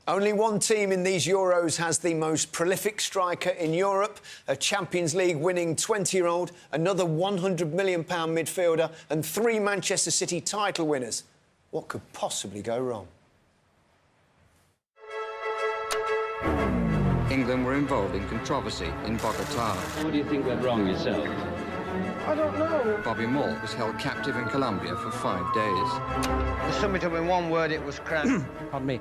Only one team in these Euros has the most prolific striker in Europe, a Champions League winning 20-year-old, another £100 million midfielder and 3 Manchester City title winners. What could possibly go wrong? England were involved in controversy in Bogota. What do you think went wrong yourself? I don't know. Bobby Moore was held captive in Colombia for 5 days. To sum it up in one word, it was crap. Pardon me.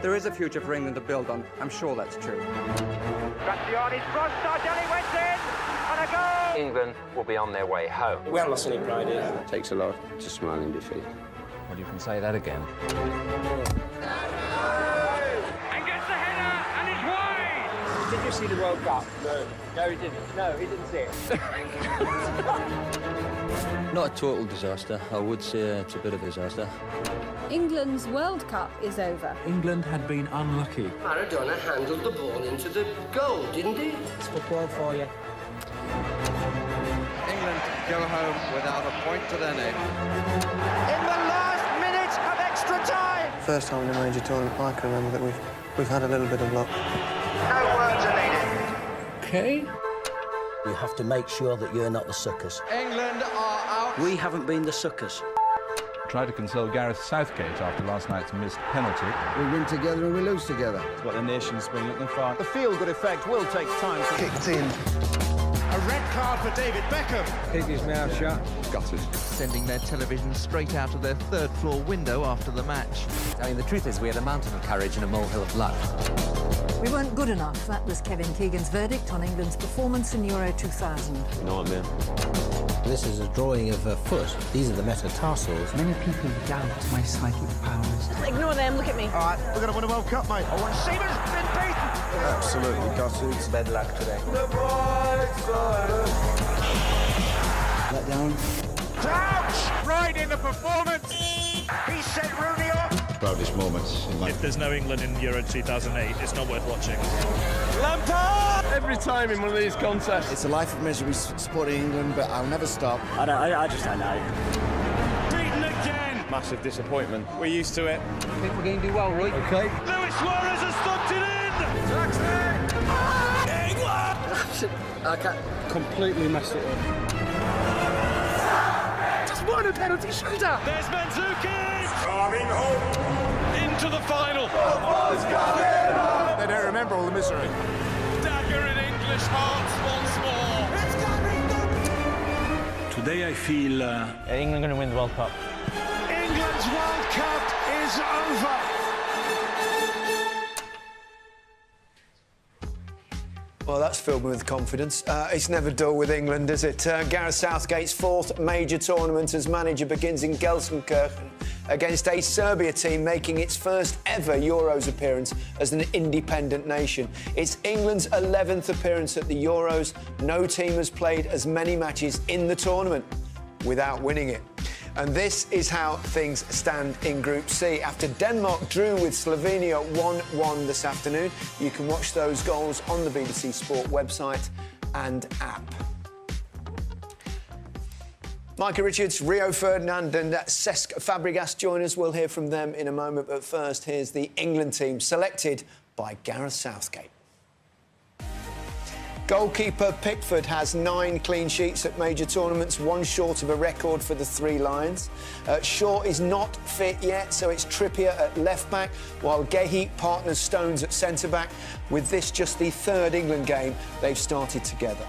There is a future for England to build on. I'm sure that's true. Graziani's cross, Sardelli went in, and a goal! England will be on their way home. We haven't lost any pride here. It takes a lot to smile in defeat. Well, you can say that again. And gets the header, and it's wide! Did you see the World Cup? No. No, he didn't. No, he didn't see it. Not a total disaster. I would say it's a bit of a disaster. England's World Cup is over. England had been unlucky. Maradona handled the ball into the goal, didn't he? It's football for you. England go home without a point to their name. In the last minute of extra time! First time in a major tournament I can remember that we've had a little bit of luck. No words are needed. OK? You have to make sure that you're not the suckers. England are out. We haven't been the suckers. Tried to console Gareth Southgate after last night's missed penalty. We win together and we lose together. It's what the nation's been looking for. The feel-good effect will take time to kicked in. A red card for David Beckham. Keep his mouth shut. Gutted. Sending their television straight out of their third-floor window after the match. I mean, the truth is we had a mountain of courage and a molehill of luck. We weren't good enough. That was Kevin Keegan's verdict on England's performance in Euro 2000. You know what I mean? This is a drawing of a foot. These are the metatarsals. Many people doubt my psychic powers. Ignore them, look at me. All right, we're going to win a World Cup, mate. Oh, and Seaman's been beaten. Absolutely gutted. Bad luck today. Let down. Crouch! Right in the performance. He sent Rooney off. Proudest moments in life. If there's no England in Euro 2008, it's not worth watching. Lampard! Every time in one of these contests. It's a life of misery supporting England, but I'll never stop. I just don't know. Beaten again. Massive disappointment. We're used to it. I think we're going to do well, Roy. OK. Luis Suarez has thumped it in. England! I can't. Completely messed it up. Just won a penalty shootout. There's Mandzukic. Coming home. Into the final. They don't remember all the misery. Dagger in English hearts once more. Today I feel... England going to win the World Cup. England's World Cup is over. Well, that's filled me with confidence. It's never dull with England, is it? Gareth Southgate's 4th major tournament as manager begins in Gelsenkirchen against a Serbia team making its first ever Euros appearance as an independent nation. It's England's 11th appearance at the Euros. No team has played as many matches in the tournament without winning it. And this is how things stand in Group C. After Denmark drew with Slovenia 1-1 this afternoon, you can watch those goals on the BBC Sport website and app. Micah Richards, Rio Ferdinand and Cesc Fabregas join us. We'll hear from them in a moment, but first, here's the England team selected by Gareth Southgate. Goalkeeper Pickford has 9 clean sheets at major tournaments, 1 short of a record for the 3 Lions. Shaw is not fit yet, so it's Trippier at left-back, while Gehi partners Stones at centre-back. With this just the 3rd England game they've started together.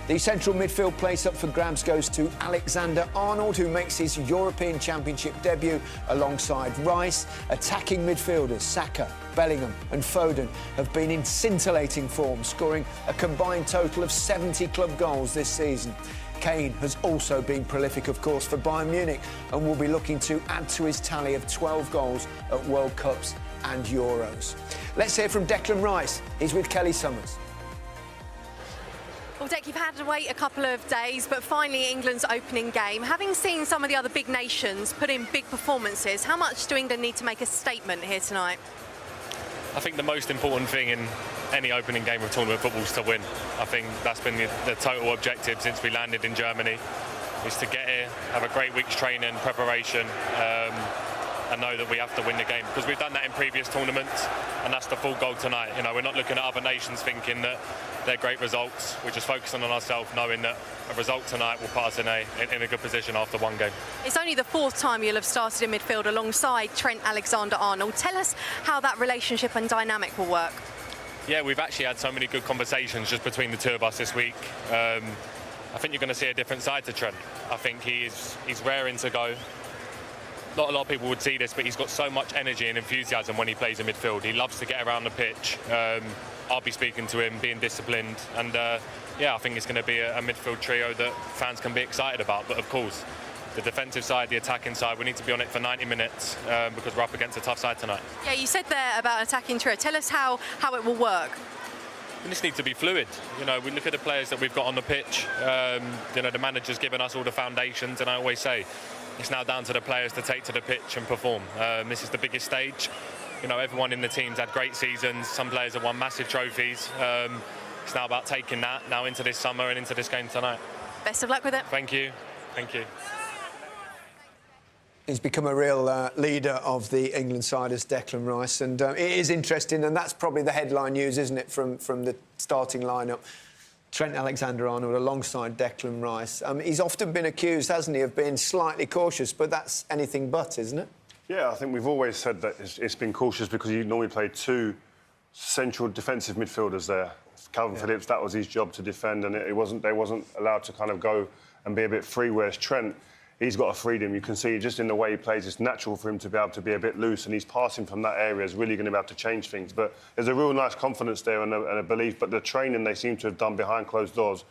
The central midfield place up for grabs goes to Alexander-Arnold, who makes his European Championship debut alongside Rice. Attacking midfielders Saka, Bellingham and Foden have been in scintillating form, scoring a combined total of 70 club goals this season. Kane has also been prolific, of course, for Bayern Munich and will be looking to add to his tally of 12 goals at World Cups and Euros. Let's hear from Declan Rice. He's with Kelly Summers. Well, Dec, you've had to wait a couple of days, but finally England's opening game. Having seen some of the other big nations put in big performances, how much do England need to make a statement here tonight? I think the most important thing in any opening game of tournament football is to win. I think that's been the total objective since we landed in Germany, is to get here, have a great week's training, preparation, and know that we have to win the game, because we've done that in previous tournaments, and that's the full goal tonight. You know, we're not looking at other nations thinking that they're great results. We're just focusing on ourselves, knowing that a result tonight will put us in a good position after one game. It's only the fourth time you'll have started in midfield alongside Trent Alexander-Arnold. Tell us how that relationship and dynamic will work. Yeah, we've actually had so many good conversations just between the two of us this week. I think you're going to see a different side to Trent. I think he's raring to go. Not a lot of people would see this, but he's got so much energy and enthusiasm when he plays in midfield. He loves to get around the pitch. I'll be speaking to him, being disciplined, and yeah, I think it's going to be a midfield trio that fans can be excited about. But of course, the defensive side, the attacking side, we need to be on it for 90 minutes because we're up against a tough side tonight. Yeah, you said there about attacking trio. Tell us how it will work. We just need to be fluid. You know, we look at the players that we've got on the pitch. You know, the manager's given us all the foundations, and I always say, it's now down to the players to take to the pitch and perform. This is the biggest stage. You know, everyone in the team's had great seasons. Some players have won massive trophies. It's now about taking that now into this summer and into this game tonight. Best of luck with it. Thank you. Thank you. He's become a real leader of the England side as Declan Rice, and it is interesting, and that's probably the headline news, isn't it, from the starting lineup. Trent Alexander-Arnold alongside Declan Rice. He's often been accused, hasn't he, of being slightly cautious, but that's anything but, isn't it? Yeah, I think we've always said that it's been cautious because you normally play two central defensive midfielders there. Calvin Phillips, that was his job to defend, and they wasn't allowed to kind of go and be a bit free, whereas Trent, he's got a freedom. You can see just in the way he plays, it's natural for him to be able to be a bit loose, and he's passing from that area is really going to be able to change things. But there's a real nice confidence there and a belief, but the training they seem to have done behind closed doors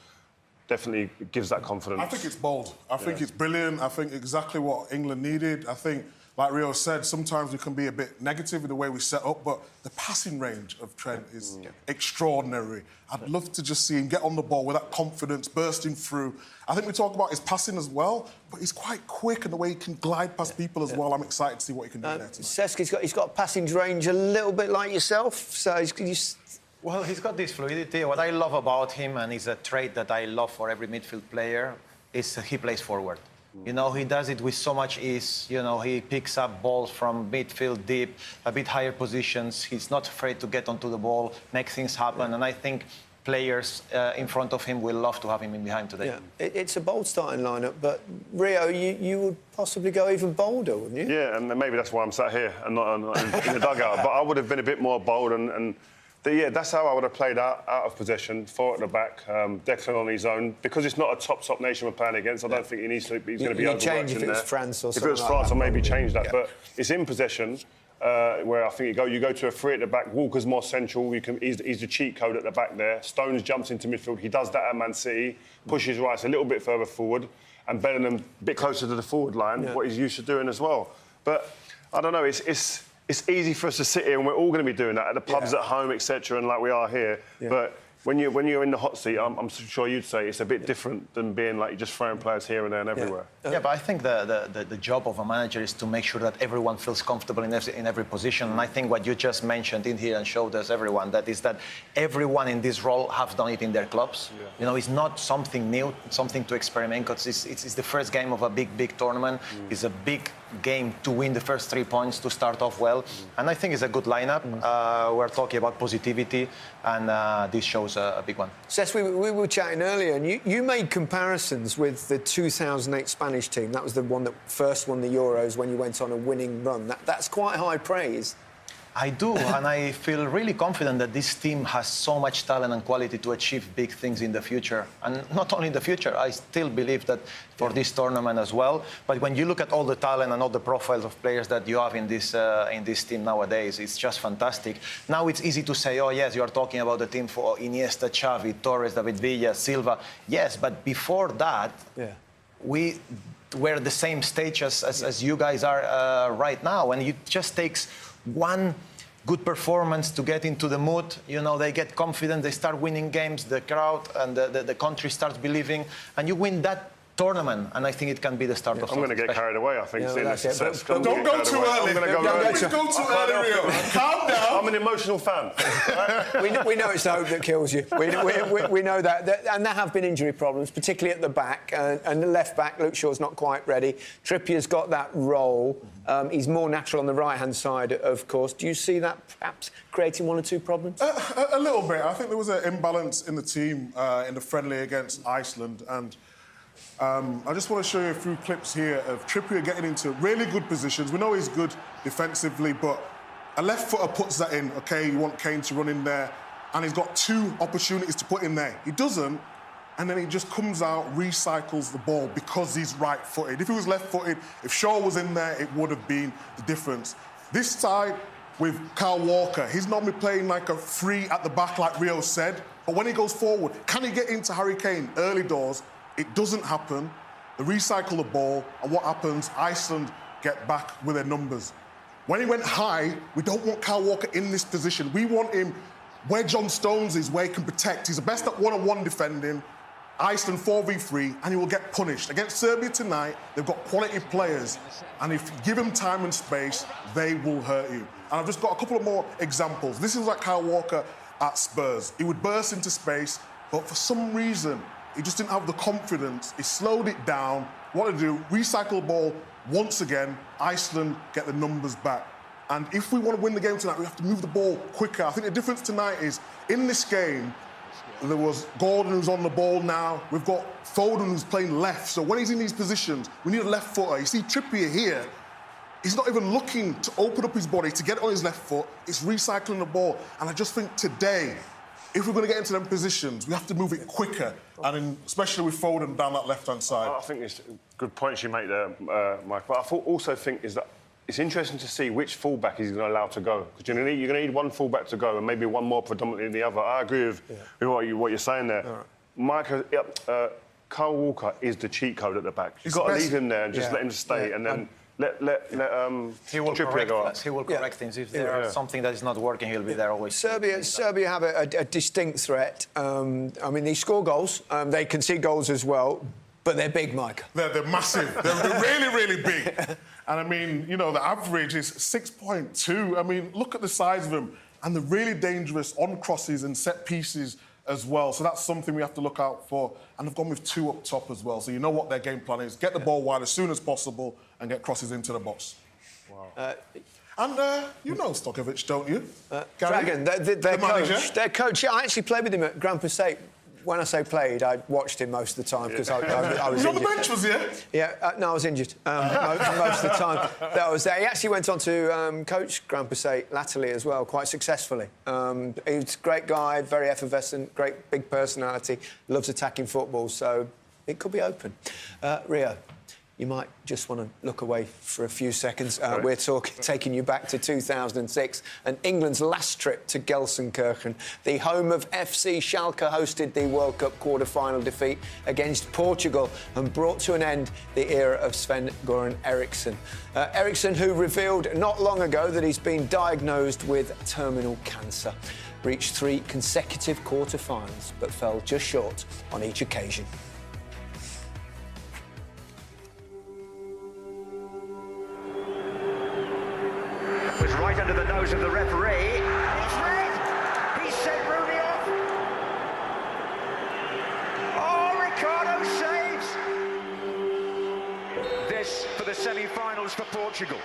definitely gives that confidence. I think it's bold. I think it's brilliant. I think exactly what England needed. I think, like Rio said, sometimes we can be a bit negative in the way we set up, but the passing range of Trent is extraordinary. I'd love to just see him get on the ball with that confidence, bursting through. I think we talk about his passing as well, but he's quite quick in the way he can glide past people as well. I'm excited to see what he can do there tonight. Sesk, he's got passing range a little bit like yourself, so Well, he's got this fluidity. What I love about him, and it's a trait that I love for every midfield player, is he plays forward. You know, he does it with so much ease. You know, he picks up balls from midfield deep, a bit higher positions. He's not afraid to get onto the ball, make things happen. And I think players in front of him will love to have him in behind today. Yeah, it's a bold starting lineup, but Rio, you would possibly go even bolder, wouldn't you? Yeah, and maybe that's why I'm sat here and not in the dugout. But I would have been a bit more bold and yeah, that's how I would have played out of possession, four at the back, Declan on his own. Because it's not a top nation we're playing against, I don't think he's going to be overworked change if in it was there. France or something. If it was France, I'll maybe change that. But it's in possession, where I think you go to a three at the back. Walker's more central. He's the cheat code at the back there. Stones jumps into midfield. He does that at Man City, pushes Rice a little bit further forward, and Bellingham a bit closer to the forward line, what he's used to doing as well. But I don't know, it's easy for us to sit here and we're all going to be doing that at the pubs at home, etc., and like we are here. But when you're in the hot seat, I'm sure you'd say it's a bit different than being like you're just throwing players here and there and everywhere. Yeah, but I think the job of a manager is to make sure that everyone feels comfortable in every position. And I think what you just mentioned in here and showed us everyone, that is that everyone in this role have done it in their clubs. You know, it's not something new, something to experiment, because it's the first game of a big tournament. It's a big game to win the first 3 points, to start off well. And I think it's a good lineup. We're talking about positivity, and this shows a big one. Cesc, we were chatting earlier, and you made comparisons with the 2008 Spanish team. That was the one that first won the Euros when you went on a winning run. That's quite high praise. I do, and I feel really confident that this team has so much talent and quality to achieve big things in the future. And not only in the future, I still believe that for this tournament as well. But when you look at all the talent and all the profiles of players that you have in this team nowadays, it's just fantastic. Now it's easy to say, oh yes, you are talking about the team for Iniesta, Xavi, Torres, David Villa, Silva. Yes, but before that, we were the same stage as you guys are right now. And it just takes one good performance to get into the mood. You know, they get confident, they start winning games, the crowd and the country starts believing, and you win that tournament, and I think it can be the start of I'm going to get carried away, I think. Don't go too early. Don't go too early, Rio. Calm down. I'm an emotional fan. we know it's the hope that kills you. We know that. And there have been injury problems, particularly at the back. And the left back, Luke Shaw's not quite ready. Trippier's got that role. He's more natural on the right-hand side, of course. Do you see that perhaps creating one or two problems? A little bit. I think there was an imbalance in the team in the friendly against Iceland. And I just want to show you a few clips here of Trippier getting into really good positions. We know he's good defensively, but a left footer puts that in. OK, you want Kane to run in there, and he's got two opportunities to put in there. He doesn't, and then he just comes out, recycles the ball because he's right-footed. If he was left-footed, if Shaw was in there, it would have been the difference. This side, with Kyle Walker, he's normally playing like a free at the back, like Rio said, but when he goes forward, can he get into Harry Kane early doors? It doesn't happen. They recycle the ball, and what happens? Iceland get back with their numbers. When he went high, we don't want Kyle Walker in this position. We want him where John Stones is, where he can protect. He's the best at one-on-one defending. Iceland 4v3, and he will get punished. Against Serbia tonight, they've got quality players, and if you give them time and space, they will hurt you. And I've just got a couple of more examples. This is like Kyle Walker at Spurs. He would burst into space, but for some reason, he just didn't have the confidence. He slowed it down. What to do? Recycle the ball once again. Iceland get the numbers back. And if we want to win the game tonight, we have to move the ball quicker. I think the difference tonight is, in this game, there was Gordon who's on the ball now. We've got Foden who's playing left. So when he's in these positions, we need a left footer. You see Trippier here, he's not even looking to open up his body to get it on his left foot. It's recycling the ball. And I just think today, if we're going to get into them positions, we have to move it quicker, and especially with Foden down that left-hand side. I think it's good points you make there, Mike. But I also think is that it's interesting to see which fullback he's going to allow to go. Because you're going to need one fullback to go and maybe one more predominantly than the other. I agree with what you're saying there. Right. Mike, Kyle Walker is the cheat code at the back. You've got to leave him there and just let him stay, and then he will correct things. If there's something that is not working, he'll be there always. Serbia have a distinct threat. I mean, they score goals. They concede goals as well, but they're big, Mike. They're massive. They're really, really big. And I mean, you know, the average is 6.2. I mean, look at the size of them. And they're really dangerous on crosses and set pieces as well. So that's something we have to look out for. And they've gone with two up top as well. So you know what their game plan is. Get the ball wide as soon as possible and get crosses into the box. Wow. And you know Stokovic, don't you? Dragon, their coach. Yeah, I actually played with him at Grand Passaic. When I say played, I watched him most of the time because I was on injured. the bench, was he? Yeah, no, I was injured most of the time that I was there. He actually went on to coach Grand Passaic latterly as well, quite successfully. He's a great guy, very effervescent, great big personality, loves attacking football, so it could be open. Rio, you might just want to look away for a few seconds. We're taking you back to 2006 and England's last trip to Gelsenkirchen. The home of FC Schalke hosted the World Cup quarter-final defeat against Portugal and brought to an end the era of Sven-Göran Eriksson. Eriksson, who revealed not long ago that he's been diagnosed with terminal cancer, reached 3 consecutive quarter-finals but fell just short on each occasion. Was right under the nose of the referee. It's red! He sent Rooney off. Oh, Ricardo saves! This for the semi-finals for Portugal.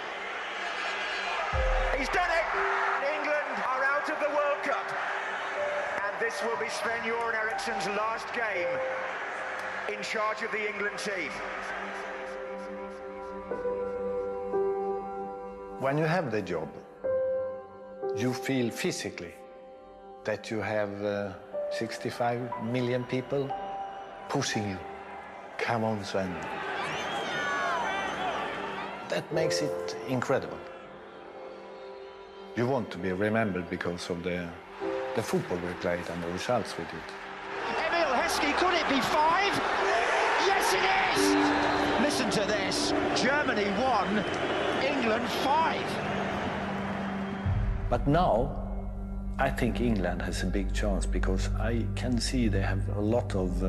He's done it! England are out of the World Cup. And this will be Sven-Göran Eriksson's last game in charge of the England team. When you have the job, you feel physically that you have 65 million people pushing you. Come on, Sven. That makes it incredible. You want to be remembered because of the football we played and the results we did. Emil Heskey, could it be 5? Yes, it is! Listen to this. Germany 1, England 5. But now, I think England has a big chance because I can see they have a lot of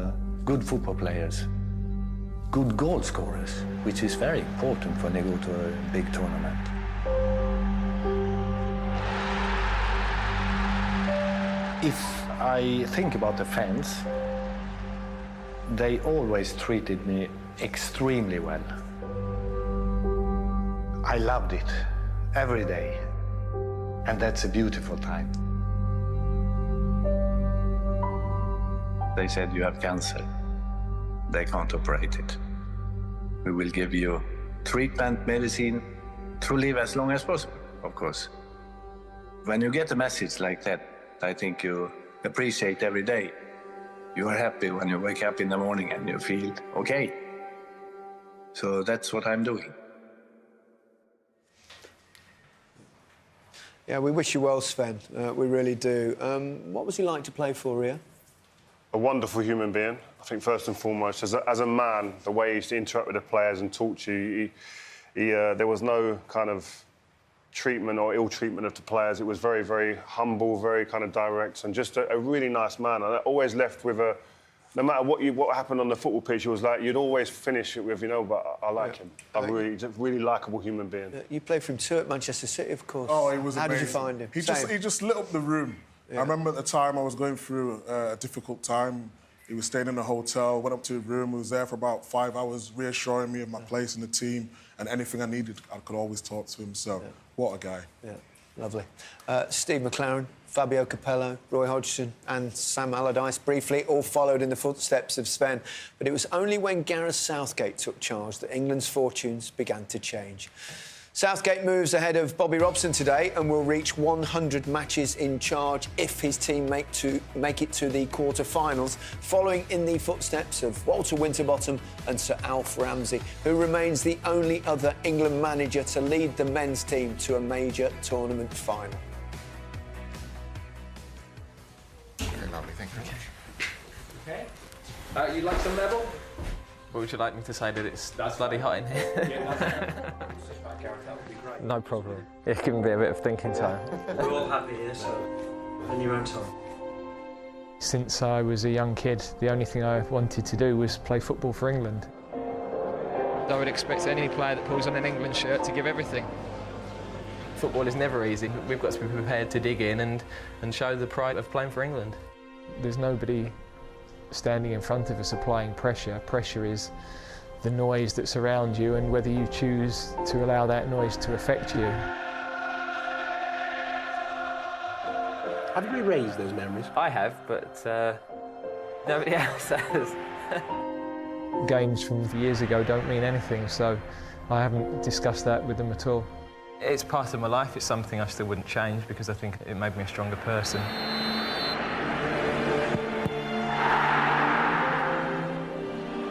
good football players, good goal scorers, which is very important when they go to a big tournament. If I think about the fans, they always treated me extremely well. I loved it every day, and that's a beautiful time. They said you have cancer. They can't operate it. We will give you treatment, medicine, to live as long as possible, of course. When you get a message like that, I think you appreciate every day. You are happy when you wake up in the morning and you feel okay. So that's what I'm doing. Yeah, we wish you well, Sven. We really do. What was he like to play for, Ria? A wonderful human being. I think first and foremost, as a man, the way he used to interact with the players and talk to you, there was no kind of treatment or ill treatment of the players. It was very, very humble, very kind of direct, and just a really nice man. And I always left with no matter what happened on the football pitch, it was like you'd always finish it with, but I like him. He's a really likeable human being. You played for him too at Manchester City, of course. Oh, he was How amazing. did you find him? He just lit up the room. Yeah. I remember at the time I was going through a difficult time. He was staying in a hotel, went up to his room, he was there for about 5 hours, reassuring me of my place in the team, and anything I needed, I could always talk to him. So, what a guy. Yeah, lovely. Steve McLaren, Fabio Capello, Roy Hodgson and Sam Allardyce briefly all followed in the footsteps of Sven. But it was only when Gareth Southgate took charge that England's fortunes began to change. Southgate moves ahead of Bobby Robson today and will reach 100 matches in charge if his team make it to the quarter-finals, following in the footsteps of Walter Winterbottom and Sir Alf Ramsey, who remains the only other England manager to lead the men's team to a major tournament final. Very lovely, thank you very much. Okay. You'd like some level? Or would you like me to say that it's bloody hot in here? No problem. It can be a bit of thinking time. We're all happy here, so in your own time. Since I was a young kid, the only thing I wanted to do was play football for England. I would expect any player that pulls on an England shirt to give everything. Football is never easy. We've got to be prepared to dig in and show the pride of playing for England. There's nobody standing in front of us applying pressure. Pressure is the noise that surrounds you and whether you choose to allow that noise to affect you. Have you erased those memories? I have, but nobody else has. Games from years ago don't mean anything, so I haven't discussed that with them at all. It's part of my life. It's something I still wouldn't change because I think it made me a stronger person.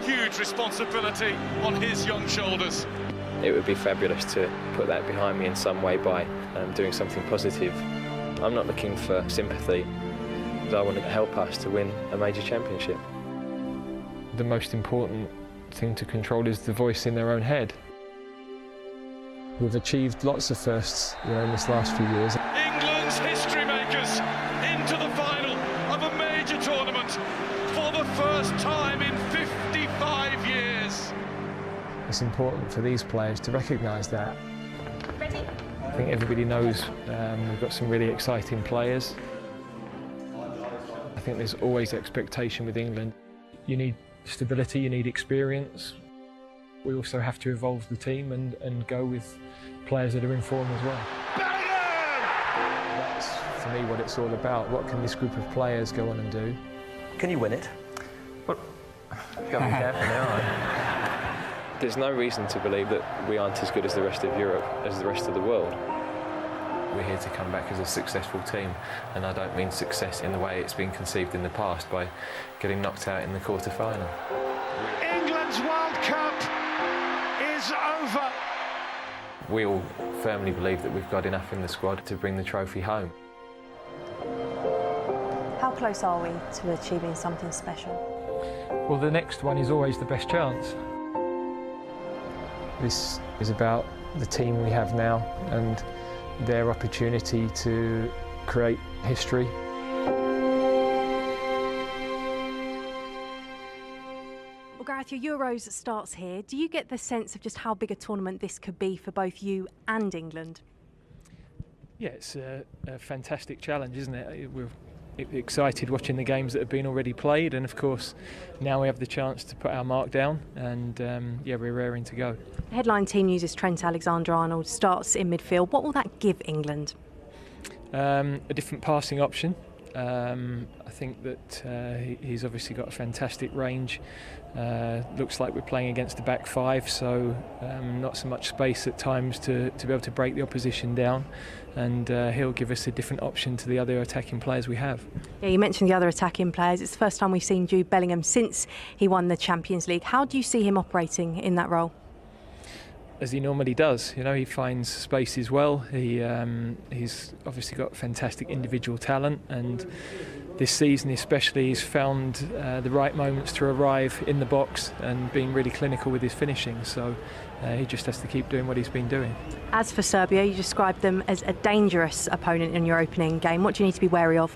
Huge responsibility on his young shoulders. It would be fabulous to put that behind me in some way by doing something positive. I'm not looking for sympathy. I want to help us to win a major championship. The most important thing to control is the voice in their own head. We've achieved lots of firsts, in this last few years. England's history makers into the final of a major tournament for the first time in 55 years. It's important for these players to recognise that. Ready? I think everybody knows we've got some really exciting players. I think there's always expectation with England. You need stability, you need experience. We also have to evolve the team and go with players that are in form as well. That's, for me, what it's all about. What can this group of players go on and do? Can you win it? Well, you've got to be careful now. There's no reason to believe that we aren't as good as the rest of Europe, as the rest of the world. We're here to come back as a successful team, and I don't mean success in the way it's been conceived in the past by getting knocked out in the quarter-final. England's World Cup is over. We all firmly believe that we've got enough in the squad to bring the trophy home. How close are we to achieving something special? Well, the next one is always the best chance. This is about the team we have now and their opportunity to create history. Well, Gareth, your Euros starts here. Do you get the sense of just how big a tournament this could be for both you and England? Yeah, it's a fantastic challenge, isn't it? We're excited watching the games that have been already played, and of course now we have the chance to put our mark down, and yeah, we're raring to go. The headline team uses Trent Alexander-Arnold, starts in midfield. What will that give England? A different passing option. I think that he's obviously got a fantastic range. Looks like we're playing against the back five, so not so much space at times to be able to break the opposition down, and he'll give us a different option to the other attacking players we have. Yeah, you mentioned the other attacking players. It's the first time we've seen Jude Bellingham since he won the Champions League. How do you see him operating in that role? As he normally does, you know, he finds spaces well. He's obviously got fantastic individual talent, and this season especially he's found the right moments to arrive in the box and being really clinical with his finishing, so he just has to keep doing what he's been doing. As for Serbia, you described them as a dangerous opponent in your opening game. What do you need to be wary of?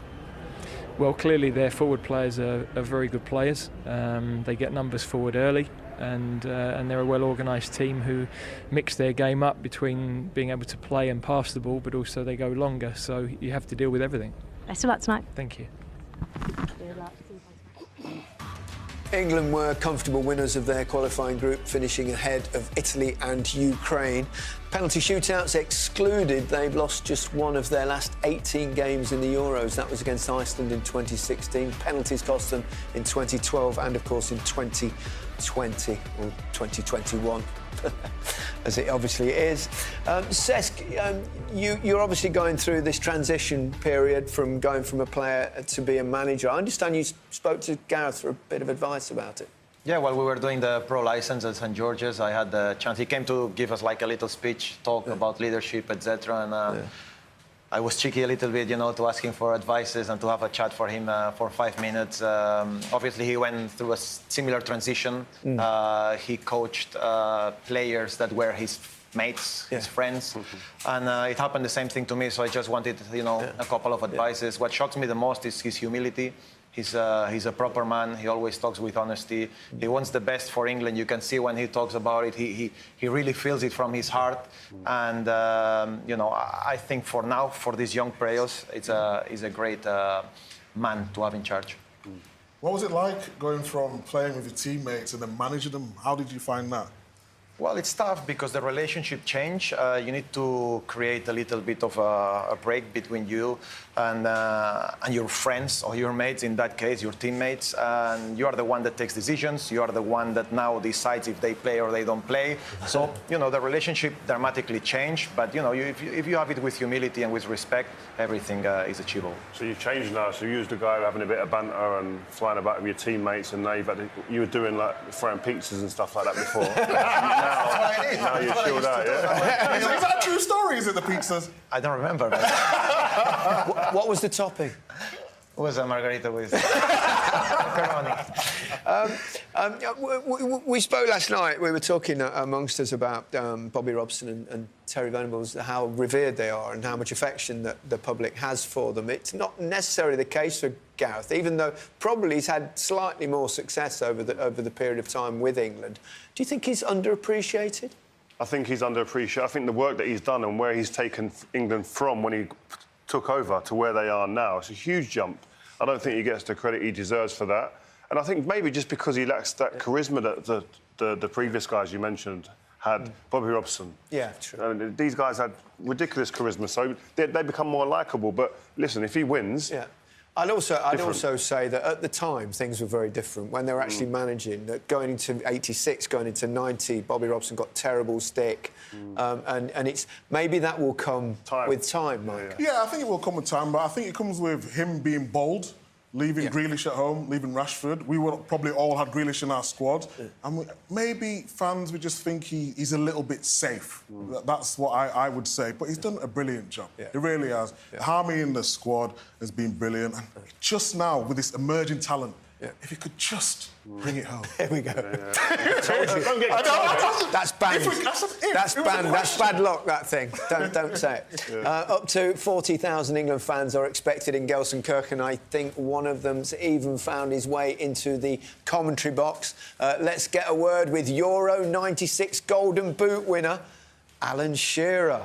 Well, clearly their forward players are very good players. They get numbers forward early, and they're a well-organised team who mix their game up between being able to play and pass the ball, but also they go longer, so you have to deal with everything. Best of luck tonight. Thank you. England were comfortable winners of their qualifying group, finishing ahead of Italy and Ukraine. Penalty shootouts excluded, they've lost just one of their last 18 games in the Euros. That was against Iceland in 2016. Penalties cost them in 2012 and, of course, in 2020 or 2021. As it obviously is. Cesc, you're obviously going through this transition period from going from a player to be a manager. I understand you spoke to Gareth for a bit of advice about it. Yeah, while we were doing the pro license at St. George's, I had the chance. He came to give us like a little speech, talk about leadership, etc. And I was cheeky a little bit, you know, to ask him for advices and to have a chat for him for 5 minutes. Obviously, he went through a similar transition. He coached players that were his mates, his friends, and it happened the same thing to me. So I just wanted, you know, a couple of advices. What shocks me the most is his humility. He's a proper man. He always talks with honesty. He wants the best for England. You can see when he talks about it, he really feels it from his heart. And you know, I think for now, for these young players, he's a great man to have in charge. What was it like going from playing with your teammates and then managing them? How did you find that? Well, it's tough because the relationship change. You need to create a little bit of a break between you and your friends or your mates, in that case, your teammates. And you are the one that takes decisions. You are the one that now decides if they play or they don't play. So, you know, the relationship dramatically changed. But, you know, if you have it with humility and with respect, everything is achievable. So you've changed now. So you used to go having a bit of banter and flying about with your teammates, and now you were doing like throwing pizzas and stuff like that before. Now you're chilled out, yeah? Is that a true story, is it, the pizzas? I don't remember. But what was the topping? It was a margarita with pepperoni. We spoke last night, we were talking amongst us about Bobby Robson and Terry Venables, how revered they are and how much affection that the public has for them. It's not necessarily the case for Gareth, even though probably he's had slightly more success over the period of time with England. Do you think he's underappreciated? I think he's underappreciated. I think the work that he's done and where he's taken England from when he took over to where they are now, it's a huge jump. I don't think he gets the credit he deserves for that. And I think maybe just because he lacks that charisma that the previous guys you mentioned had, Bobby Robson. Yeah, true. And these guys had ridiculous charisma, so they become more likeable. But listen, if he wins... Yeah. I'd also say that at the time things were very different when they were actually managing. That going into '86, going into '90, Bobby Robson got terrible stick, and it's maybe that will come with time, Mike. Yeah, I think it will come with time, but I think it comes with him being bold, leaving Grealish at home, leaving Rashford. We would probably all had Grealish in our squad, and maybe fans would just think he's a little bit safe. That's what I would say. But he's done a brilliant job. He really has. The harmony in the squad has been brilliant. And just now, with this emerging talent, if you could just bring it home. Here we go. Told you. Don't get That's banned. That's banned. That's bad luck, that thing. Don't say it. Up to 40,000 England fans are expected in Gelsenkirchen. I think one of them's even found his way into the commentary box. Let's get a word with Euro 96 Golden Boot winner, Alan Shearer.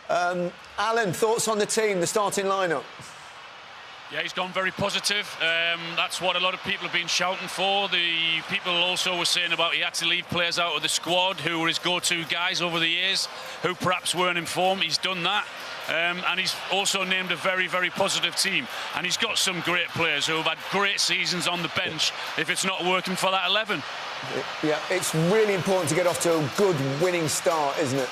Alan, thoughts on the team, the starting lineup? Yeah, he's gone very positive. That's what a lot of people have been shouting for. The people also were saying about he had to leave players out of the squad who were his go-to guys over the years, who perhaps weren't in form. He's done that. And he's also named a very, very positive team. And he's got some great players who have had great seasons on the bench if it's not working for that 11. Yeah, it's really important to get off to a good winning start, isn't it?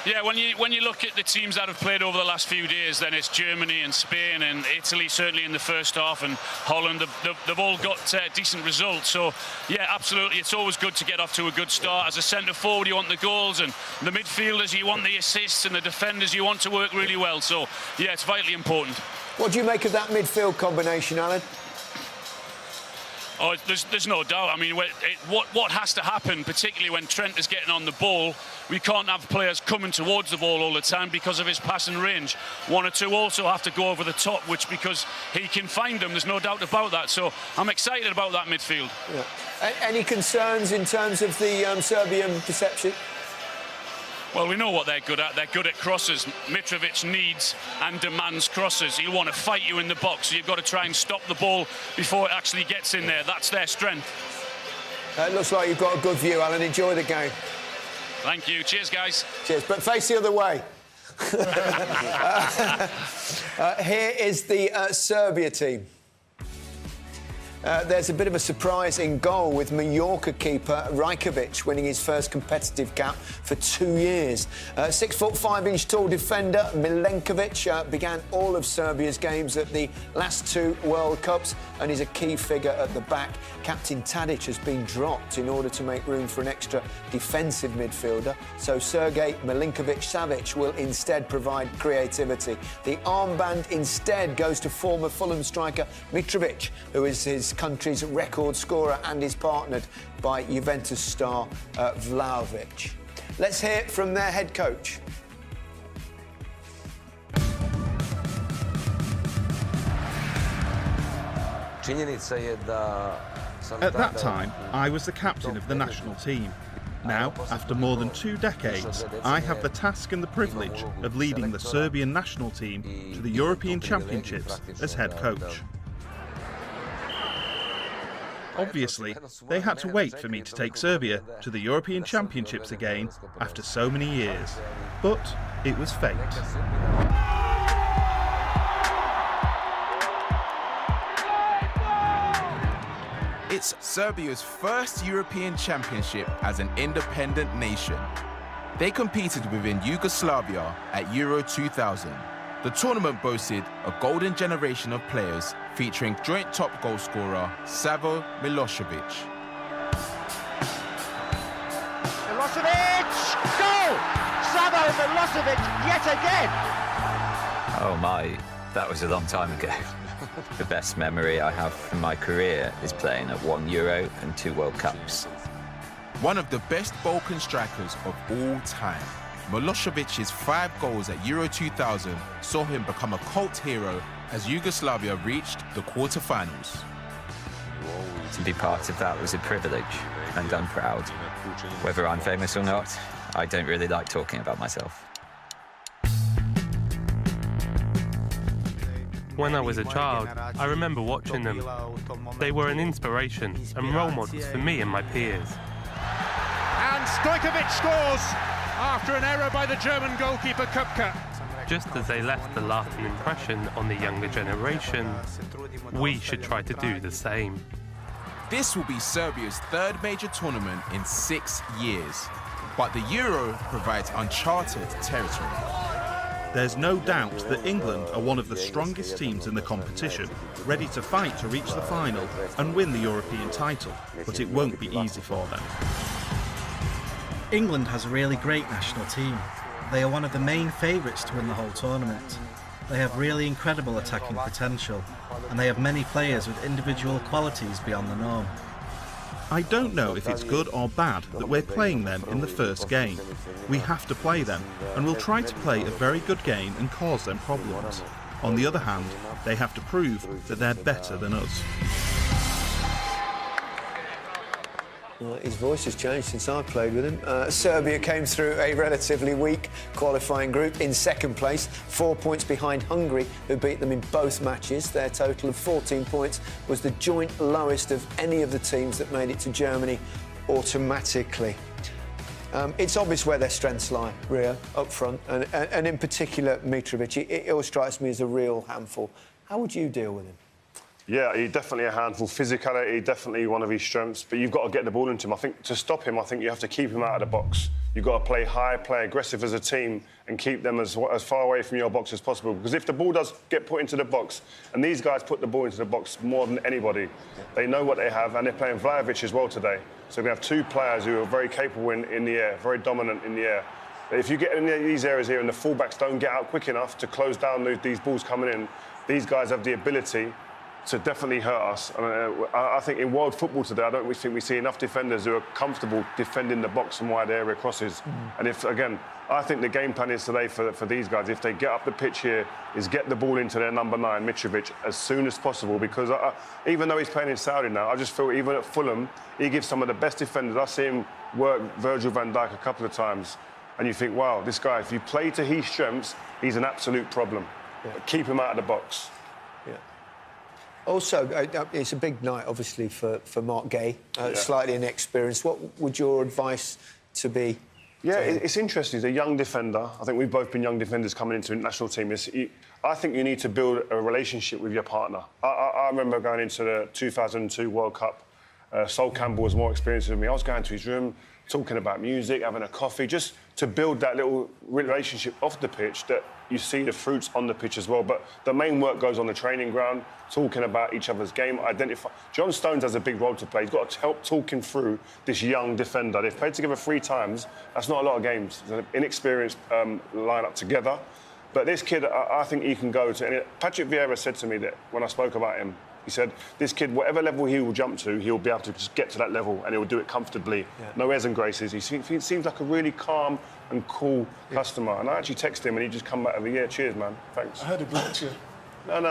Yeah, when you look at the teams that have played over the last few days, then it's Germany and Spain and Italy, certainly in the first half, and Holland. They've all got decent results. So, yeah, absolutely, it's always good to get off to a good start. As a centre-forward, you want the goals, and the midfielders, you want the assists, and the defenders, you want to work really well. So, yeah, it's vitally important. What do you make of that midfield combination, Alan? Oh, there's no doubt. I mean, what has to happen, particularly when Trent is getting on the ball, we can't have players coming towards the ball all the time because of his passing range. One or two also have to go over the top, which because he can find them, there's no doubt about that. So I'm excited about that midfield. Yeah. Any concerns in terms of the Serbian perception? Well, we know what they're good at. They're good at crosses. Mitrovic needs and demands crosses. He'll want to fight you in the box, so you've got to try and stop the ball before it actually gets in there. That's their strength. It looks like you've got a good view, Alan. Enjoy the game. Thank you. Cheers, guys. Cheers. But face the other way. Here is the Serbia team. There's a bit of a surprise in goal with Mallorca keeper Rajkovic winning his first competitive cap for 2 years. 6'5" tall defender Milenkovic began all of Serbia's games at the last 2 World Cups and is a key figure at the back. Captain Tadic has been dropped in order to make room for an extra defensive midfielder, so Sergej Milinkovic-Savic will instead provide creativity. The armband instead goes to former Fulham striker Mitrovic, who is his country's record scorer and is partnered by Juventus star Vlahovic. Let's hear from their head coach. At that time, I was the captain of the national team. Now, after more than 2 decades, I have the task and the privilege of leading the Serbian national team to the European Championships as head coach. Obviously, they had to wait for me to take Serbia to the European Championships again after so many years. But it was fate. It's Serbia's first European Championship as an independent nation. They competed within Yugoslavia at Euro 2000. The tournament boasted a golden generation of players featuring joint top goal scorer Savo Milosevic. Milosevic! Goal! Savo Milosevic yet again! Oh my, that was a long time ago. The best memory I have from my career is playing at 1 Euro and 2 World Cups. One of the best Balkan strikers of all time, Milosevic's 5 goals at Euro 2000 saw him become a cult hero as Yugoslavia reached the quarter-finals. To be part of that was a privilege, and I'm proud. Whether I'm famous or not, I don't really like talking about myself. When I was a child, I remember watching them. They were an inspiration and role models for me and my peers. And Stojkovic scores after an error by the German goalkeeper Kupka. Just as they left a lasting impression on the younger generation, we should try to do the same. This will be Serbia's 3rd major tournament in 6 years, but the Euro provides uncharted territory. There's no doubt that England are one of the strongest teams in the competition, ready to fight to reach the final and win the European title, but it won't be easy for them. England has a really great national team. They are one of the main favourites to win the whole tournament. They have really incredible attacking potential, and they have many players with individual qualities beyond the norm. I don't know if it's good or bad that we're playing them in the first game. We have to play them, and we'll try to play a very good game and cause them problems. On the other hand, they have to prove that they're better than us. His voice has changed since I played with him. Serbia came through a relatively weak qualifying group in second place, 4 points behind Hungary, who beat them in both matches. Their total of 14 points was the joint lowest of any of the teams that made it to Germany automatically. It's obvious where their strengths lie, Rio, up front, and in particular Mitrovic. It always strikes me as a real handful. How would you deal with him? Yeah, he's definitely a handful. Physicality, definitely one of his strengths. But you've got to get the ball into him. I think to stop him, I think you have to keep him out of the box. You've got to play high, play aggressive as a team and keep them as far away from your box as possible. Because if the ball does get put into the box, and these guys put the ball into the box more than anybody, they know what they have, and they're playing Vlahovic as well today. So we have two players who are very capable in the air, very dominant in the air. But if you get in these areas here and the fullbacks don't get out quick enough to close down these balls coming in, these guys have the ability to definitely hurt us. I think in world football today, I don't think we see enough defenders who are comfortable defending the box from wide area crosses. And if, again, I think the game plan is today for these guys, if they get up the pitch here, is get the ball into their number 9, Mitrovic, as soon as possible. Because even though he's playing in Saudi now, I just feel even at Fulham, he gives some of the best defenders. I see him work Virgil van Dijk a couple of times. And you think, wow, this guy, if you play to his strengths, he's an absolute problem. Yeah. But keep him out of the box. Yeah. Also, it's a big night, obviously, for Mark Gay, slightly inexperienced. What would your advice to be? Yeah, it's interesting. He's a young defender. I think we've both been young defenders coming into the national team. I think you need to build a relationship with your partner. I remember going into the 2002 World Cup. Sol Campbell was more experienced than me. I was going to his room, talking about music, having a coffee, just to build that little relationship off the pitch that you see the fruits on the pitch as well. But the main work goes on the training ground, talking about each other's game, identify. John Stones has a big role to play. He's got to help talking through this young defender. They've played together 3 times. That's not a lot of games. It's an inexperienced line-up together. But this kid, I think he can go to... And Patrick Vieira said to me that when I spoke about him, he said, this kid, whatever level he will jump to, he'll be able to just get to that level and he'll do it comfortably. Yeah. No airs and graces. He seems like a really calm and cool customer. And I actually texted him and he just come back over, yeah, cheers, man, thanks. I heard he blocked you. No. I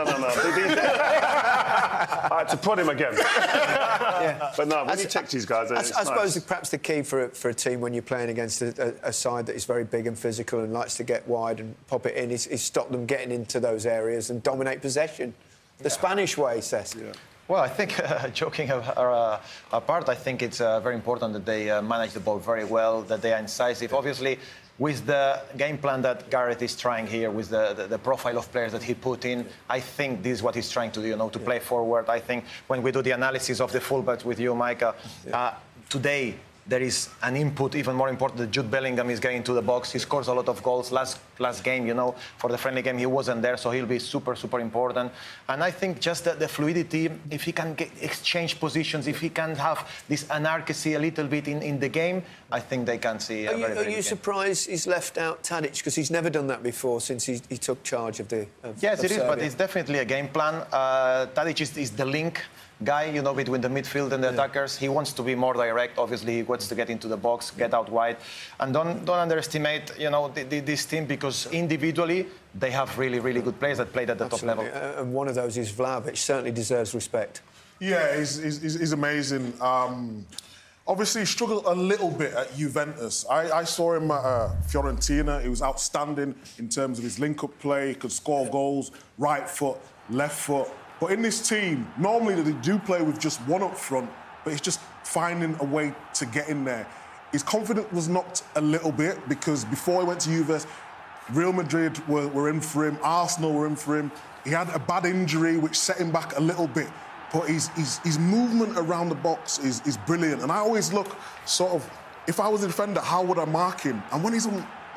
had to prod him again. Yeah. But no, when you text these guys, I suppose perhaps the key for a team when you're playing against a side that is very big and physical and likes to get wide and pop it in is stop them getting into those areas and dominate possession. The Spanish way, Cesc. Yeah. Well, I think, joking apart, I think it's very important that they manage the ball very well, that they are incisive. Obviously, with the game plan that Gareth is trying here, with the profile of players that he put in, I think this is what he's trying to do, to play forward. I think when we do the analysis of the fullbacks with you, Micah, today, there is an input even more important that Jude Bellingham is getting to the box. He scores a lot of goals. Last game, for the friendly game, he wasn't there, so he'll be super, super important. And I think just the fluidity, if he can exchange positions, if he can have this anarchy a little bit in the game, I think they can see a very Are you surprised he's left out Tadic? Because he's never done that before since he took charge of Yes, it is, Serbia. but it's definitely a game plan. Tadic is the link guy, between the midfield and the attackers. He wants to be more direct. Obviously, he wants to get into the box, get out wide. And don't underestimate, this team, because individually, they have really, really good players that played at the top level. And one of those is Vlahovic. Certainly deserves respect. Yeah, he's amazing. Obviously, he struggled a little bit at Juventus. I saw him at Fiorentina. He was outstanding in terms of his link-up play. He could score goals, right foot, left foot. But in this team, normally they do play with just one up front, but he's just finding a way to get in there. His confidence was knocked a little bit because before he went to Juve, Real Madrid were in for him, Arsenal were in for him. He had a bad injury which set him back a little bit. But his movement around the box is brilliant. And I always look if I was a defender, how would I mark him? And when he's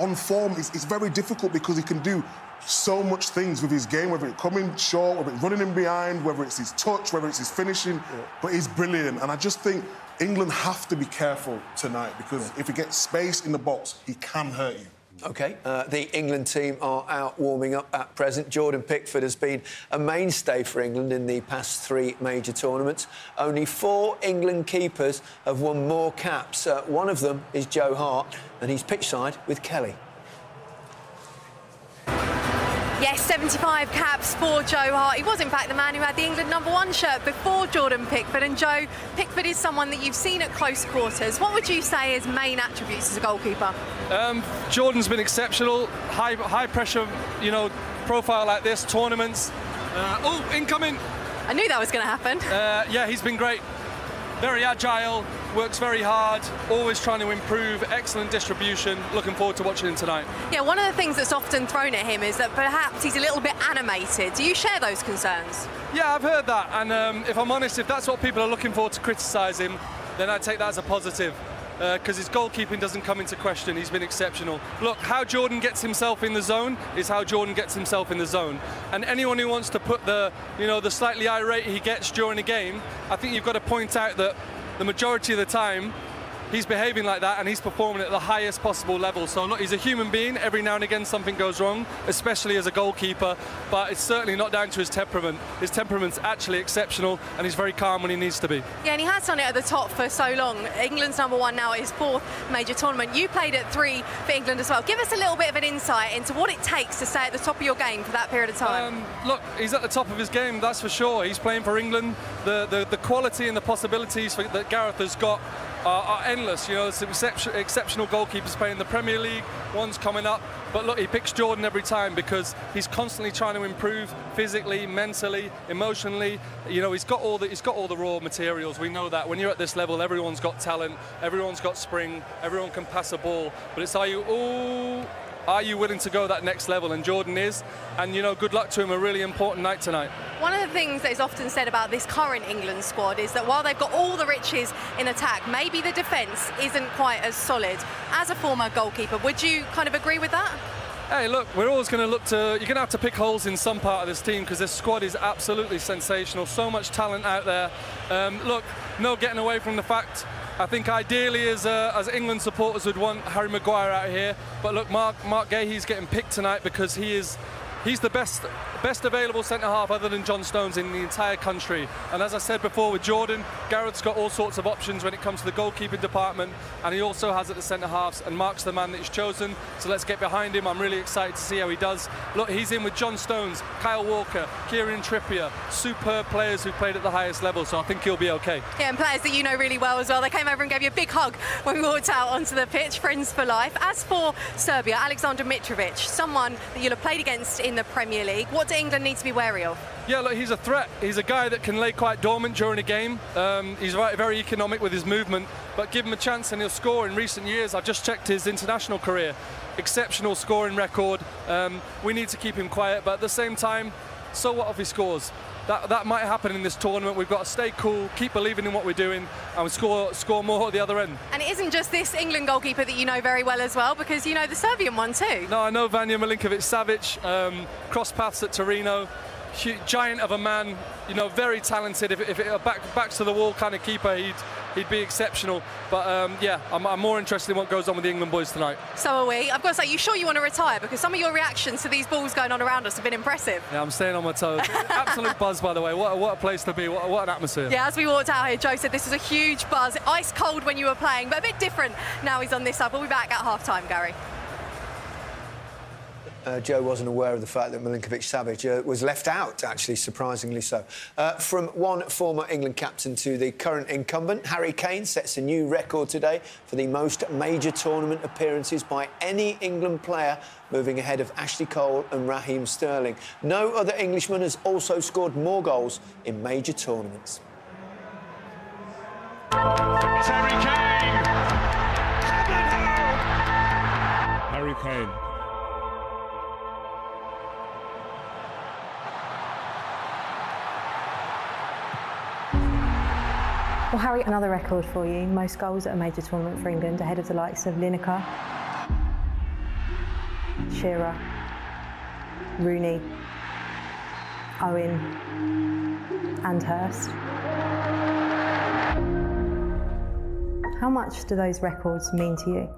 on form, it's very difficult because he can do so much things with his game, whether it's coming short, whether it's running in behind, whether it's his touch, whether it's his finishing. But he's brilliant. And I just think England have to be careful tonight because if he gets space in the box, he can hurt you. OK, the England team are out warming up at present. Jordan Pickford has been a mainstay for England in the past 3 major tournaments. Only 4 England keepers have won more caps. One of them is Joe Hart, and he's pitchside with Kelly. Yes, 75 caps for Joe Hart. He was, in fact, the man who had the England #1 shirt before Jordan Pickford. And Joe, Pickford is someone that you've seen at close quarters. What would you say his main attributes as a goalkeeper? Jordan's been exceptional. High pressure, profile like this, tournaments. Incoming. I knew that was going to happen. Yeah, he's been great. Very agile, works very hard, always trying to improve, excellent distribution. Looking forward to watching him tonight. Yeah, one of the things that's often thrown at him is that perhaps he's a little bit animated. Do you share those concerns? Yeah, I've heard that, and if I'm honest, if that's what people are looking for to criticise him, then I take that as a positive. Because his goalkeeping doesn't come into question. He's been exceptional. Look, how Jordan gets himself in the zone is how Jordan gets himself in the zone. And anyone who wants to put the slightly irate he gets during a game, I think you've got to point out that the majority of the time he's behaving like that and he's performing at the highest possible level. So look, he's a human being. Every now and again something goes wrong, especially as a goalkeeper, but it's certainly not down to his temperament. His temperament's actually exceptional and he's very calm when he needs to be. Yeah, and he has done it at the top for so long. England's #1 now at his 4th major tournament. You played at 3 for England as well. Give us a little bit of an insight into what it takes to stay at the top of your game for that period of time. Look, he's at the top of his game, that's for sure. He's playing for England. The quality and the possibilities that Gareth has got are endless. Some exceptional goalkeepers playing in the Premier League, one's coming up, but look, he picks Jordan every time because he's constantly trying to improve physically, mentally, emotionally. He's got all the raw materials. We know that when you're at this level, everyone's got talent, everyone's got spring, everyone can pass a ball, but it's are you willing to go that next level? And Jordan is, and good luck to him. A really important night tonight. One of the things that is often said about this current England squad is that while they've got all the riches in attack, maybe the defence isn't quite as solid. As a former goalkeeper, would you kind of agree with that? Hey, look, we're always going to look to... You're going to have to pick holes in some part of this team because this squad is absolutely sensational. So much talent out there. Look, no getting away from the fact... I think ideally as England supporters would want Harry Maguire out here, but look, Mark Gahey's getting picked tonight because he's the best available centre-half other than John Stones in the entire country. And as I said before with Jordan, Gareth's got all sorts of options when it comes to the goalkeeping department, and he also has at the centre-halves, and Mark's the man that he's chosen, so let's get behind him. I'm really excited to see how he does. Look, he's in with John Stones, Kyle Walker, Kieran Trippier, superb players who've played at the highest level, so I think he'll be okay. Yeah, and players that you know really well as well. They came over and gave you a big hug when we walked out onto the pitch, friends for life. As for Serbia, Alexander Mitrovic, someone that you'll have played against in the Premier League, what do England need to be wary of? Yeah, look, he's a threat. He's a guy that can lay quite dormant during a game. He's very economic with his movement, but give him a chance and he'll score. In recent years, I've just checked his international career. Exceptional scoring record. We need to keep him quiet, but at the same time, so what if he scores? That might happen in this tournament. We've got to stay cool, keep believing in what we're doing, and score more at the other end. And it isn't just this England goalkeeper that you know very well as well, because you know the Serbian one too. No, I know Vanja Milinkovic-Savic, cross paths at Torino, giant of a man, very talented. If it back to the wall kind of keeper, he'd be exceptional. But yeah, I'm more interested in what goes on with the England boys tonight. So are we. I've got to say, you sure you want to retire? Because some of your reactions to these balls going on around us have been impressive. Yeah, I'm staying on my toes. Absolute buzz, by the way. What a place to be. What an atmosphere. Yeah, as we walked out here, Joe said this was a huge buzz. Ice cold when you were playing, but a bit different now he's on this side. We'll be back at half-time, Gary. Joe wasn't aware of the fact that Milinkovic-Savic was left out, actually, surprisingly so. From one former England captain to the current incumbent, Harry Kane sets a new record today for the most major tournament appearances by any England player, moving ahead of Ashley Cole and Raheem Sterling. No other Englishman has also scored more goals in major tournaments. It's Harry Kane! Harry Kane. Well, Harry, another record for you. Most goals at a major tournament for England, ahead of the likes of Lineker, Shearer, Rooney, Owen and Hurst. How much do those records mean to you?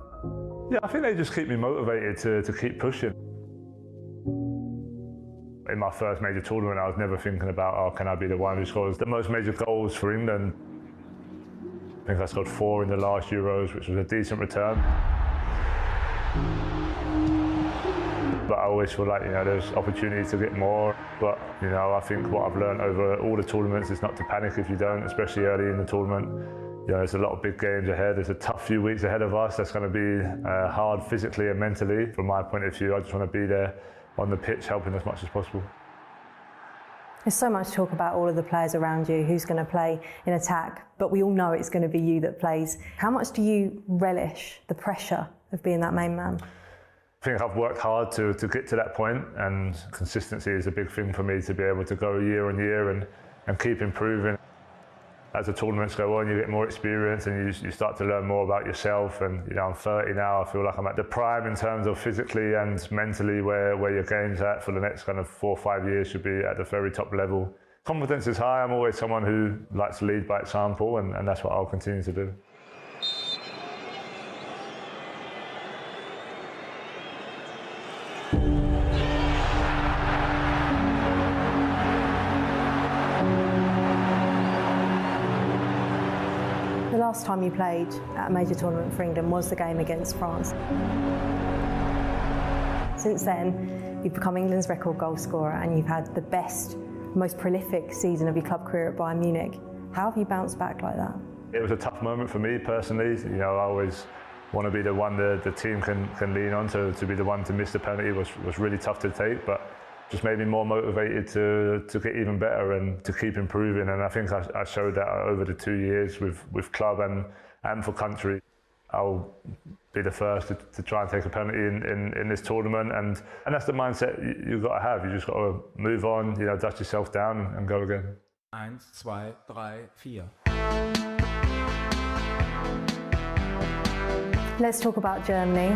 Yeah, I think they just keep me motivated to keep pushing. In my first major tournament, I was never thinking about, oh, can I be the one who scores the most major goals for England? I think I scored 4 in the last Euros, which was a decent return. But I always feel like, there's opportunity to get more. But, I think what I've learned over all the tournaments is not to panic if you don't, especially early in the tournament. There's a lot of big games ahead. There's a tough few weeks ahead of us. That's going to be hard physically and mentally. From my point of view, I just want to be there on the pitch, helping as much as possible. There's so much talk about all of the players around you, who's going to play in attack, but we all know it's going to be you that plays. How much do you relish the pressure of being that main man? I think I've worked hard to get to that point, and consistency is a big thing for me to be able to go year on year and keep improving. As the tournaments go on, you get more experience and you start to learn more about yourself. And I'm 30 now. I feel like I'm at the prime in terms of physically and mentally where your game's at for the next kind of 4 or 5 years should be at the very top level. Confidence is high. I'm always someone who likes to lead by example, and that's what I'll continue to do. The last time you played at a major tournament for England was the game against France. Since then, you've become England's record goal scorer and you've had the best, most prolific season of your club career at Bayern Munich. How have you bounced back like that? It was a tough moment for me personally. I always want to be the one the team can lean on. To be the one to miss the penalty was really tough to take, but just made me more motivated to get even better and to keep improving. And I think I showed that over the 2 years with club and for country. I'll be the first to try and take a penalty in this tournament, and that's the mindset you've got to have. You just got to move on, dust yourself down and go again. 1, 2, 3, 4. Let's talk about Germany.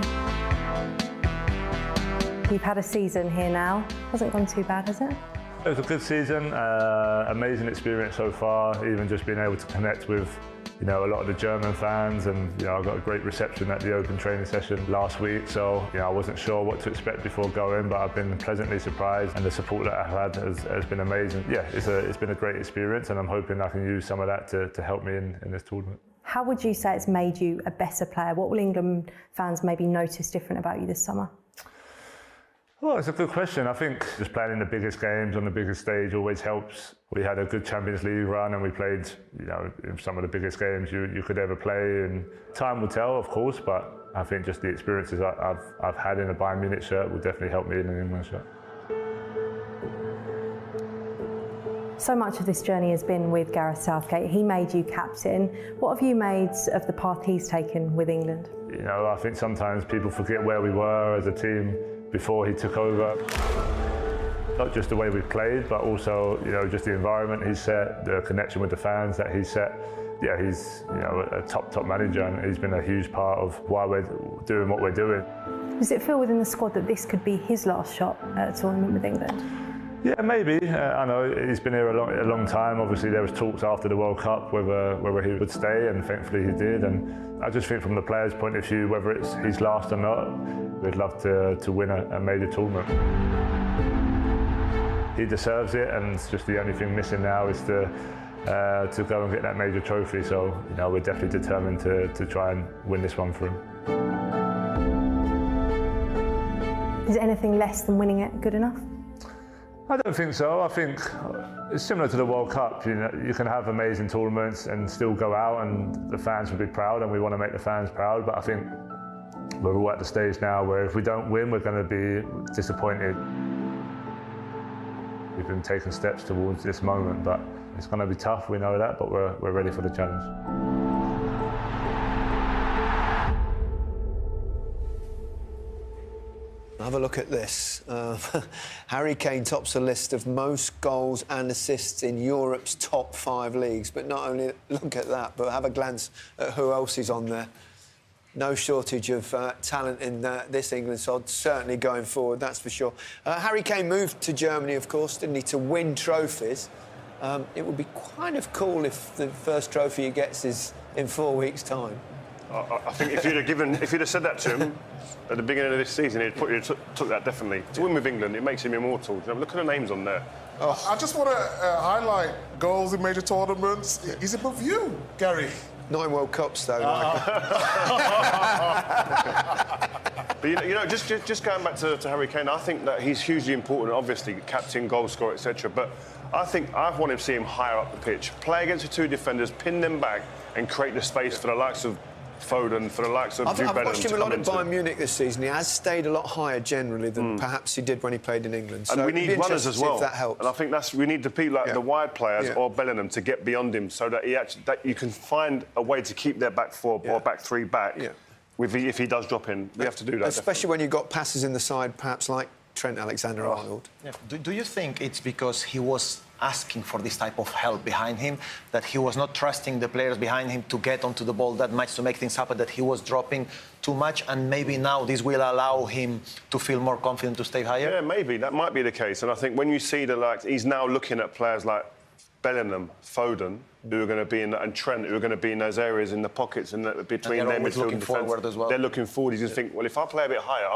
You've had a season here now. Hasn't gone too bad, has it? It was a good season, amazing experience so far, even just being able to connect with a lot of the German fans, and I got a great reception at the open training session last week, so I wasn't sure what to expect before going, but I've been pleasantly surprised, and the support that I've had has been amazing. Yeah, it's been a great experience, and I'm hoping I can use some of that to help me in this tournament. How would you say it's made you a better player? What will England fans maybe notice different about you this summer? Well, it's a good question. I think just playing in the biggest games on the biggest stage always helps. We had a good Champions League run and we played, in some of the biggest games you could ever play. And time will tell, of course, but I think just the experiences I've had in a Bayern Munich shirt will definitely help me in an England shirt. So much of this journey has been with Gareth Southgate. He made you captain. What have you made of the path he's taken with England? I think sometimes people forget where we were as a team before he took over. Not just the way we played, but also, just the environment he set, the connection with the fans that he set. Yeah, he's, a top manager, and he's been a huge part of why we're doing what we're doing. Does it feel within the squad that this could be his last shot at a tournament with England? Yeah, maybe. I know he's been here a long time. Obviously, there was talks after the World Cup whether he would stay, and thankfully he did. And I just think from the players' point of view, whether it's his last or not, we'd love to win a major tournament. He deserves it, and it's just the only thing missing now is to go and get that major trophy. So, we're definitely determined to try and win this one for him. Is anything less than winning it good enough? I don't think so. I think it's similar to the World Cup. You can have amazing tournaments and still go out, and the fans will be proud, and we want to make the fans proud. But I think we're all at the stage now where if we don't win, we're going to be disappointed. We've been taking steps towards this moment, but it's going to be tough. We know that, but we're ready for the challenge. Have a look at this. Harry Kane tops the list of most goals and assists in Europe's top 5 leagues. But not only look at that, but have a glance at who else is on there. No shortage of talent in this England side, certainly going forward, that's for sure. Harry Kane moved to Germany, of course, didn't he, to win trophies. It would be kind of cool if the first trophy he gets is in 4 weeks' time. I think if you'd have said that to him at the beginning of this season, he'd took that definitely. To win with England, it makes him immortal. Look at the names on there. I just want to highlight goals in major tournaments. He's above you, Gary. 9 World Cups, though, Michael. But you know, just going back to Harry Kane, I think that he's hugely important. Obviously, captain, goal scorer, etc. But I think I want to see him higher up the pitch, play against the 2 defenders, pin them back, and create the space for the likes of Foden, for the likes of Jude Bellingham. I've watched him a lot at Bayern Munich this season. He has stayed a lot higher generally than perhaps he did when he played in England. So and we need runners as well. If that helps. And I think we need the people like the wide players or Bellingham to get beyond him, so that you can find a way to keep their back 4 or back 3 back. Yeah. If he does drop in, we have to do that. Especially when you've got passes in the side, perhaps like Trent Alexander-Arnold. Yeah. Do you think it's because he was asking for this type of help behind him, that he was not trusting the players behind him to get onto the ball that much to make things happen, that he was dropping too much, and maybe now this will allow him to feel more confident to stay higher? Yeah, maybe. That might be the case. And I think when you see he's now looking at players like Bellingham, Foden, who are going to be in, and Trent, who are going to be in those areas in the pockets and between their midfield and defence. As well. They're looking forward. You think, well, if I play a bit higher,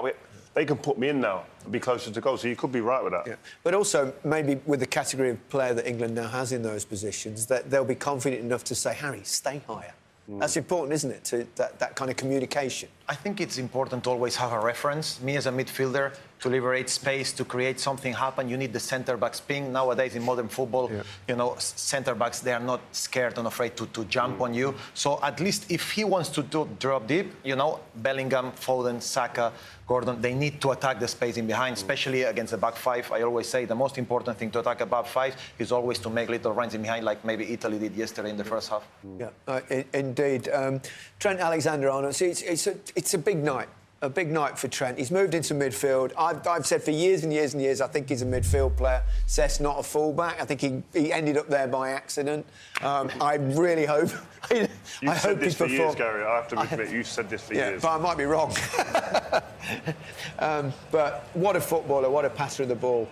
they can put me in now and be closer to goal. So you could be right with that. Yeah. But also, maybe with the category of player that England now has in those positions, that they'll be confident enough to say, Harry, stay higher. That's important, isn't it, to that kind of communication? I think it's important to always have a reference. Me as a midfielder, to liberate space, to create something happen, you need the centre-backs ping. Nowadays in modern football, you know, centre-backs, they are not scared and afraid to jump on you. So at least if he wants to drop deep, you know, Bellingham, Foden, Saka, Gordon, they need to attack the space in behind, especially against the back 5. I always say the most important thing to attack a back 5 is always to make little runs in behind, like maybe Italy did yesterday in the first half. Yeah, indeed. Trent Alexander-Arnold, it's a big night. A big night for Trent. He's moved into midfield. I've said for years and years and years, I think he's a midfield player. Seth's not a fullback. I think he ended up there by accident. I really hope... You've said this for years, Gary. I have to admit, you've said this for years. But I might be wrong. But what a footballer, what a passer of the ball.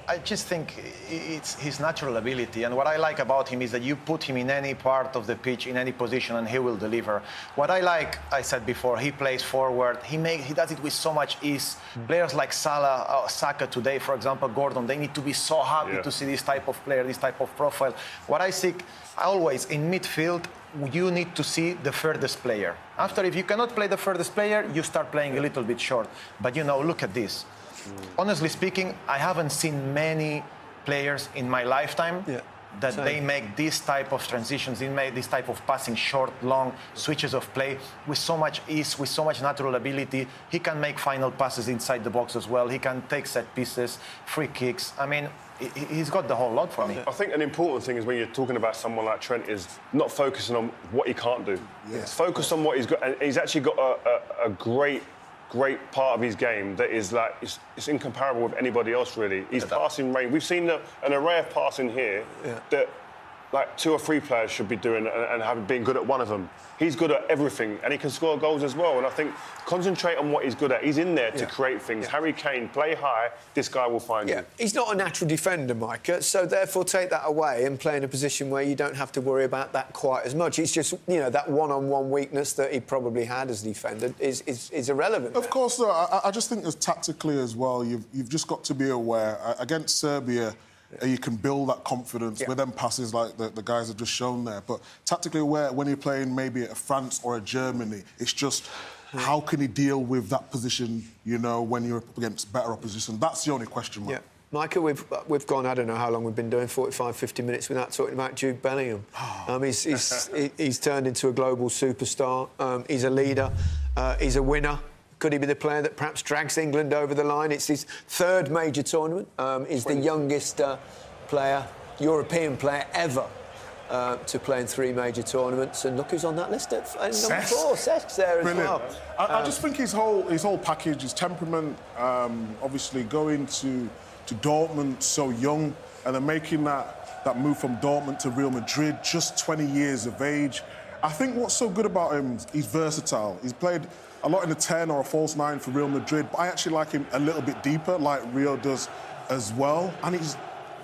I just think it's his natural ability, and what I like about him is that you put him in any part of the pitch, in any position, and he will deliver. What I like, I said before, he plays forward. He does it with so much ease. Players like Salah, Saka today, for example, Gordon, they need to be so happy to see this type of player, this type of profile. What I seek always in midfield, you need to see the furthest player. After, if you cannot play the furthest player, you start playing a little bit short. But you know, look at this. Honestly speaking, I haven't seen many players in my lifetime that they make this type of transitions, they make this type of passing, short, long, switches of play with so much ease, with so much natural ability. He can make final passes inside the box as well. He can take set pieces, free kicks. I mean, he's got the whole lot for me. I think an important thing is when you're talking about someone like Trent is not focusing on what he can't do. It's focus on what he's got. And he's actually got a great part of his game that is like it's incomparable with anybody else really. His passing range. We've seen an array of passing here that like 2 or 3 players should be doing and having been good at one of them. He's good at everything and he can score goals as well. And I think concentrate on what he's good at. He's in there to create things. Harry Kane, play high, this guy will find you. He's not a natural defender, Micah, so therefore take that away and play in a position where you don't have to worry about that quite as much. It's just, you know, that one-on-one weakness that he probably had as a defender is irrelevant. Of course, though, I just think as tactically as well, you've just got to be aware. Against Serbia, you can build that confidence with them passes like the guys have just shown there. But tactically aware, when you're playing maybe a France or a Germany, it's just how can he deal with that position, you know, when you're up against better opposition? That's the only question mark. Micah, we've gone, I don't know how long we've been doing, 45, 50 minutes without talking about Jude Bellingham. He's turned into a global superstar. He's a leader. He's a winner. Could he be the player that perhaps drags England over the line? It's his 3rd major tournament. He's the youngest European player ever to play in 3 major tournaments. And look who's on that list at number 4. Seth's there as well. I just think his whole package, his temperament, obviously going to Dortmund so young and then making that move from Dortmund to Real Madrid, just 20 years of age. I think what's so good about him, he's versatile. He's played a lot in the 10 or a false 9 for Real Madrid, but I actually like him a little bit deeper, like Rio does as well. And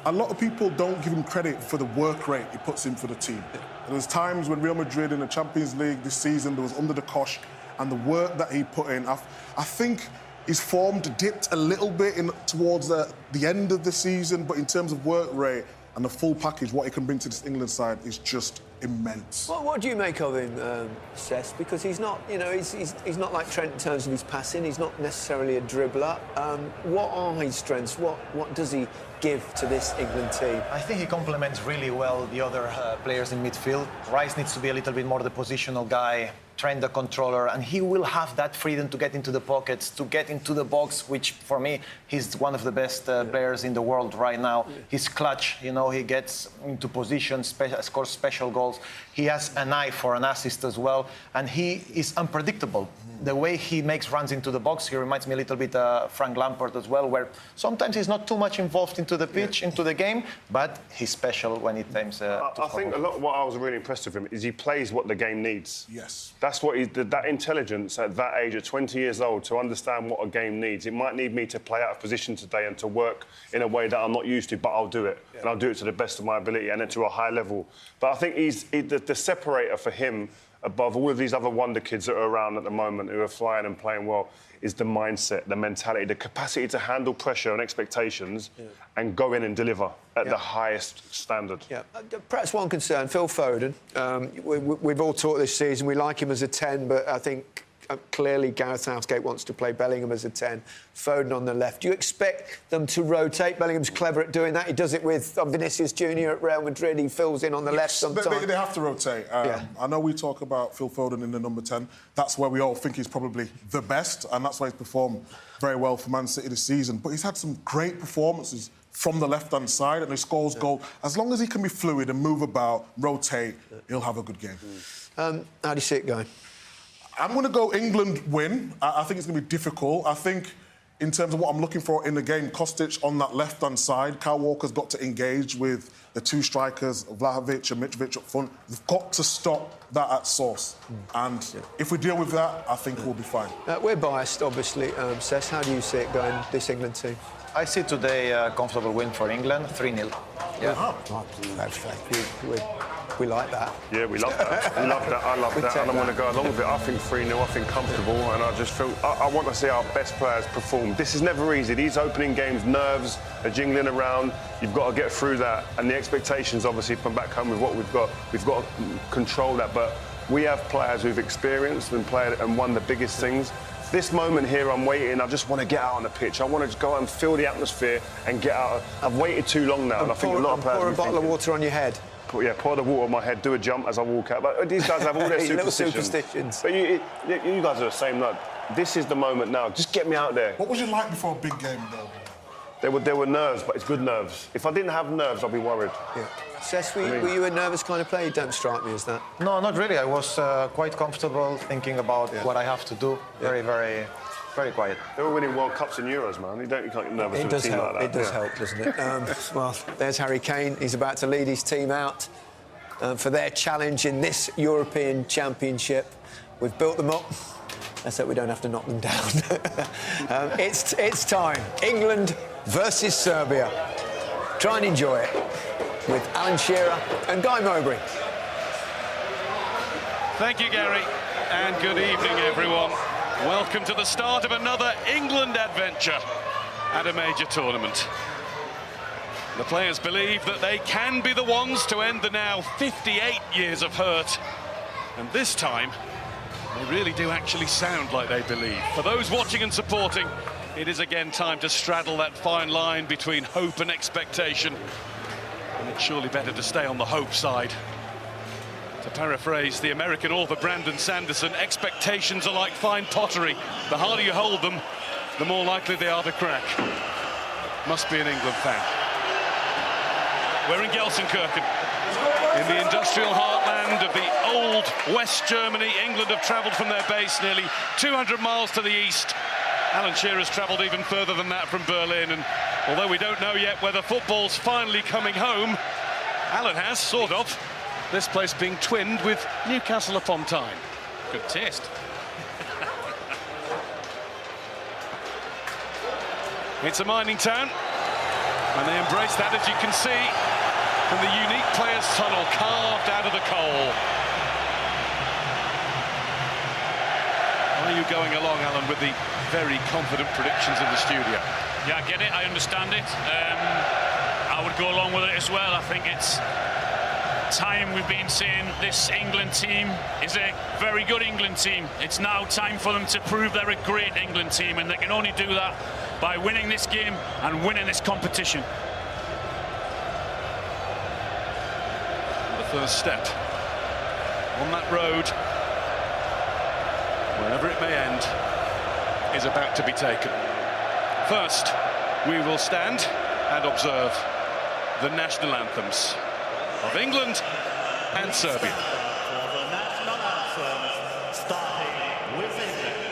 a lot of people don't give him credit for the work rate he puts in for the team. There was times when Real Madrid in the Champions League this season, there was under the cosh, and the work that he put in, I think his form dipped a little bit towards the end of the season, but in terms of work rate and the full package, what he can bring to this England side is just immense. What do you make of him, Cesc? Because he's not, you know, he's not like Trent in terms of his passing. He's not necessarily a dribbler. What are his strengths? What does he give to this England team? I think he complements really well the other players in midfield. Rice needs to be a little bit more the positional guy, Trent the controller, and he will have that freedom to get into the pockets, to get into the box, which for me, he's one of the best players in the world right now. He's clutch, you know, he gets into position, scores special goals. He has an eye for an assist as well, and he is unpredictable. The way he makes runs into the box, he reminds me a little bit of Frank Lampard as well, where sometimes he's not too much involved into the pitch, into the game, but he's special when it comes to I think a lot of what I was really impressed with him is he plays what the game needs. Yes. That's what that intelligence at that age, at 20 years old, to understand what a game needs. It might need me to play out of position today and to work in a way that I'm not used to, but I'll do it. Yeah. And I'll do it to the best of my ability and to a high level. But I think the separator for him, above all of these other wonder kids that are around at the moment who are flying and playing well, is the mindset, the mentality, the capacity to handle pressure and expectations and go in and deliver at the highest standard. Yeah. Perhaps one concern, Phil Foden. We've all talked this season, we like him as a 10, but I think clearly Gareth Southgate wants to play Bellingham as a 10, Foden on the left. Do you expect them to rotate? Bellingham's clever at doing that. He does it with Vinicius Junior at Real Madrid. He fills in on the left sometimes. They have to rotate. I know we talk about Phil Foden in the number 10. That's where we all think he's probably the best, and that's why he's performed very well for Man City this season. But he's had some great performances from the left-hand side, and he scores goals. As long as he can be fluid and move about, rotate, he'll have a good game. How do you see it going? I'm going to go England win. I think it's going to be difficult. I think in terms of what I'm looking for in the game, Kostic on that left-hand side, Kyle Walker's got to engage with the two strikers, Vlahovic and Mitrovic up front. They've got to stop that at source. And if we deal with that, I think we'll be fine. We're biased, obviously. Cesc, how do you see it going, this England team? I see today a comfortable win for England, 3-0. Yeah. We like that. Yeah, we love that. We love that. I love that. And I'm going to go along with it. I think 3-0, I think comfortable. And I just feel I want to see our best players perform. This is never easy. These opening games, nerves are jingling around. You've got to get through that. And the expectations, obviously, from back home with what we've got to control that. But we have players who've experienced and played and won the biggest things. This moment here, I'm waiting. I just want to get out on the pitch. I want to just go out and feel the atmosphere and get out. I've waited too long now. And I think a lot of players... Pour a bottle of water on your head. Pour the water on my head, do a jump as I walk out. But these guys have all their superstitions. But you guys are the same. Look, this is the moment now. Just get me out there. What was it like before a big game, though? There were nerves, but it's good nerves. If I didn't have nerves, I'd be worried. Yeah. Cesc, were you a nervous kind of player? You don't strike me as that. No, not really. I was quite comfortable thinking about what I have to do. Very, very quiet. They were winning World Cups and Euros, man. You can't get nervous with a team like that. It does help, doesn't it? Well, there's Harry Kane. He's about to lead his team out for their challenge in this European Championship. We've built them up. Let's hope we don't have to knock them down. It's time. England versus Serbia. Try and enjoy it with Alan Shearer and Guy Mowbray. Thank you, Gary, and good evening, everyone. Welcome to the start of another England adventure at a major tournament. The players believe that they can be the ones to end the now 58 years of hurt. And this time, they really do actually sound like they believe. For those watching and supporting, it is again time to straddle that fine line between hope and expectation. And it's surely better to stay on the hope side. To paraphrase the American author Brandon Sanderson, expectations are like fine pottery. The harder you hold them, the more likely they are to crack. Must be an England fan. We're in Gelsenkirchen, in the industrial heartland of the old West Germany. England have travelled from their base nearly 200 miles to the east. Alan Shearer's travelled even further than that from Berlin, and although we don't know yet whether football's finally coming home, Alan has, sort of. This place being twinned with Newcastle upon Tyne. Good taste. It's a mining town, and they embrace that, as you can see. from the unique players' tunnel carved out of the coal. Are you going along, Alan, with the very confident predictions in the studio? Yeah, I get it, I understand it. I would go along with it as well. I think it's time we've been saying this England team is a very good England team. It's now time for them to prove they're a great England team, and they can only do that by winning this game and winning this competition. The first step on that road, wherever it may end, is about to be taken. First, we will stand and observe the national anthems of England and Serbia. For the national anthem, starting with England.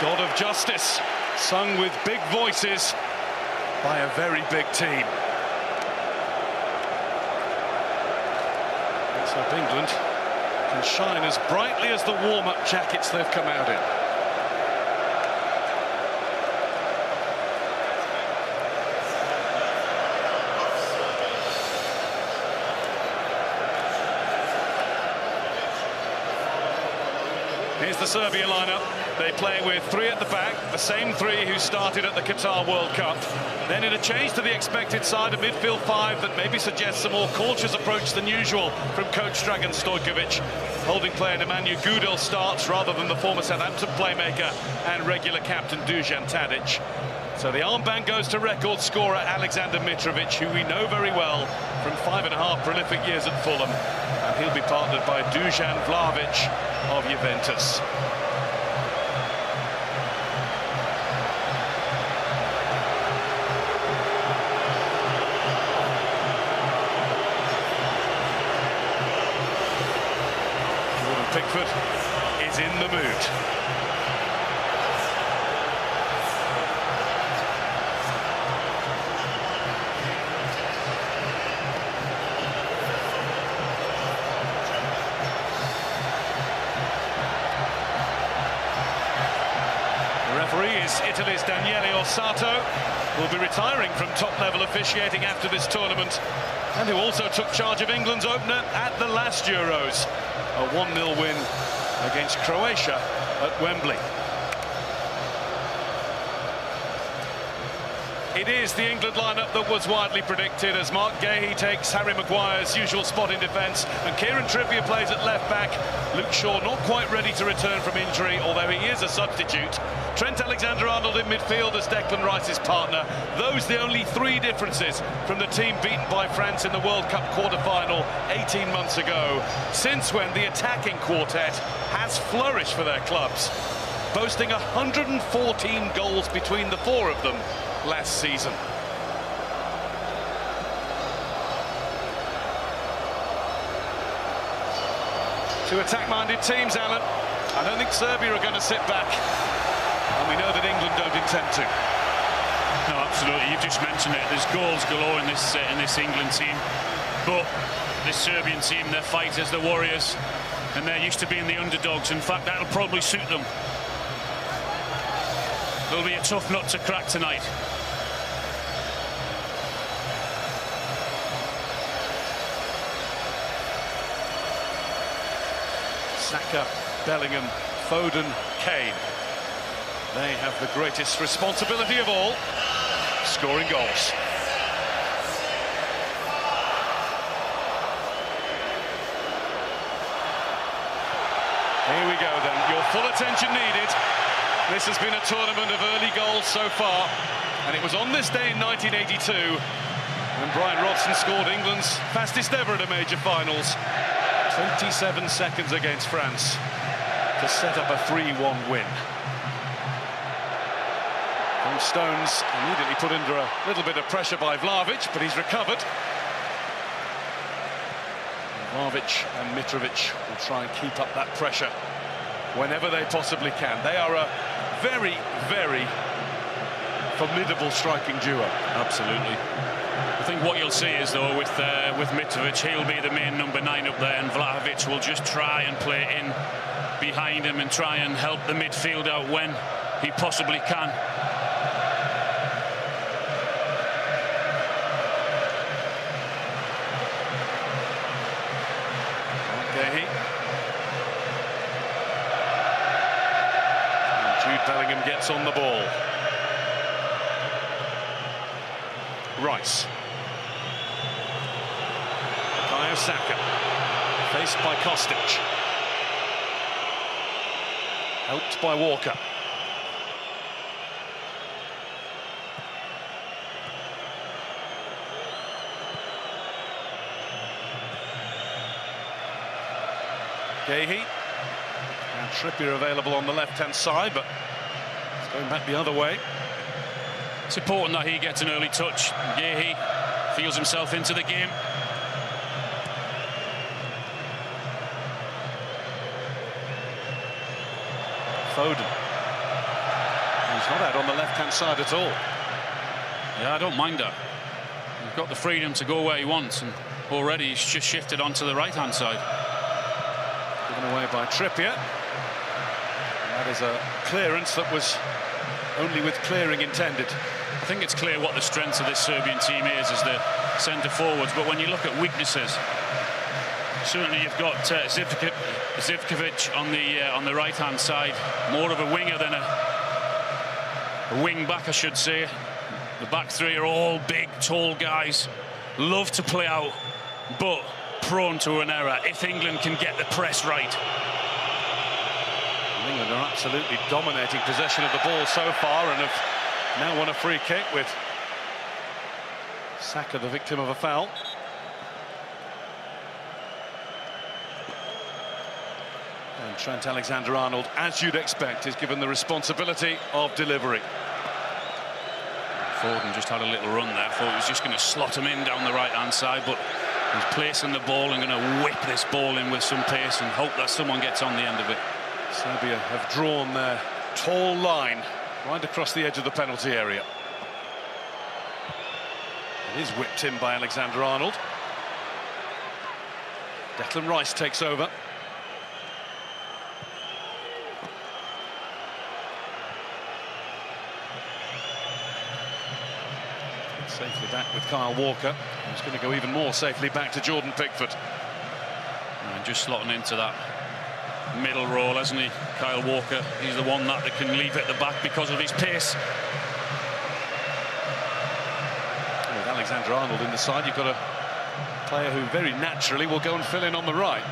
God of Justice, sung with big voices by a very big team. Let's hope England can shine as brightly as the warm-up jackets they've come out in. Here's the Serbia lineup. They play with three at the back, the same three who started at the Qatar World Cup. Then in a change to the expected side, a midfield five that maybe suggests a more cautious approach than usual from coach Dragan Stojkovic. Holding player Nemanja Gudel starts rather than the former Southampton playmaker and regular captain Dusan Tadic. So the armband goes to record scorer Alexander Mitrovic, who we know very well from 5.5 prolific years at Fulham. And he'll be partnered by Dusan Vlahovic of Juventus. Pickford is in the mood. The referee is Italy's Daniele Orsato, who will be retiring from top-level officiating after this tournament, and who also took charge of England's opener at the last Euros. A 1-0 win against Croatia at Wembley. It is the England lineup that was widely predicted, as Mark Gahey takes Harry Maguire's usual spot in defence, and Kieran Trippier plays at left-back. Luke Shaw not quite ready to return from injury, although he is a substitute. Trent Alexander-Arnold in midfield as Declan Rice's partner. Those the only three differences from the team beaten by France in the World Cup quarter-final 18 months ago, since when the attacking quartet has flourished for their clubs, boasting 114 goals between the four of them last season. Two attack-minded teams, Alan. I don't think Serbia are going to sit back, and we know that England don't intend to. No, absolutely. You've just mentioned it. There's goals galore in this England team, but this Serbian team, they're fighters, they're warriors, and they're used to being the underdogs. In fact, that'll probably suit them. It'll be a tough nut to crack tonight. Saka, Bellingham, Foden, Kane. They have the greatest responsibility of all, scoring goals. Here we go then, your full attention needed. This has been a tournament of early goals so far, and it was on this day in 1982 when Brian Robson scored England's fastest ever at a major finals. 27 seconds against France to set up a 3-1 win. And Stones immediately put under a little bit of pressure by Vlahovic, but he's recovered. Vlahovic and Mitrovic will try and keep up that pressure whenever they possibly can. They are a very, very formidable striking duo. Absolutely. I think what you'll see is, though, with Mitrovic, he'll be the main number 9 up there, and Vlahovic will just try and play in behind him and try and help the midfield out when he possibly can. Gahey. And Jude Bellingham gets on the ball. Rice. Saka, faced by Kostic, helped by Walker. Gahey, and Trippier available on the left-hand side, but it's going back the other way. It's important that he gets an early touch. Gahey feels himself into the game. Foden. He's not out on the left-hand side at all. Yeah, I don't mind that. He's got the freedom to go where he wants, and already he's just shifted onto the right-hand side. Given away by Trippier. And that is a clearance that was only with clearing intended. I think it's clear what the strengths of this Serbian team is as the centre forwards, but when you look at weaknesses, certainly you've got Zivkovic on the right-hand side, more of a winger than a wing back, I should say. The back three are all big, tall guys, love to play out, but prone to an error if England can get the press right. England are absolutely dominating possession of the ball so far, and have now won a free kick with Saka the victim of a foul. And Trent Alexander-Arnold, as you'd expect, is given the responsibility of delivery. Foden just had a little run there. Thought he was just going to slot him in down the right-hand side, but he's placing the ball and going to whip this ball in with some pace and hope that someone gets on the end of it. Serbia have drawn their tall line right across the edge of the penalty area. It is whipped in by Alexander-Arnold. Declan Rice takes over. back with Kyle Walker, who's going to go even more safely back to Jordan Pickford. And just slotting into that middle role, hasn't he? Kyle Walker, he's the one that they can leave at the back because of his pace. With Alexander-Arnold in the side, you've got a player who very naturally will go and fill in on the right.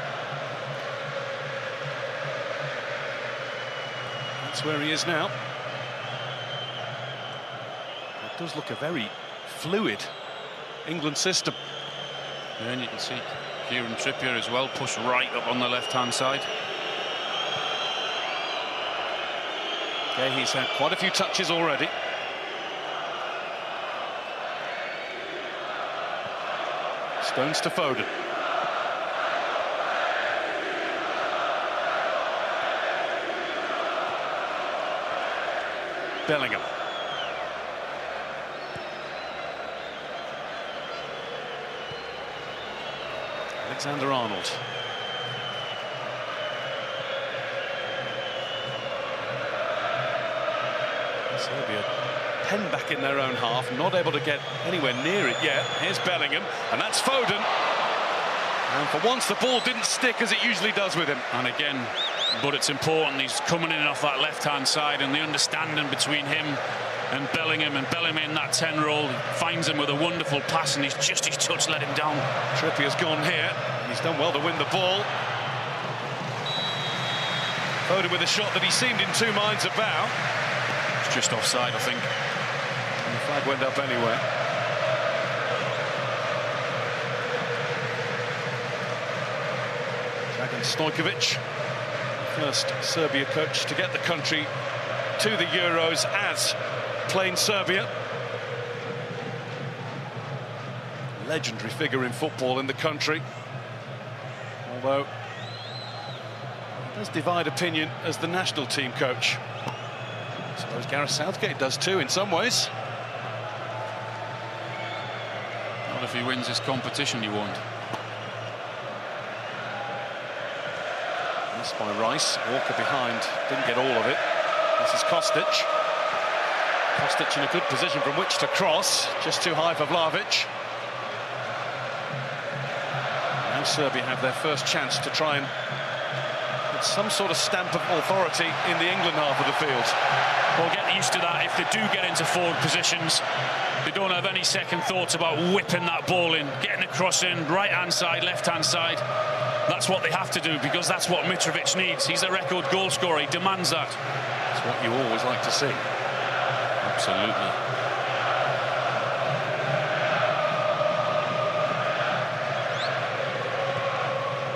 That's where he is now. It does look a very fluid England system. Yeah, and you can see Kieran Trippier as well, push right up on the left-hand side. Okay, he's had quite a few touches already. Stones to Foden. Bellingham. Alexander-Arnold. Serbia pen back in their own half, not able to get anywhere near it yet. Here's Bellingham, and that's Foden. And for once, the ball didn't stick as it usually does with him. And again, but it's important, he's coming in off that left-hand side, and the understanding between him and Bellingham in that 10 role, finds him with a wonderful pass, and he's just his touch let him down. Trippier's gone here. He's done well to win the ball. Foden with a shot that he seemed in two minds about. It's just offside, I think. And the flag went up anyway. Dragan Stojkovic, first Serbia coach to get the country to the Euros as playing Serbia. Legendary figure in football in the country. Although it does divide opinion as the national team coach. I suppose Gareth Southgate does too in some ways. Not if he wins this competition, he won't. Missed by Rice. Walker behind, didn't get all of it. This is Kostic. Kostic in a good position from which to cross, just too high for Vlahovic. Now Serbia have their first chance to try and put some sort of stamp of authority in the England half of the field. Well, get used to that. If they do get into forward positions, they don't have any second thoughts about whipping that ball in, getting a cross in, right-hand side, left-hand side. That's what they have to do, because that's what Mitrovic needs. He's a record goal scorer, he demands that. It's what you always like to see. Absolutely.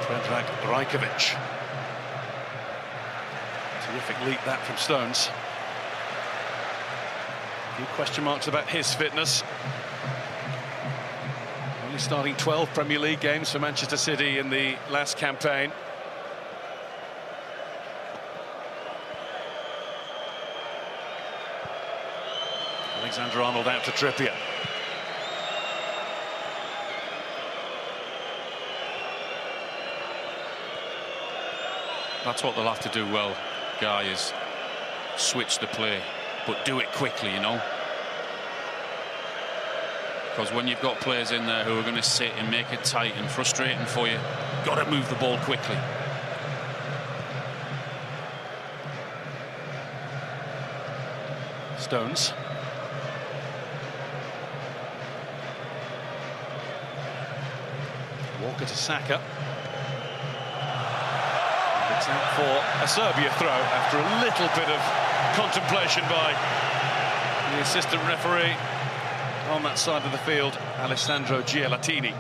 Predrag Rajkovic. Terrific leap that from Stones. A few question marks about his fitness. Only starting 12 Premier League games for Manchester City in the last campaign. Alexander-Arnold out to Trippier. That's what they'll have to do well, Guy, is switch the play, but do it quickly, you know. Because when you've got players in there who are going to sit and make it tight and frustrating for you, got to move the ball quickly. Stones. Walker to Saka. It's out for a Serbia throw after a little bit of contemplation by the assistant referee on that side of the field, Alessandro Gialatini.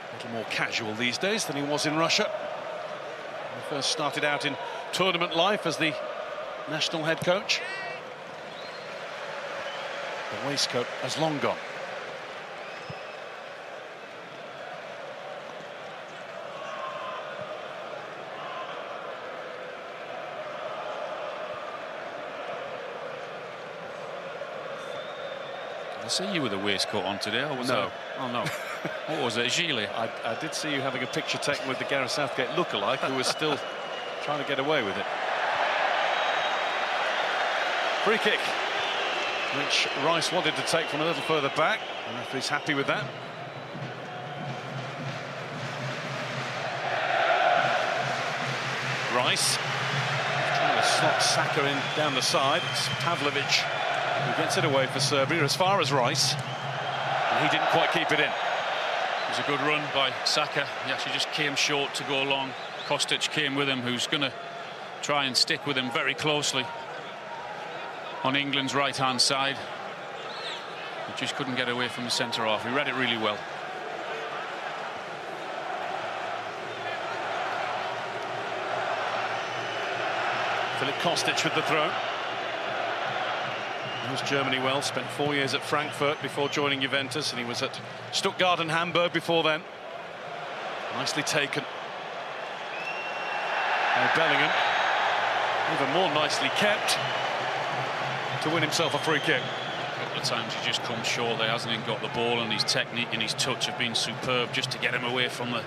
A little more casual these days than he was in Russia. He first started out in tournament life as the national head coach. The waistcoat has long gone. I see you with a waistcoat on today. Or was No. that? Oh no. What was it, a gilet? I did see you having a picture taken with the Gareth Southgate lookalike, who was still trying to get away with it. Free kick, which Rice wanted to take from a little further back. The referee's happy with that. Rice trying to slot Saka in down the side. It's Pavlovic who gets it away for Serbia as far as Rice. And he didn't quite keep it in. It was a good run by Saka. He actually just came short to go along. Kostic came with him, who's going to try and stick with him very closely on England's right-hand side. He just couldn't get away from the centre-half. He read it really well. Filip Kostic with the throw. Knows Germany well, spent 4 years at Frankfurt before joining Juventus, and he was at Stuttgart and Hamburg before then. Nicely taken. Now Bellingham, even more nicely kept, to win himself a free kick. A couple of times he just comes short there, hasn't he? Got the ball, and his technique and his touch have been superb just to get him away from the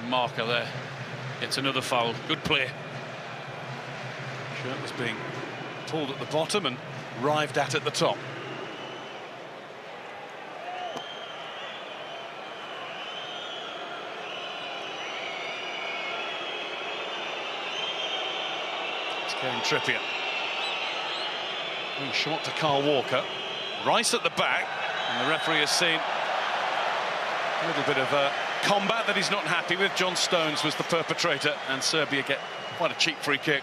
marker there. Gets another foul. Good play. Shirt was being pulled at the bottom and arrived at the top. It's Kevin Trippier. Going short to Carl Walker. Rice at the back, and the referee has seen a little bit of combat that he's not happy with. John Stones was the perpetrator, and Serbia get quite a cheap free kick.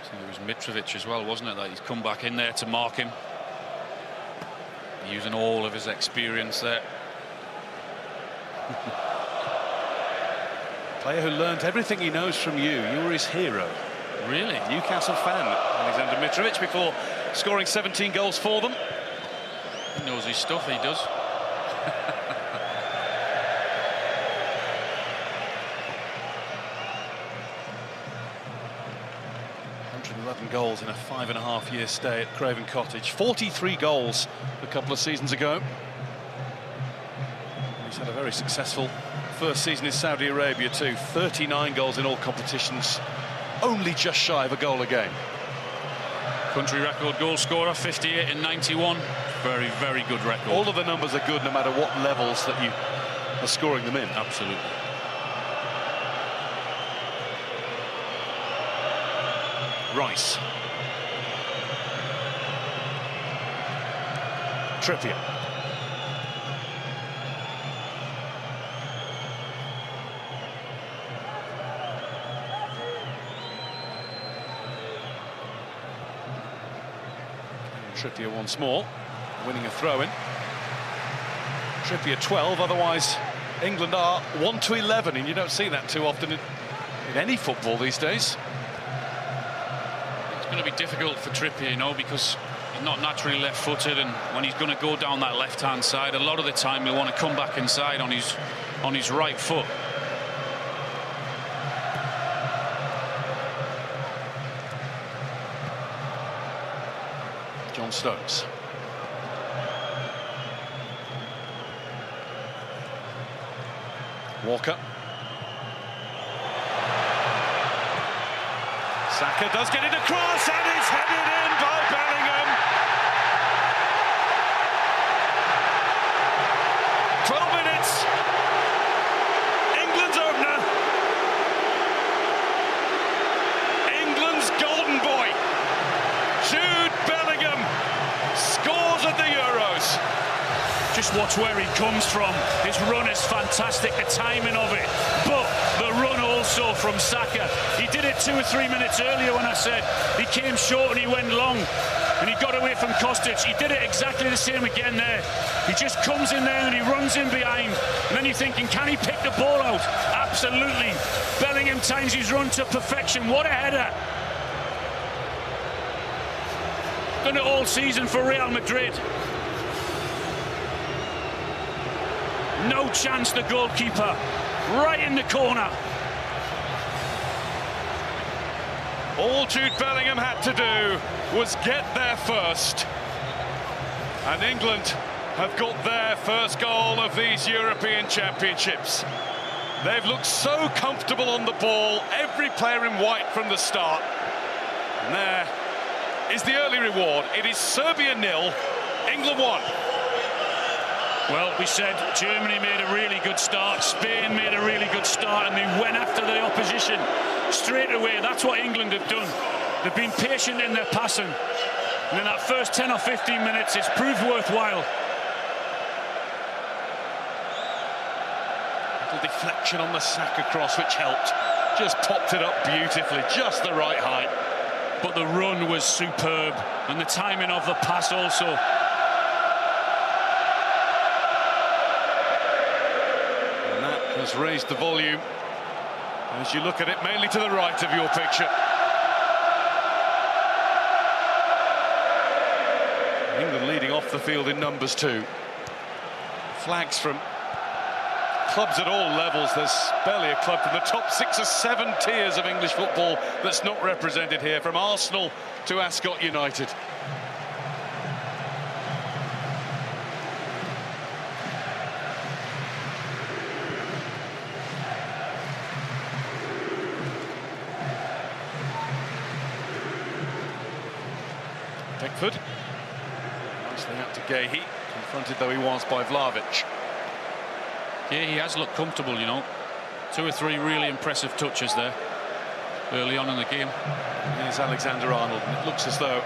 I think it was Mitrovic as well, wasn't it, that he's come back in there to mark him, using all of his experience there. Player who learned everything he knows from you. You were his hero. Really? Newcastle fan, Alexander Mitrovic, before scoring 17 goals for them. He knows his stuff, he does. 11 goals in a 5.5-year stay at Craven Cottage. 43 goals a couple of seasons ago. He's had a very successful first season in Saudi Arabia too. 39 goals in all competitions, only just shy of a goal a game. Country record goal scorer, 58 in 91. Very, very good record. All of the numbers are good no matter what levels that you are scoring them in. Absolutely. Rice. Trippier. Trippier once more, winning a throw-in. Trippier 12, otherwise England are 1-11, and you don't see that too often in any football these days. It's going to be difficult for Trippier, you know, because he's not naturally left-footed, and when he's going to go down that left-hand side, a lot of the time he'll want to come back inside on his right foot. John Stones. Walker. Saka does get it across, and it's headed in by Bellingham. 12 minutes. England's opener. England's golden boy. Jude Bellingham scores at the Euros. Just watch where he comes from. His run is fantastic, the timing of it. But the run also from Saka. He did it 2 or 3 minutes earlier when I said he came short and he went long. And he got away from Kostic. He did it exactly the same again there. He just comes in there and he runs in behind. And then you're thinking, can he pick the ball out? Absolutely. Bellingham times his run to perfection. What a header. Done it all season for Real Madrid. No chance, the goalkeeper. Right in the corner. All Jude Bellingham had to do was get there first. And England have got their first goal of these European Championships. They've looked so comfortable on the ball, every player in white from the start. And there is the early reward. It is Serbia 0, England 1. Well, we said Germany made a really good start, Spain made a really good start, and they went after the opposition straight away. That's what England have done. They've been patient in their passing. And in that first 10 or 15 minutes, it's proved worthwhile. Little deflection on the Saka cross, which helped. Just popped it up beautifully, just the right height. But the run was superb, and the timing of the pass also. And that has raised the volume as you look at it, mainly to the right of your picture. England leading off the field in numbers too. Flags from clubs at all levels. There's barely a club from the top 6 or 7 tiers of English football that's not represented here, from Arsenal to Ascot United. Pickford. Nicely out to Gehi, confronted though he was by Vlahovic. Yeah, he has looked comfortable, you know. 2 or 3 really impressive touches there early on in the game. Here's Alexander-Arnold, and it looks as though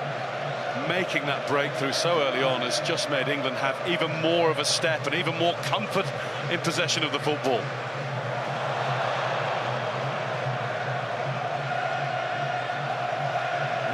making that breakthrough so early on has just made England have even more of a step and even more comfort in possession of the football.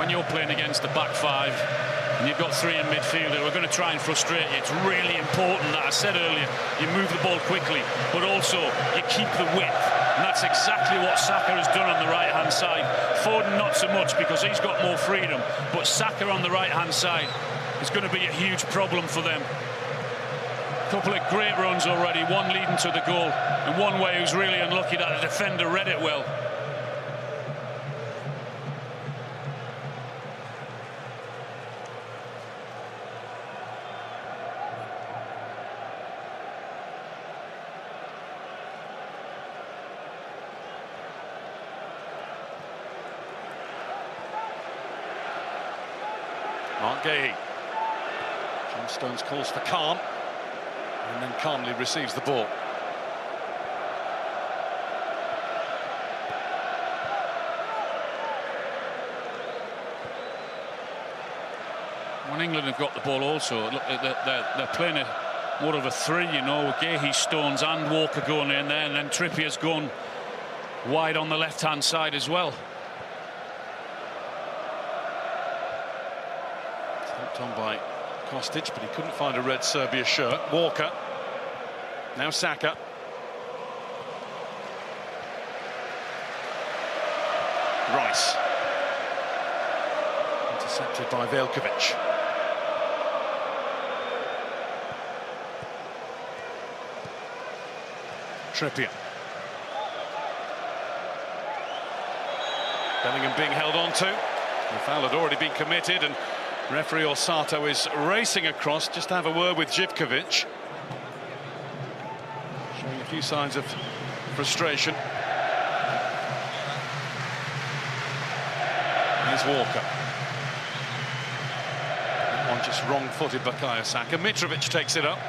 When you're playing against the back 5 and you've got 3 in midfield who are going to try and frustrate you, it's really important that, I said earlier, you move the ball quickly, but also you keep the width. And that's exactly what Saka has done on the right-hand side. Foden not so much because he's got more freedom, but Saka on the right-hand side is going to be a huge problem for them. A couple of great runs already, one leading to the goal, and one way who's really unlucky that the defender read it well. Mark Gehi. John Stones calls for calm and then calmly receives the ball. When England have got the ball also, look, they're playing it more of a 3, you know, Gehi, Stones and Walker going in there, and then Trippier's gone wide on the left-hand side as well. Helped on by Kostic, but he couldn't find a red Serbia shirt. Walker. Now Saka. Rice. Intercepted by Veljkovic. Trippier. Bellingham being held on to. The foul had already been committed, and referee Orsato is racing across just to have a word with Živkovic. Showing a few signs of frustration. Here's Walker. That one just wrong-footed Bukayo Saka. Mitrovic takes it up.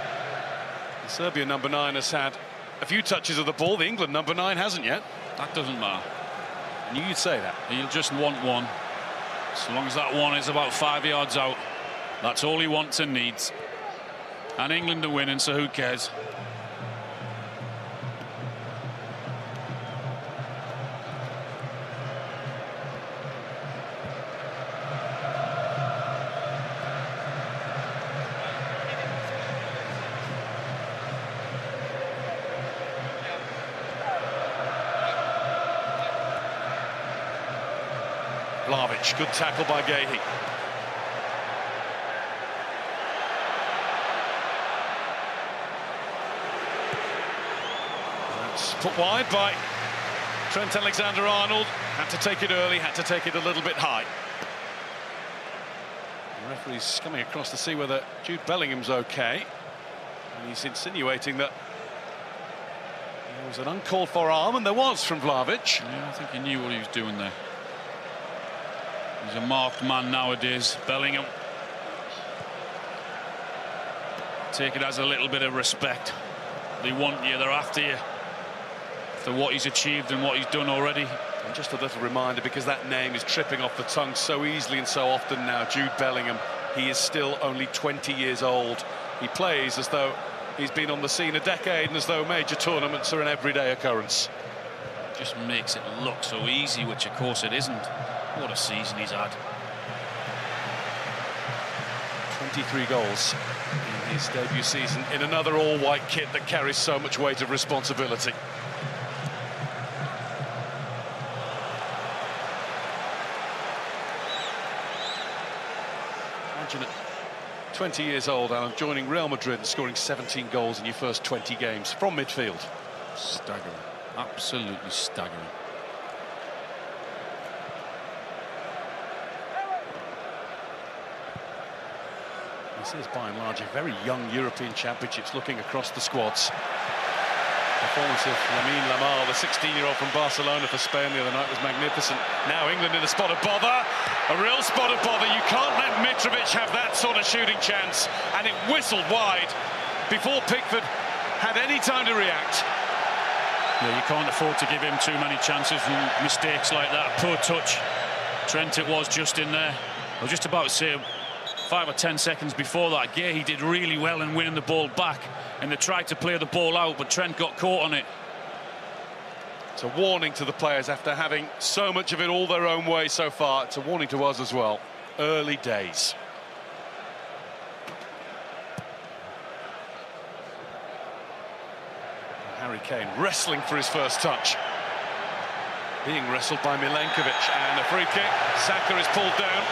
The Serbia number 9 has had a few touches of the ball. The England number 9 hasn't yet. That doesn't matter. I knew you'd say that. He'll just want one. So long as that one is about 5 yards out, that's all he wants and needs. And England are winning, so who cares? Vlahovic, good tackle by Gehi. That's put wide by Trent Alexander-Arnold. Had to take it early, had to take it a little bit high. The referee's coming across to see whether Jude Bellingham's okay. And he's insinuating that There was an uncalled for arm, and there was from Vlahovic. Yeah, I think he knew what he was doing there. He's a marked man nowadays, Bellingham. Take it as a little bit of respect. They want you, they're after you. For what he's achieved and what he's done already. And just a little reminder, because that name is tripping off the tongue so easily and so often now, Jude Bellingham. He is still only 20 years old. He plays as though he's been on the scene a decade and as though major tournaments are an everyday occurrence. Just makes it look so easy, which of course it isn't. What a season he's had. 23 goals in his debut season in another all-white kit that carries so much weight of responsibility. Imagine at 20 years old, Alan, joining Real Madrid and scoring 17 goals in your first 20 games from midfield. Staggering. Absolutely staggering. This is by and large a very young European Championships looking across the squads. Performance of Lamine Yamal, the 16-year-old from Barcelona for Spain the other night, was magnificent. Now England in a spot of bother, a real spot of bother. You can't let Mitrovic have that sort of shooting chance, and it whistled wide before Pickford had any time to react. Yeah, you can't afford to give him too many chances from mistakes like that. Poor touch. Trent it was just in there. I was just about to say 5 or 10 seconds before that, he did really well in winning the ball back, and they tried to play the ball out, but Trent got caught on it. It's a warning to the players after having so much of it all their own way so far. It's a warning to us as well. Early days. Harry Kane wrestling for his first touch. Being wrestled by Milenkovic, and a free kick. Saka is pulled down.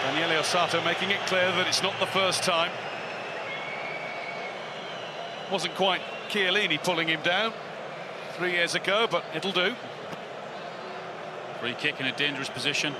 Daniele Osato making it clear that it's not the first time. Wasn't quite Chiellini pulling him down 3 years ago, but it'll do. Free kick in a dangerous position.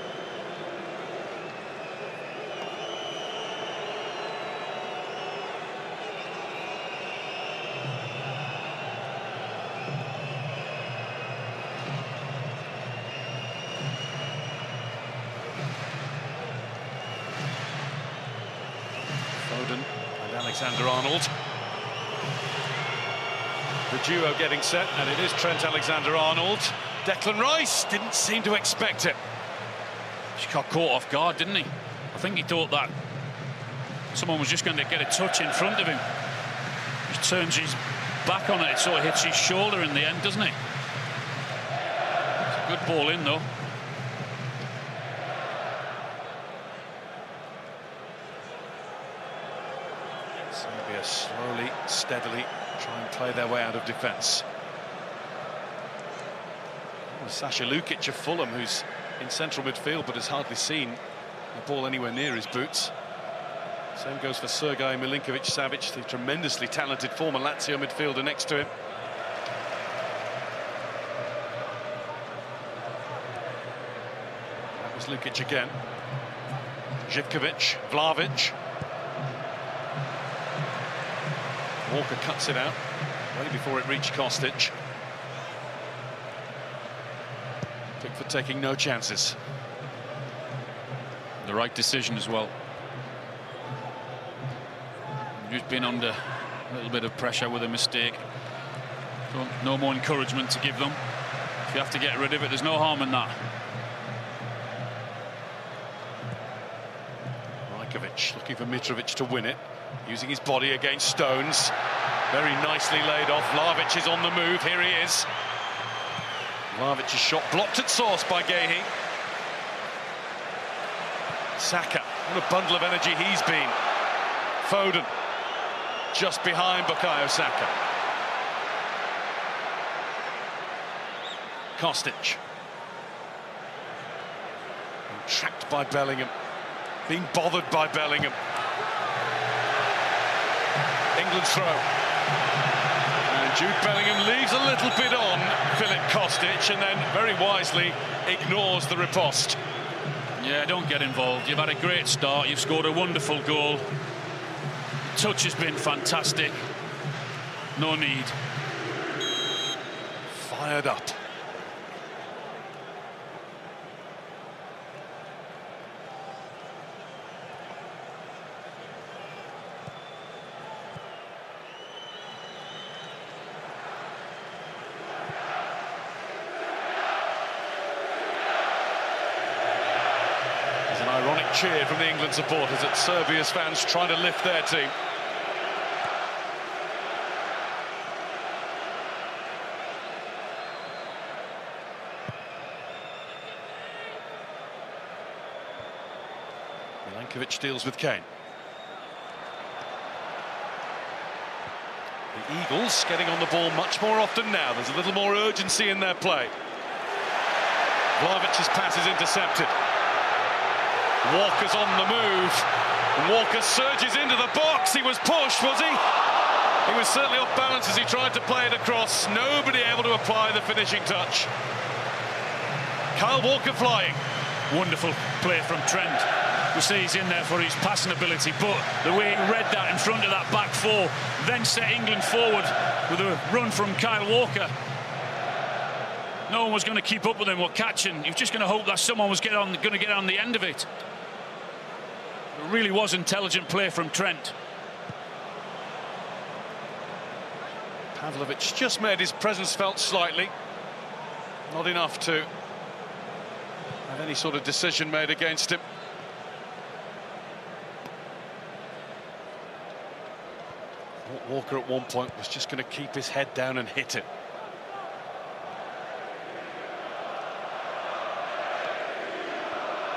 And Alexander-Arnold. The duo getting set, and it is Trent Alexander-Arnold. Declan Rice didn't seem to expect it. He got caught off guard, didn't he? I think he thought that someone was just going to get a touch in front of him. He turns his back on it, it sort of hits his shoulder in the end, doesn't it? It's a good ball in, though. Serbia slowly, steadily try and play their way out of defence. Oh, Sasha Lukic of Fulham, who's in central midfield but has hardly seen the ball anywhere near his boots. Same goes for Sergej Milinkovic-Savic, the tremendously talented former Lazio midfielder next to him. That was Lukic again. Živkovic, Vlahovic. Walker cuts it out, way before it reached Kostic. Pickford taking no chances. The right decision as well. Just been under a little bit of pressure with a mistake. No more encouragement to give them. If you have to get rid of it, there's no harm in that. Rajkovic looking for Mitrovic to win it, using his body against Stones. Very nicely laid off. Vlahovic is on the move. Here he is. Vlahovic's shot blocked at source by Gehi. Saka, what a bundle of energy he's been. Foden, just behind Bukayo Saka. Kostic. Trapped by Bellingham. Being bothered by Bellingham. England's throw. And Jude Bellingham leaves a little bit on Filip Kostic and then very wisely ignores the riposte. Yeah, don't get involved. You've had a great start. You've scored a wonderful goal. Touch has been fantastic. No need. Fired up. There's an ironic cheer from the England supporters at Serbia's fans trying to lift their team. Milenkovic deals with Kane. The Eagles getting on the ball much more often now. There's a little more urgency in their play. Vlahovic's pass is intercepted. Walker's on the move. Walker surges into the box. He was pushed, was he? He was certainly off balance as he tried to play it across. Nobody able to apply the finishing touch. Kyle Walker flying. Wonderful play from Trent. We see he's in there for his passing ability, but the way he read that in front of that back four, then set England forward with a run from Kyle Walker. No one was going to keep up with him or catch him. He was just going to hope that someone was going to get on the end of it. It really was intelligent play from Trent. Pavlovic just made his presence felt slightly. Not enough to have any sort of decision made against him. Walker at one point was just going to keep his head down and hit it.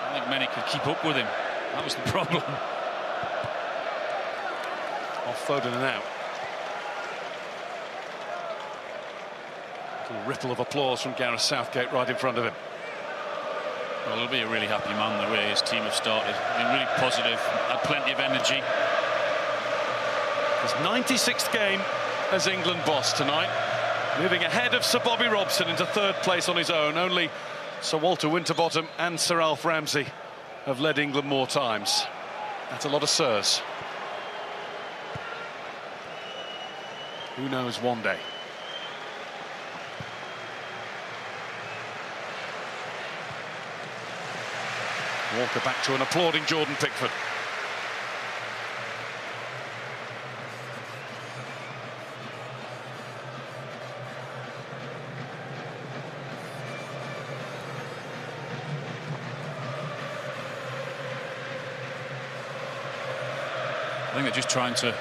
I think many could keep up with him. That was the problem. Off Foden and out. A ripple of applause from Gareth Southgate right in front of him. Well, he'll be a really happy man the way his team have started. Been really positive, had plenty of energy. His 96th game as England boss tonight, moving ahead of Sir Bobby Robson into third place on his own. Only Sir Walter Winterbottom and Sir Alf Ramsey have led England more times. That's a lot of Sirs. Who knows one day? Walker back to an applauding Jordan Pickford. I think they're just trying to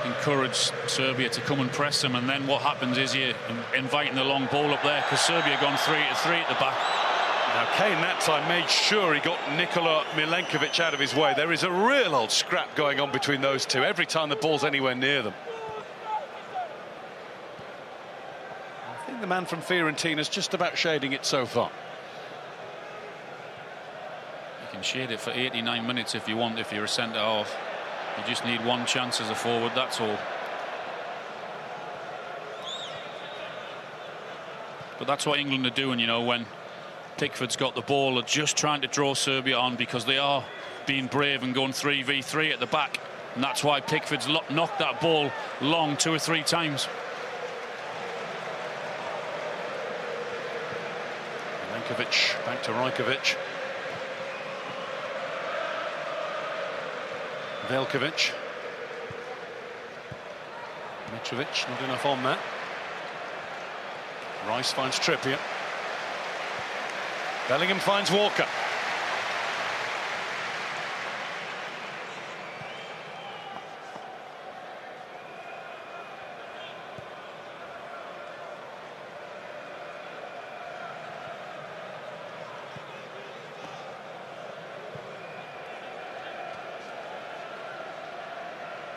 encourage Serbia to come and press them, and then what happens is you're inviting the long ball up there because Serbia gone 3-3 at the back. Now Kane that time made sure he got Nikola Milenkovic out of his way. There is a real old scrap going on between those two every time the ball's anywhere near them. I think the man from Fiorentina's just about shading it so far. You can shade it for 89 minutes if you want, if you're a centre half. You just need one chance as a forward, that's all. But that's what England are doing, you know, when Pickford's got the ball, are just trying to draw Serbia on because they are being brave and going 3v3 at the back. And that's why Pickford's knocked that ball long 2 or 3 times. Milenkovic back to Rajkovic. Veljkovic. Mitrovic not enough on that. Rice finds Trippier. Bellingham finds Walker.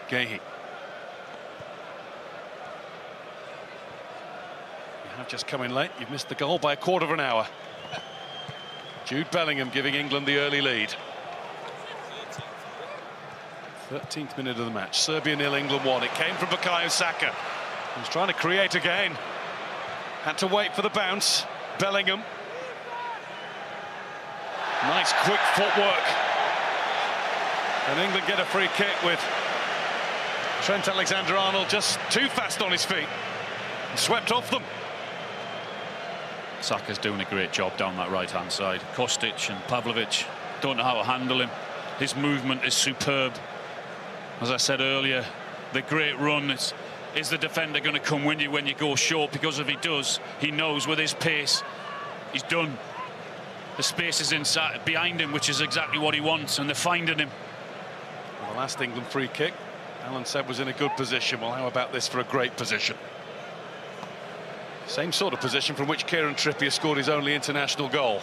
Gehi. You have just come in late. You've missed the goal by a quarter of an hour. Jude Bellingham giving England the early lead. 13th minute of the match. Serbia 0, England 1. It came from Bukayo Saka. He was trying to create again. Had to wait for the bounce. Bellingham. Nice quick footwork. And England get a free kick with Trent Alexander-Arnold just too fast on his feet. Swept off them. Saka's doing a great job down that right-hand side. Kostic and Pavlovic don't know how to handle him. His movement is superb. As I said earlier, the great run is the defender going to come win you when you go short? Because if he does, he knows with his pace, he's done. The space is inside behind him, which is exactly what he wants, and they're finding him. Well, the last England free kick, Alan said, was in a good position. Well, how about this for a great position? Same sort of position from which Kieran Trippier scored his only international goal.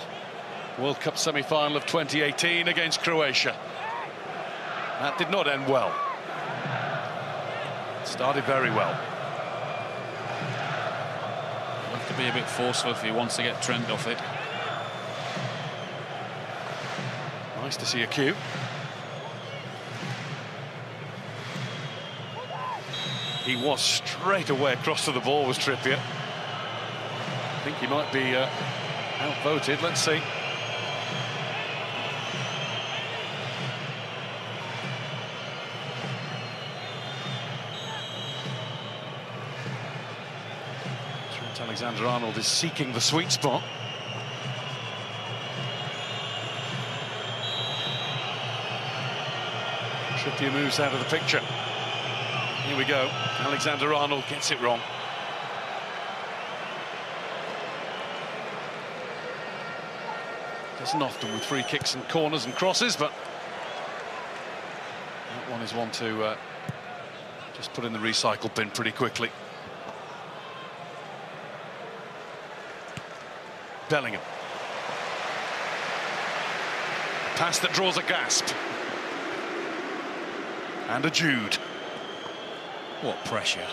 World Cup semi-final of 2018 against Croatia. That did not end well. It started very well. He'll have to be a bit forceful if he wants to get Trent off it. Nice to see a cue. He was straight away across to the ball, was Trippier. I think he might be outvoted. Let's see. Trent Alexander-Arnold is seeking the sweet spot. Trippier moves out of the picture. Here we go. Alexander-Arnold gets it wrong. Doesn't often with free kicks and corners and crosses, but that one is one to just put in the recycle bin pretty quickly. Bellingham. A pass that draws a gasp. And a Jude. What pressure.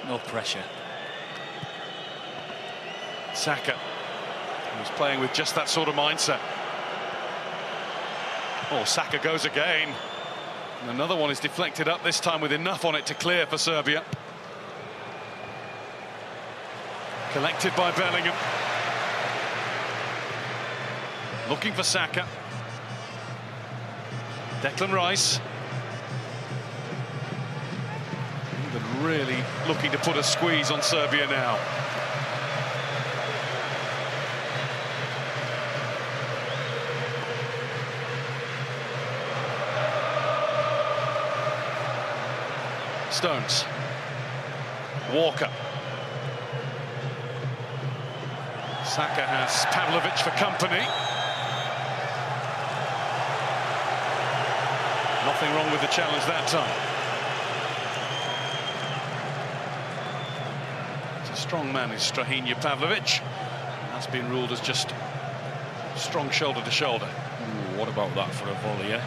No pressure. Saka, who's playing with just that sort of mindset. Oh, Saka goes again. And another one is deflected up, this time with enough on it to clear for Serbia. Collected by Bellingham. Looking for Saka. Declan Rice. England really looking to put a squeeze on Serbia now. Stones. Walker. Saka has Pavlovic for company. Nothing wrong with the challenge that time. It's a strong man, is Strahinja Pavlovic. That's been ruled as just strong shoulder to shoulder. Ooh, what about that for a volley, eh?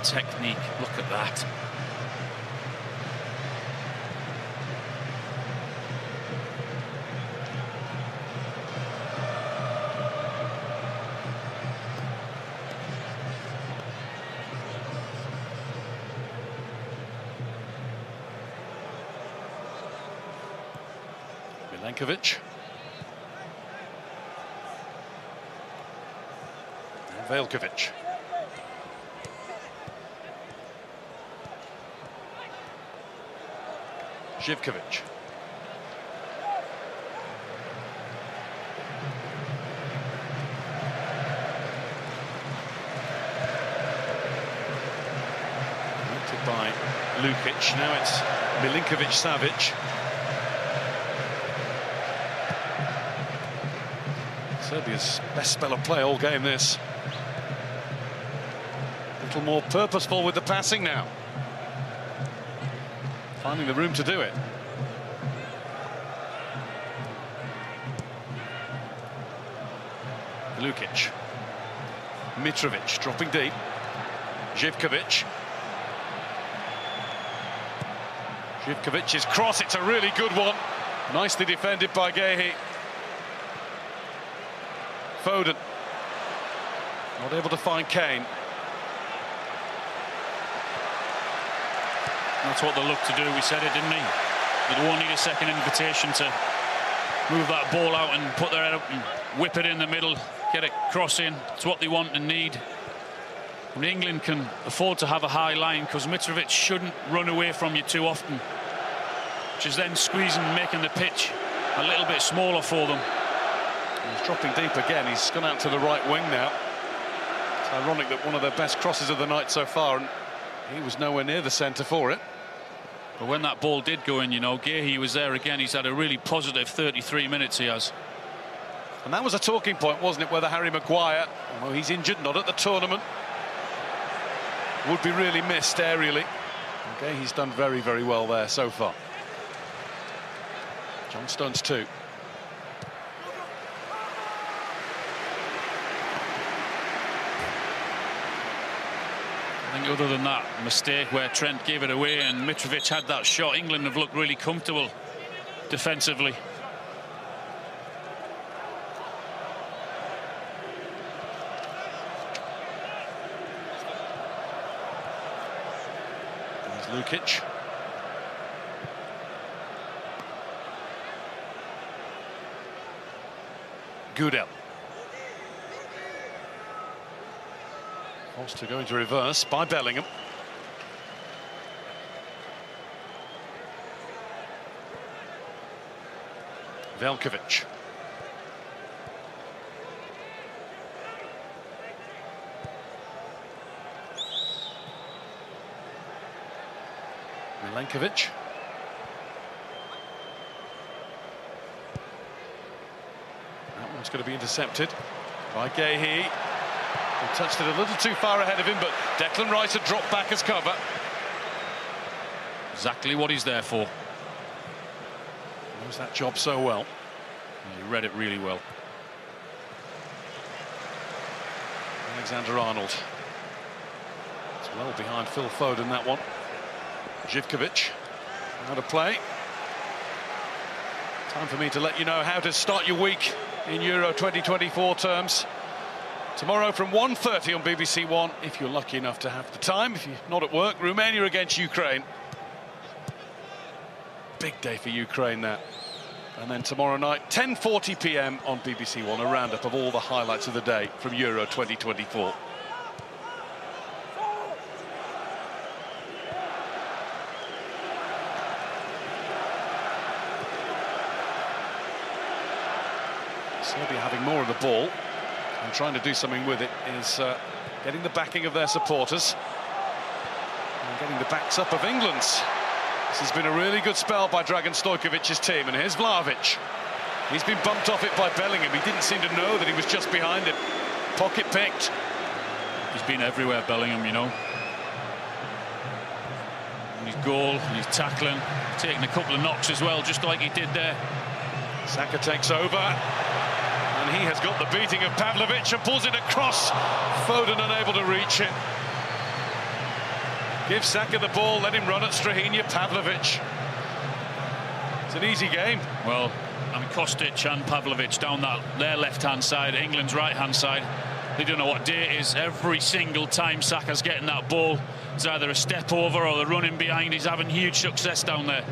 Technique, look at that. Milenkovic. And Veljkovic. Živkovic. Connected by Lukic. Now it's Milinkovic-Savic. Serbia's best spell of play all game, this. A little more purposeful with the passing now. Finding the room to do it. Lukic. Mitrovic dropping deep. Živkovic. Živkovic's cross, it's a really good one. Nicely defended by Gehi. Foden. Not able to find Kane. That's what they look to do. We said it, didn't he? They won't need a second invitation to move that ball out and put their head up and whip it in the middle, get a cross in. It's what they want and need. And England can afford to have a high line because Mitrovic shouldn't run away from you too often, which is then squeezing and making the pitch a little bit smaller for them. He's dropping deep again. He's gone out to the right wing now. It's ironic that one of their best crosses of the night so far, and he was nowhere near the centre for it. But when that ball did go in, you know, Gahey was there again. He's had a really positive 33 minutes, he has. And that was a talking point, wasn't it, whether Harry Maguire, although he's injured, not at the tournament, would be really missed aerially. Okay, he's done very, very well there so far. John Stones too. I think other than that mistake where Trent gave it away and Mitrovic had that shot, England have looked really comfortable defensively. There's Lukic. Goodell. Forced to go into reverse by Bellingham. Velkovic. Milenkovic. That one's going to be intercepted by Gahey. He touched it a little too far ahead of him, but Declan Rice had dropped back as cover. Exactly what he's there for. Knows that job so well. He read it really well. Alexander-Arnold. It's well behind Phil Foden, that one. Živkovic out of play. Time for me to let you know how to start your week in Euro 2024 terms. Tomorrow from 1:30 on BBC One, if you're lucky enough to have the time. If you're not at work, Romania against Ukraine. Big day for Ukraine now. And then tomorrow night, 10:40 p.m. on BBC One, a roundup of all the highlights of the day from Euro 2024. Serbia having more of the ball and trying to do something with it is getting the backing of their supporters and getting the backs up of England's. This has been a really good spell by Dragan Stojkovic's team, and here's Vlahovic. He's been bumped off it by Bellingham. He didn't seem to know that he was just behind him. Pocket picked. He's been everywhere, Bellingham, you know. And his goal, and his tackling, taking a couple of knocks as well, just like he did there. Saka takes over, and he has got the beating of Pavlovic and pulls it across. Foden unable to reach it. Give Saka the ball, let him run at Strahinja. Pavlovic. It's an easy game. Well, I mean, Kostic and Pavlovic down their left-hand side, England's right-hand side. They don't know what day it is. Every single time Saka's getting that ball, it's either a step over or the running behind. He's having huge success down there.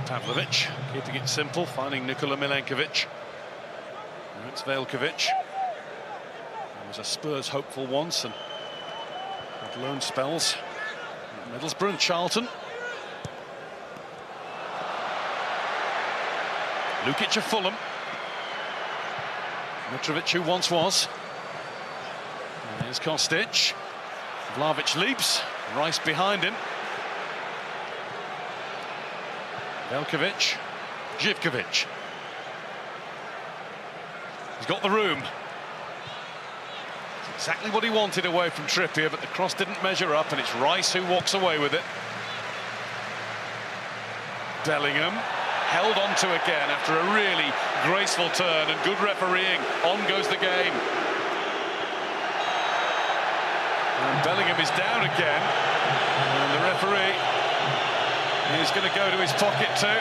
Pavlovic keeping it simple, finding Nikola Milenkovic. Now it's Velkovic. He was a Spurs hopeful once and had loan spells at Middlesbrough and Charlton. Lukic of Fulham. Mitrovic, who once was. And here's Kostic. Vlahovic leaps. Rice behind him. Velkovic, Živkovic. He's got the room. It's exactly what he wanted away from Trippier, but the cross didn't measure up, and it's Rice who walks away with it. Bellingham held on to again after a really graceful turn and good refereeing. On goes the game. And Bellingham is down again, and the referee is going to go to his pocket too.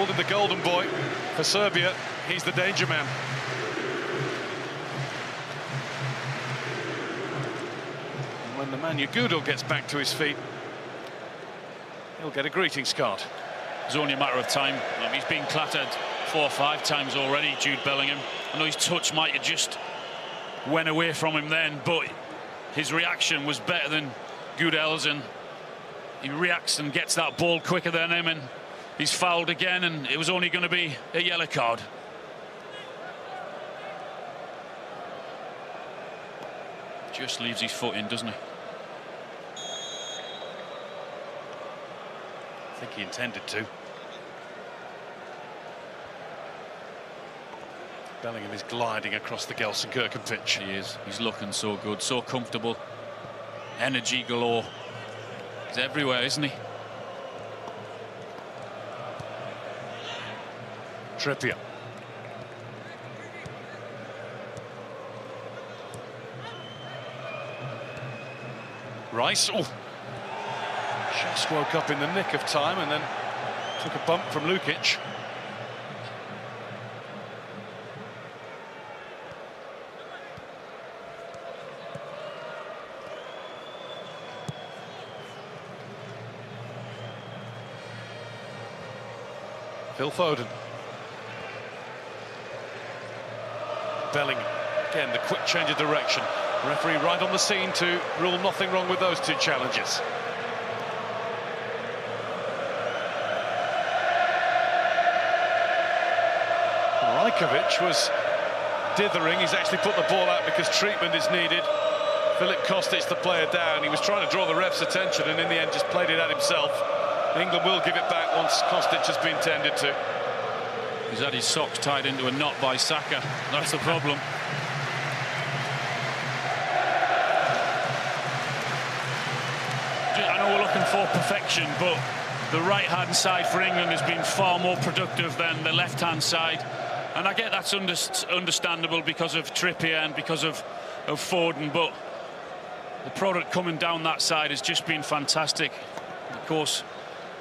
called him the golden boy. For Serbia, he's the danger man. And when the Manu Gudel gets back to his feet, he'll get a greetings card. It's only a matter of time. He's been clattered 4 or 5 times already, Jude Bellingham. I know his touch might have just went away from him then, but his reaction was better than Gudel's, and he reacts and gets that ball quicker than him, and he's fouled again, and it was only going to be a yellow card. Just leaves his foot in, doesn't he? I think he intended to. Bellingham is gliding across the Gelsenkirchen pitch. He is. He's looking so good, so comfortable. Energy galore. He's everywhere, isn't he? Trippier. Rice. Oh, just woke up in the nick of time and then took a bump from Lukic. Phil Foden. Bellingham. Again, the quick change of direction. Referee right on the scene to rule nothing wrong with those 2 challenges. Rajkovic was dithering. He's actually put the ball out because treatment is needed. Filip Kostic, the player, down. He was trying to draw the ref's attention and in the end just played it out himself. England will give it back once Kostic has been tended to. He's had his socks tied into a knot by Saka. That's the problem. I know we're looking for perfection, but the right-hand side for England has been far more productive than the left-hand side. And I get that's understandable because of Trippier and because of Foden, but the product coming down that side has just been fantastic. Of course,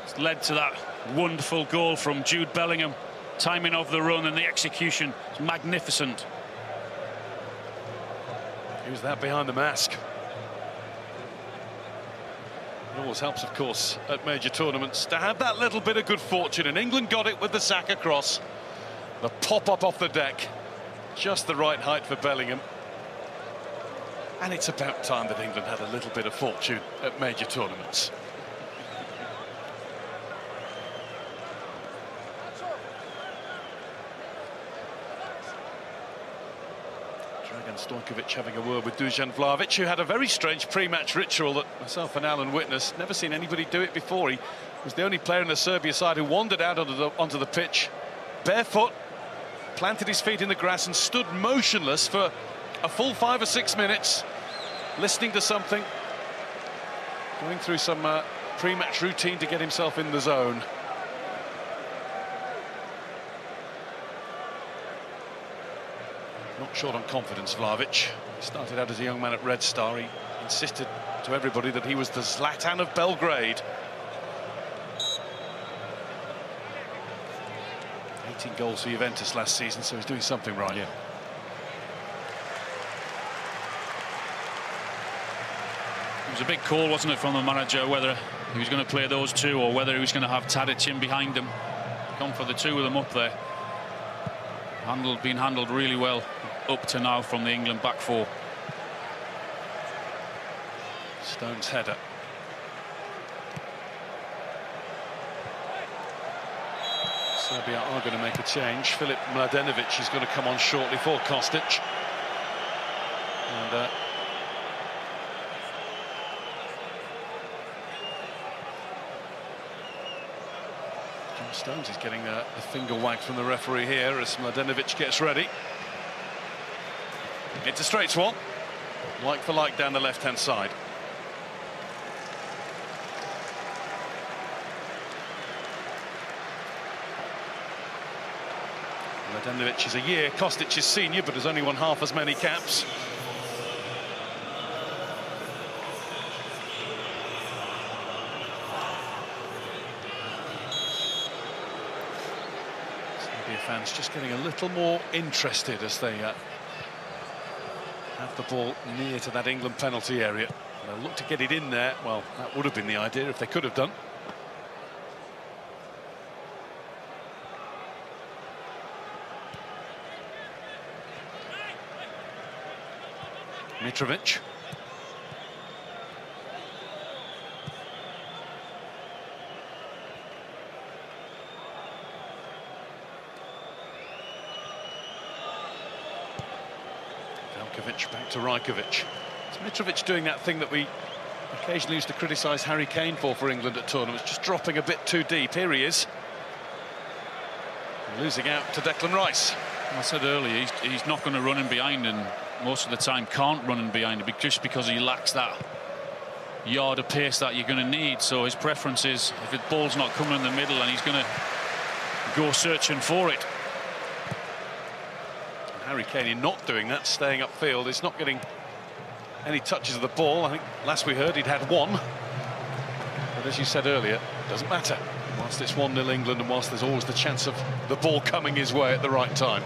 it's led to that wonderful goal from Jude Bellingham. Timing of the run and the execution is magnificent. Who's that behind the mask? It always helps, of course, at major tournaments to have that little bit of good fortune, and England got it with the Saka cross. The pop-up off the deck, just the right height for Bellingham. And it's about time that England had a little bit of fortune at major tournaments. Dragan Stojkovic having a word with Dusan Vlahovic, who had a very strange pre-match ritual that myself and Alan witnessed. Never seen anybody do it before. He was the only player in the Serbia side who wandered out onto the pitch, barefoot, planted his feet in the grass and stood motionless for a full 5 or 6 minutes, listening to something, going through some pre-match routine to get himself in the zone. Not short on confidence, Vlahovic. He started out as a young man at Red Star. He insisted to everybody that he was the Zlatan of Belgrade. 18 goals for Juventus last season, so he's doing something right. Yeah. It was a big call, wasn't it, from the manager, whether he was going to play those 2 or whether he was going to have Tadic in behind him. Gone for the 2 of them up there. Been handled really well up to now from the England back 4. Stone's header. Serbia are going to make a change. Filip Mladenovic is going to come on shortly for Kostic. And John Stones is getting a finger wag from the referee here as Mladenovic gets ready. It's a straight swap, like for like down the left-hand side. Mladenovic is a year, Kostic is senior, but has only won half as many caps. Serbia fans just getting a little more interested as they have the ball near to that England penalty area. They'll look to get it in there. Well, that would have been the idea if they could have done. Mitrovic. Back to Rajkovic. It's Mitrovic doing that thing that we occasionally used to criticise Harry Kane for England at tournaments, just dropping a bit too deep. Here he is. Losing out to Declan Rice. I said earlier, he's not going to run in behind, and most of the time can't run in behind just because he lacks that yard of pace that you're going to need. So his preference is, if the ball's not coming in the middle, and he's going to go searching for it. Harry Kane, in not doing that, staying upfield, is not getting any touches of the ball. I think last we heard he'd had one. But as you said earlier, it doesn't matter. Whilst it's 1-0 England, and whilst there's always the chance of the ball coming his way at the right time.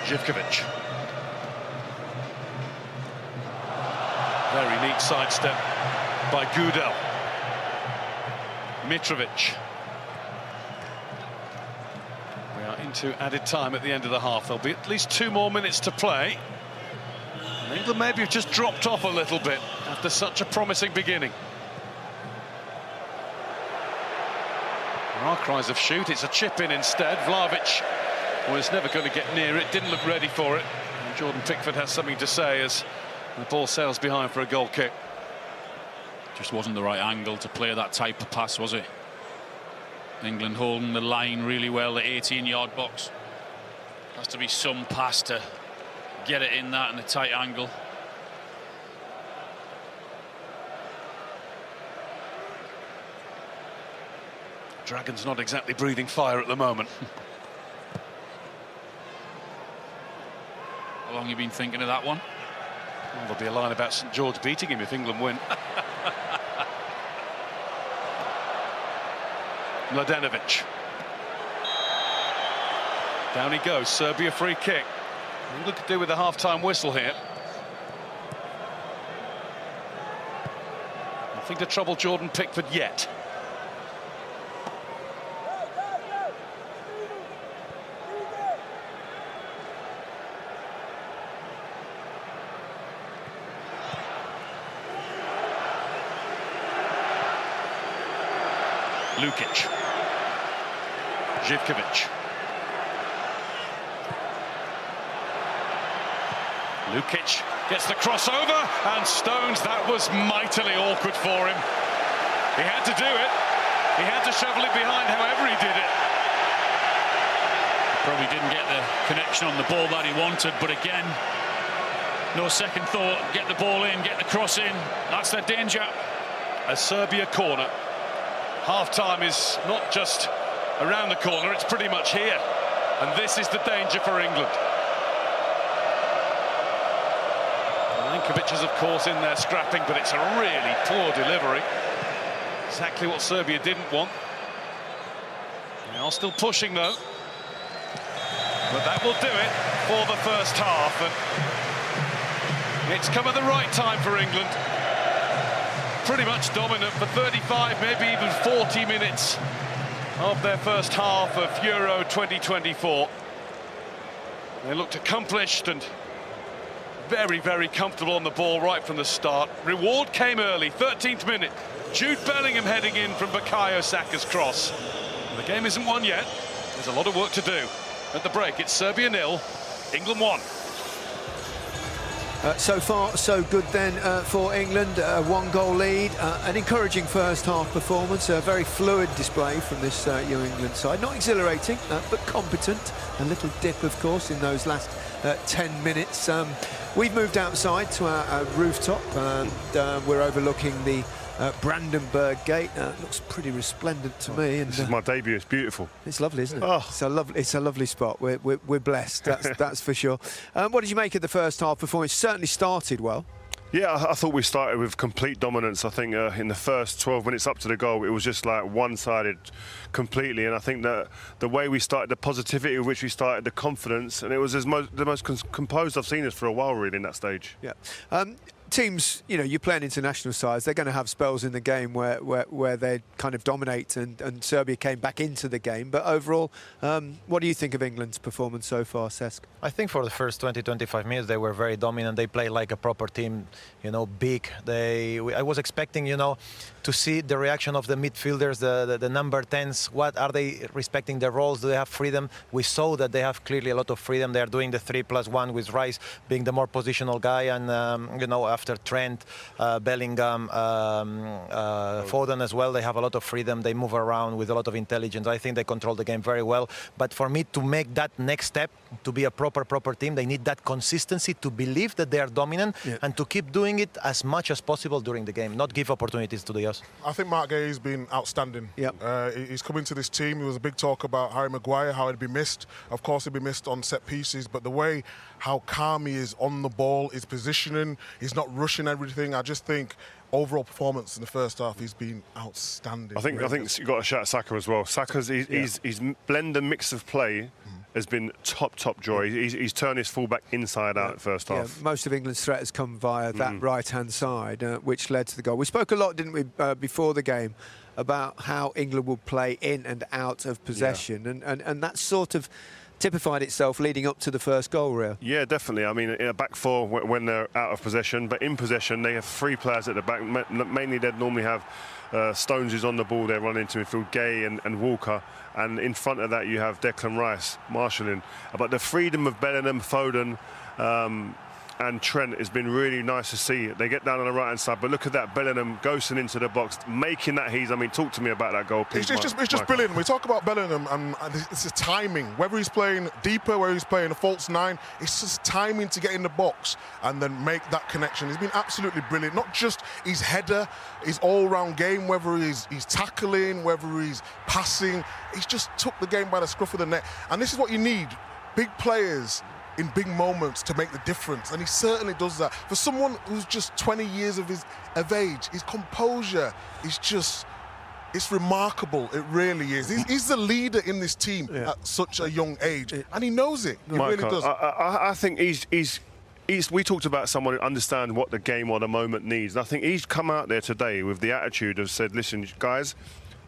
Živkovic. Very neat sidestep by Gudel. Mitrovic. We are into added time at the end of the half. There'll be at least 2 more minutes to play. And England maybe have just dropped off a little bit after such a promising beginning. There are cries of shoot. It's a chip in instead. Vlahovic was never going to get near it, didn't look ready for it. And Jordan Pickford has something to say as the ball sails behind for a goal kick. Just wasn't the right angle to play that type of pass, was it? England holding the line really well, the 18-yard box. Has to be some pass to get it in that in a tight angle. Dragons not exactly breathing fire at the moment. How long have you been thinking of that one? Well, there'll be a line about St George beating him if England win. Mladenovic. Down he goes. Serbia free kick. England could do with a half-time whistle here. Nothing to trouble Jordan Pickford yet. Lukic. Živkovic. Lukic gets the crossover, and Stones, that was mightily awkward for him. He had to do it. He had to shovel it behind, however he did it. Probably didn't get the connection on the ball that he wanted, but again, no second thought. Get the ball in, get the cross in. That's their danger. A Serbia corner. Half-time is not just around the corner, it's pretty much here. And this is the danger for England. Milankovic is, of course, in there scrapping, but it's a really poor delivery. Exactly what Serbia didn't want. They are still pushing, though. But that will do it for the first half. And it's come at the right time for England. Pretty much dominant for 35, maybe even 40 minutes of their first half of Euro 2024. They looked accomplished and very, very comfortable on the ball right from the start. Reward came early, 13th minute. Jude Bellingham heading in from Bukayo Saka's cross. And the game isn't won yet. There's a lot of work to do. At the break, it's Serbia 0, England 1. So far, so good then for England. 1-goal lead, an encouraging first half performance, a very fluid display from this young England side. Not exhilarating, but competent. A little dip, of course, in those last 10 minutes. We've moved outside to our rooftop, and we're overlooking the Brandenburg Gate. Looks pretty resplendent to me. And this is my debut. It's beautiful. It's lovely, isn't it? Oh. It's a lovely spot. We're blessed. That's for sure. What did you make of the first half performance? Certainly started well. Yeah, I thought we started with complete dominance. I think in the first 12 minutes up to the goal, it was just like one-sided completely. And I think that the way we started, the positivity with which we started, the confidence, and it was the most composed I've seen us for a while, really, in that stage. Yeah. Teams, you're playing international sides, they're going to have spells in the game where they kind of dominate, and Serbia came back into the game. But overall, what do you think of England's performance so far, Cesc? I think for the first 20-25 minutes they were very dominant. They played like a proper team, big. I was expecting, to see the reaction of the midfielders, the number 10s. What are they respecting their roles? Do they have freedom? We saw that they have clearly a lot of freedom. They are doing the 3+1 with Rice being the more positional guy, and after Trent, Bellingham, Foden as well, they have a lot of freedom. They move around with a lot of intelligence. I think they control the game very well. But for me to make that next step, to be a proper team, they need that consistency to believe that they are dominant and to keep doing it as much as possible during the game, not give opportunities to the others. I think Mark Gay's been outstanding. He's coming to this team. There was a big talk about Harry Maguire, how he'd be missed. Of course, he'd be missed on set pieces, but the way how calm he is on the ball, his positioning, he's not rushing everything. I just think overall performance in the first half, he's been outstanding. I think you've got to shout Saka as well. Saka's his blend and mix of play has been top joy. He's turned his fullback inside out first half. Most of England's threat has come via that right-hand side, which led to the goal. We spoke a lot, didn't we, before the game, about how England will play in and out of possession, and that sort of typified itself leading up to the first goal, Rio. Yeah, definitely. I mean, in a back four when they're out of possession, but in possession they have three players at the back. Mainly they'd normally have Stones who's on the ball, they're running into midfield, Gay and Walker, and in front of that you have Declan Rice marshalling. But the freedom of Bellingham, Foden, and Trent has been really nice to see. They get down on the right-hand side, but look at that, Bellingham ghosting into the box, making that he's. I mean, talk to me about that goal, please. It's just brilliant. We talk about Bellingham, and it's the timing. Whether he's playing deeper, whether he's playing a false nine, it's just timing to get in the box and then make that connection. He's been absolutely brilliant. Not just his header, his all-round game, whether he's tackling, whether he's passing. He's just took the game by the scruff of the neck. And this is what you need, big players in big moments to make the difference, and he certainly does that. For someone who's just 20 years of age, his composure is it's remarkable. It really is. He's the leader in this team at such a young age, and he knows it. He really does. I think we talked about someone who understands what the game or the moment needs, and I think he's come out there today with the attitude of said, listen, guys,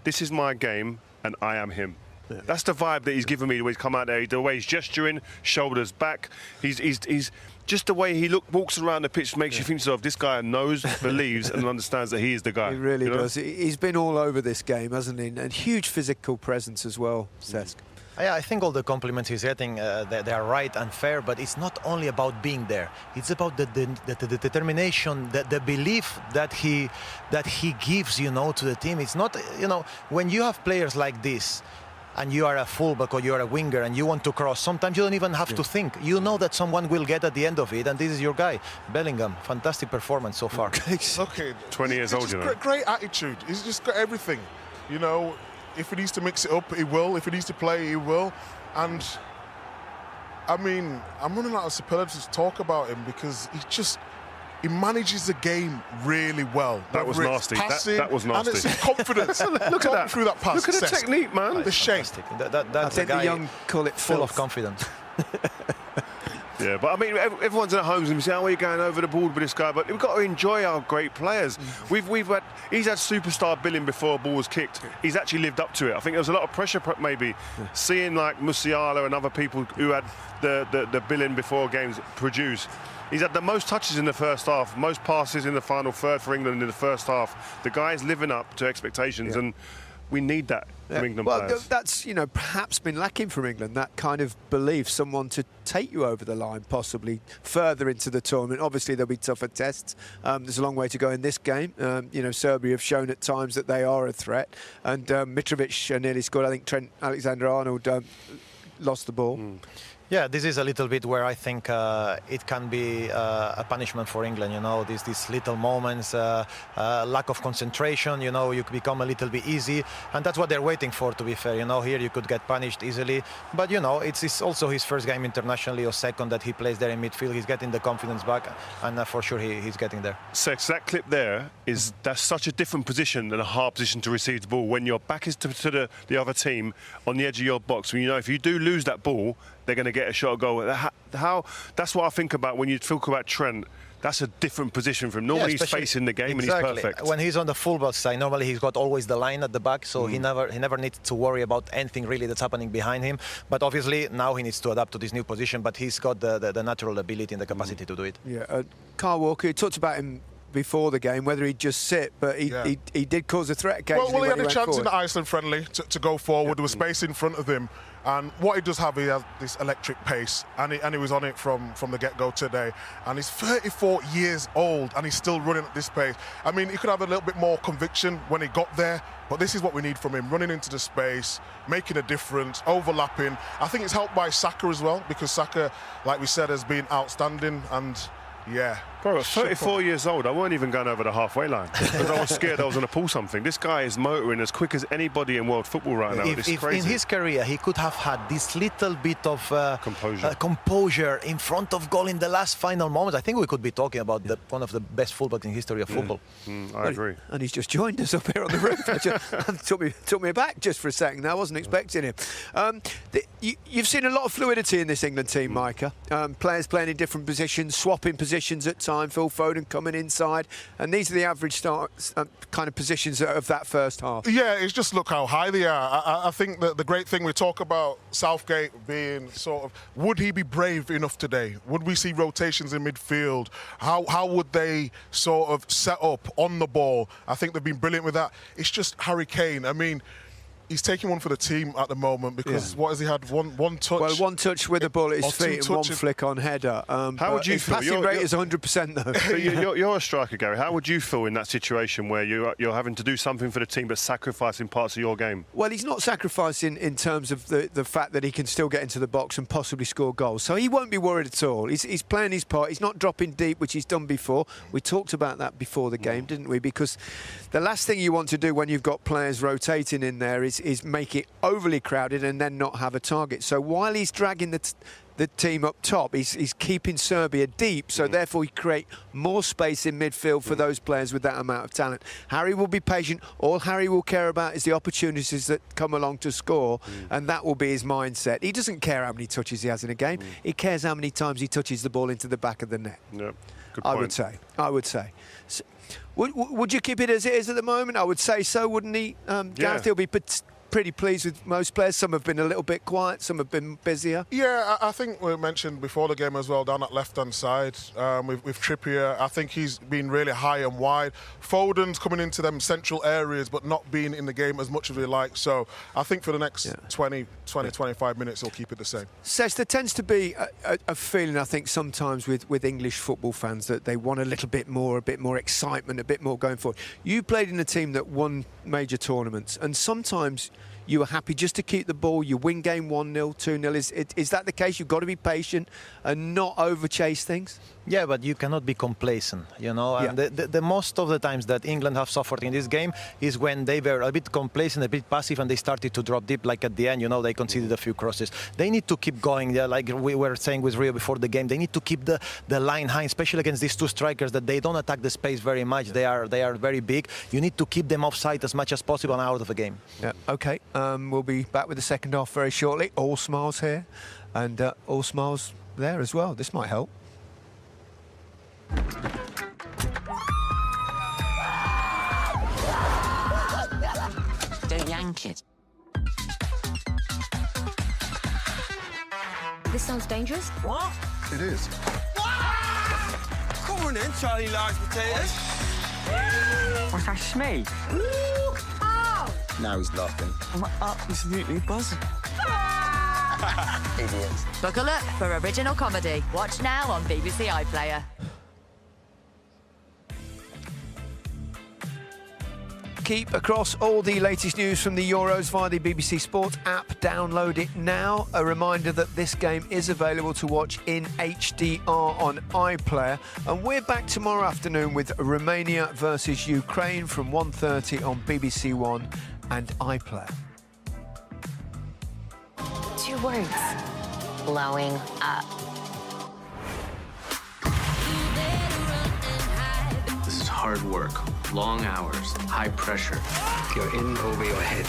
this is my game, and I am him. That's the vibe that he's given me. The way he's come out there, the way he's gesturing, shoulders back. He's just the way he walks around the pitch makes you think to yourself, this guy knows, believes, and understands that he is the guy. He really does. He's been all over this game, hasn't he? And huge physical presence as well, Cesc. Yeah, I think all the compliments he's getting, they are right and fair, but it's not only about being there. It's about the determination, the belief that he gives, to the team. It's not, when you have players like this, and you are a fullback or you are a winger and you want to cross, sometimes you don't even have to think. You know that someone will get at the end of it, and this is your guy. Bellingham, fantastic performance so far. Okay, 20 years old, Great attitude. He's just got everything. If he needs to mix it up, he will. If he needs to play, he will. And, I mean, I'm running out of superlatives to talk about him because he manages the game really well. That was nasty. That was nasty. And it's his confidence. Look at that. Through that pass. Look at the technique, man. The shape. That's I think the young call it full of confidence. Yeah, but I mean, everyone's at home and say, "Oh, we're going over the board with this guy," but we've got to enjoy our great players. He's had superstar billing before a ball was kicked. He's actually lived up to it. I think there was a lot of pressure, maybe seeing like Musiala and other people who had the billing before games produce. He's had the most touches in the first half, most passes in the final third for England in the first half. The guy's living up to expectations, and we need that from England players. That's perhaps been lacking from England, that kind of belief, someone to take you over the line, possibly further into the tournament. Obviously, there'll be tougher tests. There's a long way to go in this game. Serbia have shown at times that they are a threat, and Mitrovic nearly scored. I think Trent Alexander-Arnold lost the ball. Yeah, this is a little bit where I think it can be a punishment for England. You know, these little moments, lack of concentration. You know, you could become a little bit easy, and that's what they're waiting for. To be fair, you know, here you could get punished easily, but you know, it's also his first game internationally or second that he plays there in midfield. He's getting the confidence back, and for sure he's getting there. Sex, that clip there that's such a different position than a hard position to receive the ball when your back is to the other team on the edge of your box. When you know if you do lose that ball, they're going to get a shot at goal. That's what I think about when you talk about Trent. That's a different position from him. Normally he's facing the game exactly. and he's perfect. When he's on the fullback side, normally he's got always the line at the back, so he never needs to worry about anything really that's happening behind him. But obviously now he needs to adapt to this new position, but he's got the natural ability and the capacity to do it. Yeah, Kyle Walker, you talked about him before the game, whether he'd just sit, but he did cause a threat occasionally. Well, he had a chance forward. in the Iceland friendly to go forward. There was space in front of him, and what he does have, he has this electric pace, and he was on it from the get-go today. And he's 34 years old, and he's still running at this pace. I mean, he could have a little bit more conviction when he got there, but this is what we need from him: running into the space, making a difference, overlapping. I think it's helped by Saka as well, because Saka, like we said, has been outstanding. And yeah. Bro, at 34 years old, I weren't even going over the halfway line because I was scared I was going to pull something. This guy is motoring as quick as anybody in world football right now. It's crazy. In his career he could have had this little bit of composure in front of goal in the last final moment, I think we could be talking about one of the best fullbacks in history of football. I agree. And he's just joined us up here on the roof. took me aback just for a second. I wasn't expecting him. You've seen a lot of fluidity in this England team, Micah. Players playing in different positions, swapping positions at times. Phil Foden coming inside, and these are the average start kind of positions of that first half. Yeah, it's just look how high they are. I think that the great thing we talk about Southgate being sort of, would he be brave enough today? Would we see rotations in midfield? How would they sort of set up on the ball? I think they've been brilliant with that. It's just Harry Kane. I mean, he's taking one for the team at the moment because what has he had? One touch. Well, one touch with the ball at his feet and one flick on header. How would you his feel? passing rate is 100% though. But you're a striker, Gary. How would you feel in that situation where you're having to do something for the team but sacrificing parts of your game? Well, he's not sacrificing in terms of the fact that he can still get into the box and possibly score goals. So he won't be worried at all. He's playing his part. He's not dropping deep, which he's done before. We talked about that before the game, didn't we? Because the last thing you want to do when you've got players rotating in there is make it overly crowded and then not have a target. So while he's dragging the team up top, he's keeping Serbia deep, so therefore he create more space in midfield for those players with that amount of talent. Harry will be patient. All Harry will care about is the opportunities that come along to score, and that will be his mindset. He doesn't care how many touches he has in a game. He cares how many times he touches the ball into the back of the net. Yeah, good I point. would say. So, would you keep it as it is at the moment? I would say so, wouldn't he? Gareth, he'll be pretty pleased with most players. Some have been a little bit quiet, some have been busier. Yeah, I think we mentioned before the game as well, down that left-hand side with Trippier. I think he's been really high and wide. Foden's coming into them central areas but not being in the game as much as we like. So I think for the next 25 minutes he'll keep it the same. Sess, there tends to be a feeling, I think, sometimes with English football fans that they want a little bit more excitement, a bit more going forward. You played in a team that won major tournaments, and sometimes you were happy just to keep the ball. You win game 1-0, 2-0. Is that the case? You've got to be patient and not over-chase things? Yeah, but you cannot be complacent, you know. And the most of the times that England have suffered in this game is when they were a bit complacent, a bit passive, and they started to drop deep. Like at the end, you know, they conceded a few crosses. They need to keep going. Like we were saying with Rio before the game, they need to keep the line high, especially against these two strikers that they don't attack the space very much. They are very big. You need to keep them offside as much as possible and out of the game. Yeah. Okay. We'll be back with the second half very shortly. All smiles here, and all smiles there as well. This might help. Don't yank it. This sounds dangerous. What? It is. Come on in, Charlie likes potatoes. What's that smell? Oh! Now he's laughing. I'm absolutely buzzing. Idiots. Buckle up for original comedy. Watch now on BBC iPlayer. keep across all the latest news from the Euros via the BBC Sport app. Download it now. A reminder that this game is available to watch in HDR on iPlayer. And we're back tomorrow afternoon with Romania versus Ukraine from 1:30 on BBC One and iPlayer. 2 words. Blowing up. This is hard work, long hours, high pressure. You're in over your head.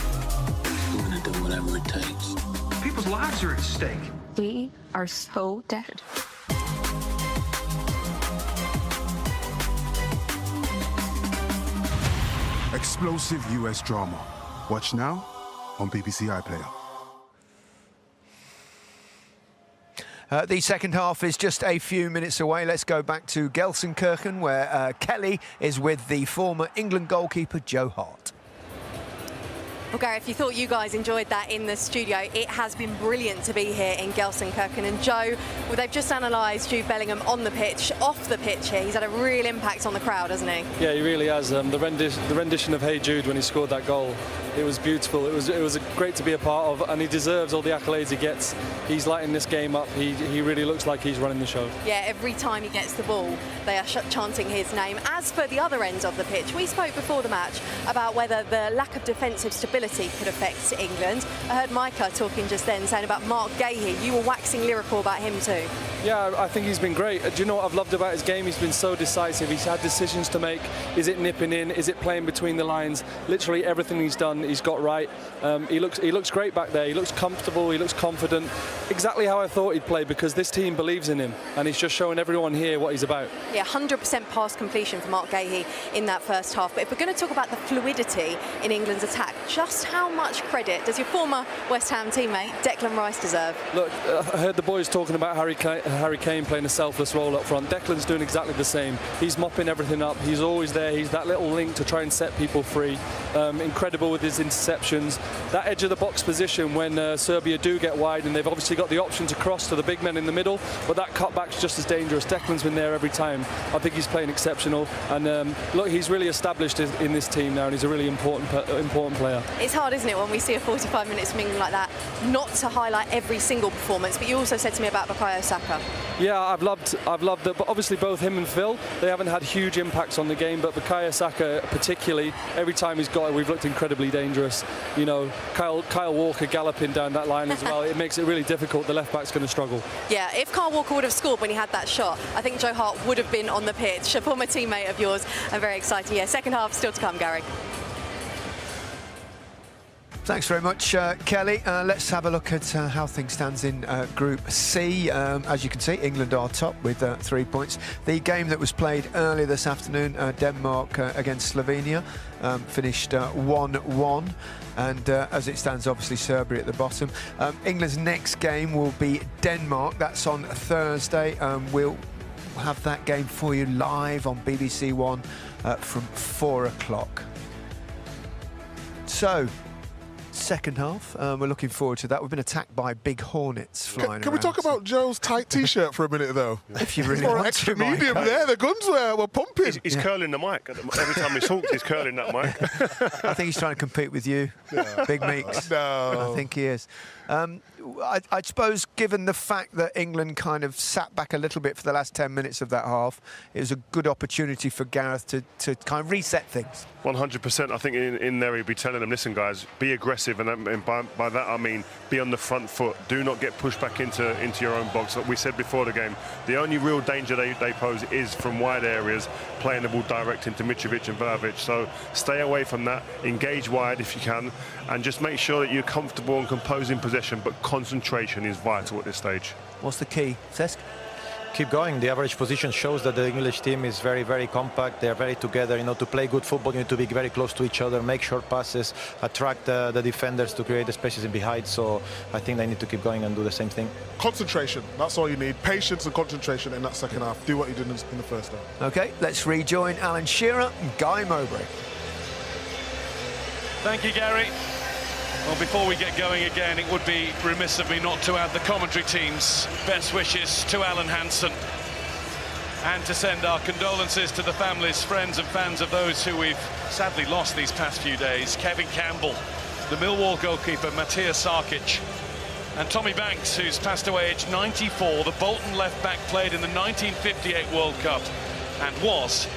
I'm gonna do whatever it takes. People's lives are at stake. We are so dead. Explosive US drama. Watch now on BBC iPlayer. The second half is just a few minutes away. Let's go back to Gelsenkirchen, where Kelly is with the former England goalkeeper Joe Hart. Well, Gary, if you thought you guys enjoyed that in the studio, it has been brilliant to be here in Gelsenkirchen. And Joe, well, they've just analysed Jude Bellingham on the pitch, off the pitch here. He's had a real impact on the crowd, hasn't he? Yeah, he really has. The rendition of Hey Jude when he scored that goal, it was beautiful. It was great to be a part of, and he deserves all the accolades he gets. He's lighting this game up. He really looks like he's running the show. Yeah, every time he gets the ball, they are chanting his name. As for the other ends of the pitch, we spoke before the match about whether the lack of defensive stability could affect England. I heard Micah talking just then, saying about Mark Gahey. You were waxing lyrical about him too. Yeah, I think he's been great. Do you know what I've loved about his game? He's been so decisive. He's had decisions to make. Is it nipping in? Is it playing between the lines? Literally everything he's done, he's got right. He looks great back there. He looks comfortable. He looks confident. Exactly how I thought he'd play, because this team believes in him, and he's just showing everyone here what he's about. Yeah, 100% pass completion for Mark Gahey in that first half. But if we're going to talk about the fluidity in England's attack, just how much credit does your former West Ham teammate Declan Rice deserve? Look, I heard the boys talking about Harry Kane playing a selfless role up front. Declan's doing exactly the same. He's mopping everything up. He's always there. He's that little link to try and set people free. Incredible with his interceptions. That edge of the box position when Serbia do get wide, and they've obviously got the option to cross to the big men in the middle, but that cutback's just as dangerous. Declan's been there every time. I think he's playing exceptional, and look, he's really established in this team now, and he's a really important player. It's hard, isn't it, when we see a 45 minutes from England like that, not to highlight every single performance. But you also said to me about Bukayo Saka. Yeah, I've loved that. But obviously both him and Phil, they haven't had huge impacts on the game, but Bukayo Saka particularly, every time he's got it, we've looked incredibly dangerous. You know, Kyle Walker galloping down that line as well. It makes it really difficult. The left back's going to struggle. Yeah, if Kyle Walker would have scored when he had that shot, I think Joe Hart would have been on the pitch. A former teammate of yours, and very exciting. Yeah, second half still to come, Gary. Thanks very much, Kelly. Let's have a look at how things stands in Group C. As you can see, England are top with 3 points. The game that was played earlier this afternoon, Denmark against Slovenia, finished 1-1. And as it stands, obviously, Serbia at the bottom. England's next game will be Denmark. That's on Thursday. We'll have that game for you live on BBC One from 4 o'clock. So, second half, we're looking forward to that. We've been attacked by big hornets flying around. Can we talk about Joe's tight T-shirt for a minute, though? If you really for want extra to, medium there, the guns were pumping. He's curling the mic. Every time he talks, he's curling that mic. I think he's trying to compete with you, Big Meeks. No. I think he is. I suppose, given the fact that England kind of sat back a little bit for the last 10 minutes of that half, it was a good opportunity for Gareth to kind of reset things. 100%. I think in there he'd be telling them, listen, guys, be aggressive, and by that I mean be on the front foot. Do not get pushed back into your own box. Like we said before the game, the only real danger they pose is from wide areas, playing the ball direct into Mitrovic and Vlahovic. So stay away from that, engage wide if you can, and just make sure that you're comfortable and composed in possession, but concentration is vital at this stage. What's the key, Cesc? Keep going. The average position shows that the English team is very, very compact. They're very together. You know, to play good football, you need to be very close to each other, make short passes, attract the defenders to create the spaces in behind. So I think they need to keep going and do the same thing. Concentration. That's all you need. Patience and concentration in that second half. Do what you did in the first half. OK, let's rejoin Alan Shearer and Guy Mowbray. Thank you, Gary. Well, before we get going again, it would be remiss of me not to add the commentary team's best wishes to Alan Hansen. And to send our condolences to the families, friends and fans of those who we've sadly lost these past few days. Kevin Campbell, the Millwall goalkeeper Matthias Sarkic, and Tommy Banks, who's passed away aged 94. The Bolton left-back played in the 1958 World Cup and was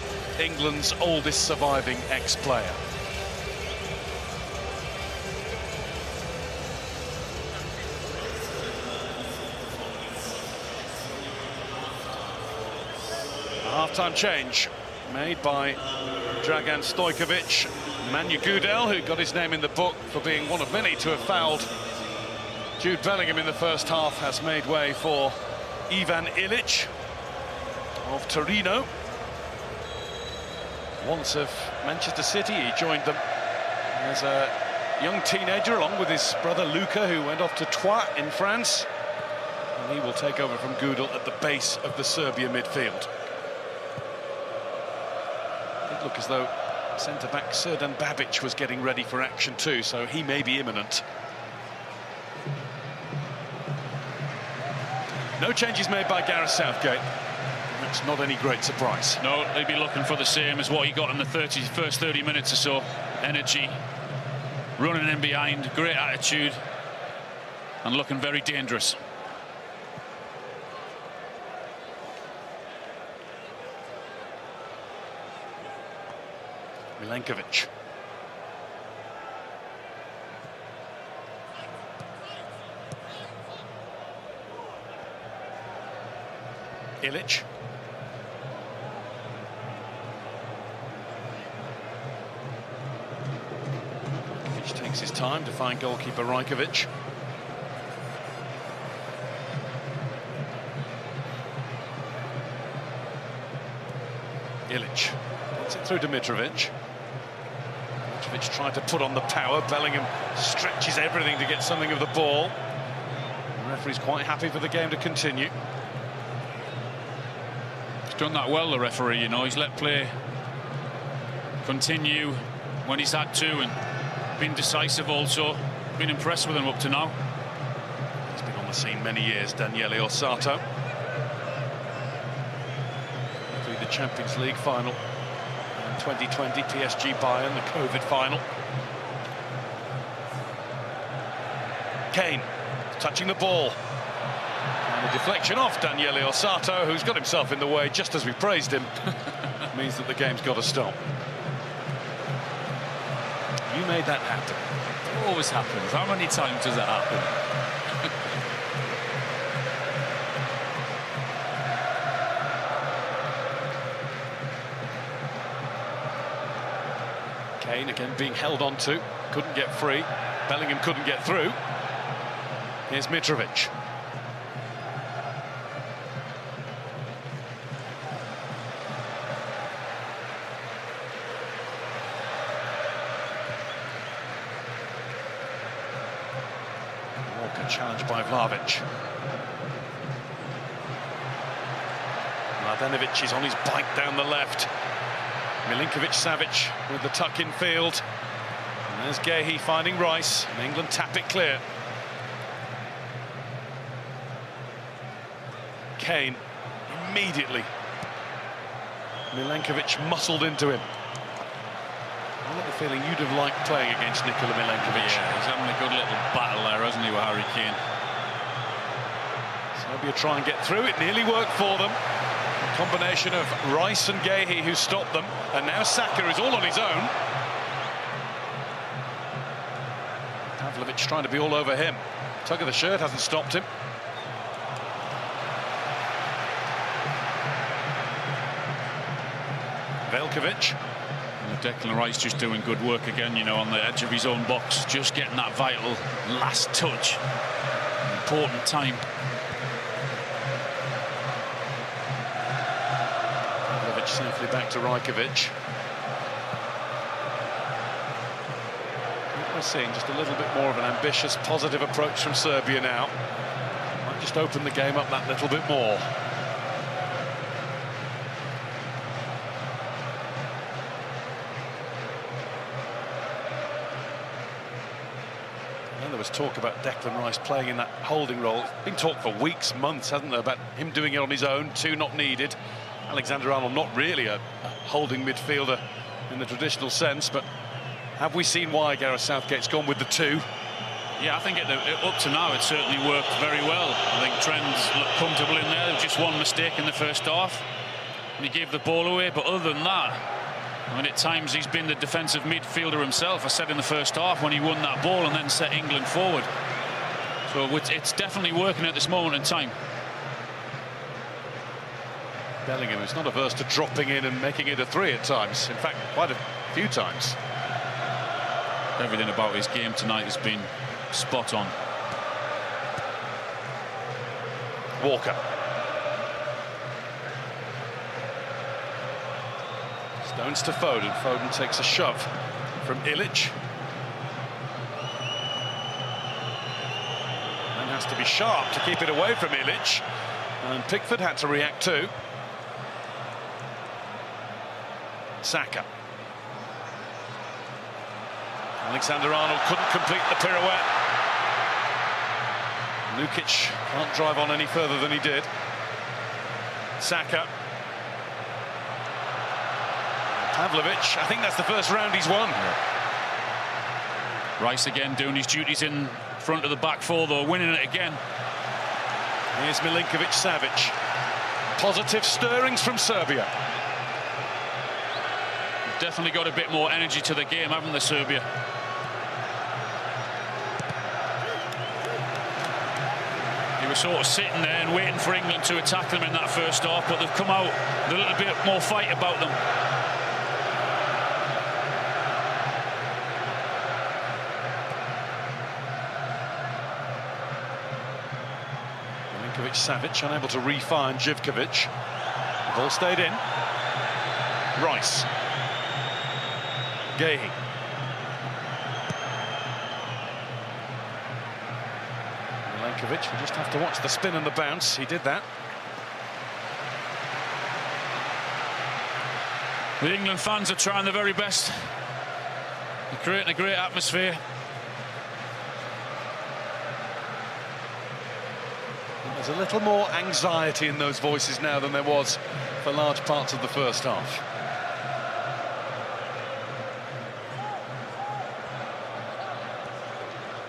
England's oldest surviving ex-player. Half-time change made by Dragan Stojkovic. Manu Gudel, who got his name in the book for being one of many to have fouled Jude Bellingham in the first half, has made way for Ivan Ilic of Torino. Once of Manchester City, he joined them as a young teenager along with his brother Luca, who went off to Troyes in France. And he will take over from Gudel at the base of the Serbia midfield. It looked as though centre-back Srdan Babic was getting ready for action too, so he may be imminent. No changes made by Gareth Southgate. That's not any great surprise. No, they'd be looking for the same as what he got in the first 30 minutes or so. Energy, running in behind, great attitude, and looking very dangerous. Milenkovic. Ilic. Ilic takes his time to find goalkeeper Rajkovic. Ilic gets it through to Mitrovic. Mitrovic tried to put on the power. Bellingham stretches everything to get something of the ball. The referee's quite happy for the game to continue. He's done that well, the referee, you know. He's let play continue when he's had to and been decisive also. Been impressed with him up to now. He's been on the scene many years, Daniele Orsato. Through the Champions League final in 2020, PSG Bayern, the COVID final. Kane touching the ball. And a deflection off Daniele Orsato, who's got himself in the way just as we praised him. Means that the game's got to stop. You made that happen. It always happens. How many times does that happen? Kane again being held on to, couldn't get free. Bellingham couldn't get through. Here's Mitrovic. Walker challenged by Vlahovic. Mladenovic is on his bike down the left. Milinkovic-Savic with the tuck-in field. And there's Gehi finding Rice, and England tap it clear. Kane immediately. Milenkovic muscled into him. I get the feeling you'd have liked playing against Nikola Milenkovic. Yeah, he's having a good little battle there, hasn't he, with Harry Kane? Serbia try and get through. It nearly worked for them. A combination of Rice and Gehi who stopped them, and now Saka is all on his own. Pavlovic trying to be all over him. Tug of the shirt hasn't stopped him. Veljkovic. Declan Rice just doing good work again, you know, on the edge of his own box, just getting that vital last touch. Important time. Pavlovic safely back to Rajkovic. We're seeing just a little bit more of an ambitious, positive approach from Serbia now. Might just open the game up that little bit more. There was talk about Declan Rice playing in that holding role. It's been talk for weeks, months, hasn't there, about him doing it on his own, two not needed. Alexander-Arnold not really a holding midfielder in the traditional sense, but have we seen why Gareth Southgate's gone with the two? Yeah, I think up to now it certainly worked very well. I think Trent's looked comfortable in there. There was just one mistake in the first half, and he gave the ball away. But other than that, I mean, at times he's been the defensive midfielder himself. I said in the first half when he won that ball and then set England forward. So it's definitely working at this moment in time. Bellingham is not averse to dropping in and making it a 3 at times. In fact, quite a few times. Everything about his game tonight has been spot on. Walker. Stones to Foden. Foden takes a shove from Ilic. And has to be sharp to keep it away from Ilic. And Pickford had to react too. Saka. Alexander-Arnold couldn't complete the pirouette. Lukic can't drive on any further than he did. Saka. Pavlovic, I think that's the first round he's won. Rice again doing his duties in front of the back four, though, winning it again. Here's Milinkovic-Savic. Positive stirrings from Serbia. Definitely got a bit more energy to the game, haven't they, Serbia? They were sort of sitting there and waiting for England to attack them in that first half, but they've come out with a little bit more fight about them. Milinkovic-Savic unable to re-find Živkovic. The ball stayed in. Rice. Gehi. Milinkovic, we just have to watch the spin and the bounce. He did that. The England fans are trying their very best. They're creating a great atmosphere. There's a little more anxiety in those voices now than there was for large parts of the first half.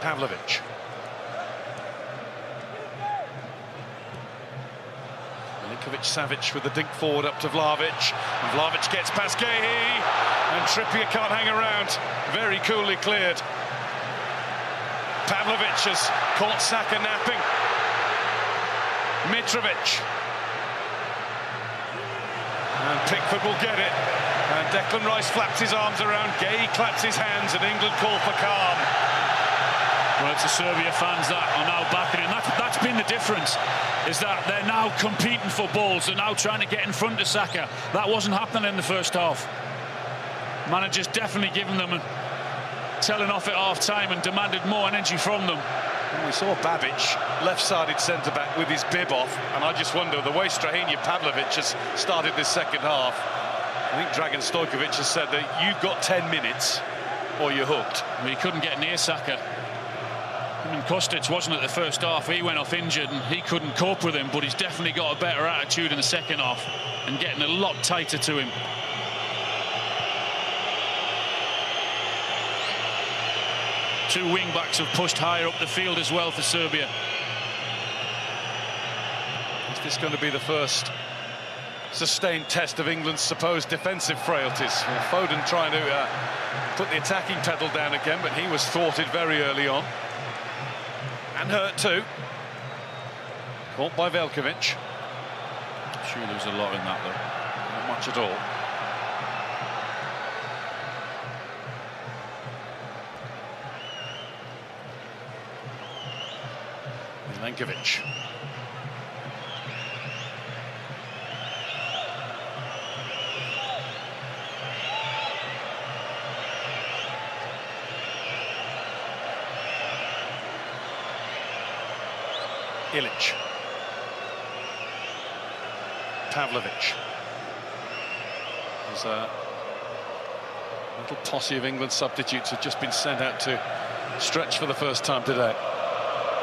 Pavlovic. Milinkovic-Savic with the dink forward up to Vlahovic. And Vlahovic gets past Gehi. And Trippier can't hang around. Very coolly cleared. Pavlovic has caught Saka napping. Mitrovic. And Pickford will get it. And Declan Rice flaps his arms around. Gehi claps his hands and England call for calm. Well, it's the Serbia fans that are now backing it. And that's been the difference, is that they're now competing for balls. They're now trying to get in front of Saka. That wasn't happening in the first half. Manager's definitely given them telling off at half-time and demanded more energy from them. We saw Babic, left-sided centre-back, with his bib off, and I just wonder, the way Strahina Pavlovic has started this second half, I think Dragan Stojkovic has said that you've got 10 minutes or you're hooked. Well, he couldn't get near Saka. I mean, Kostic wasn't at the first half. He went off injured and he couldn't cope with him, but he's definitely got a better attitude in the second half and getting a lot tighter to him. Two wing-backs have pushed higher up the field as well for Serbia. Is this going to be the first sustained test of England's supposed defensive frailties? Well, Foden trying to put the attacking pedal down again, but he was thwarted very early on. And hurt too. Caught by Veljkovic. I'm sure there was a lot in that, though. Not much at all. Milinkovic. Ilic. Pavlovic. There's a little posse of England substitutes have just been sent out to stretch for the first time today.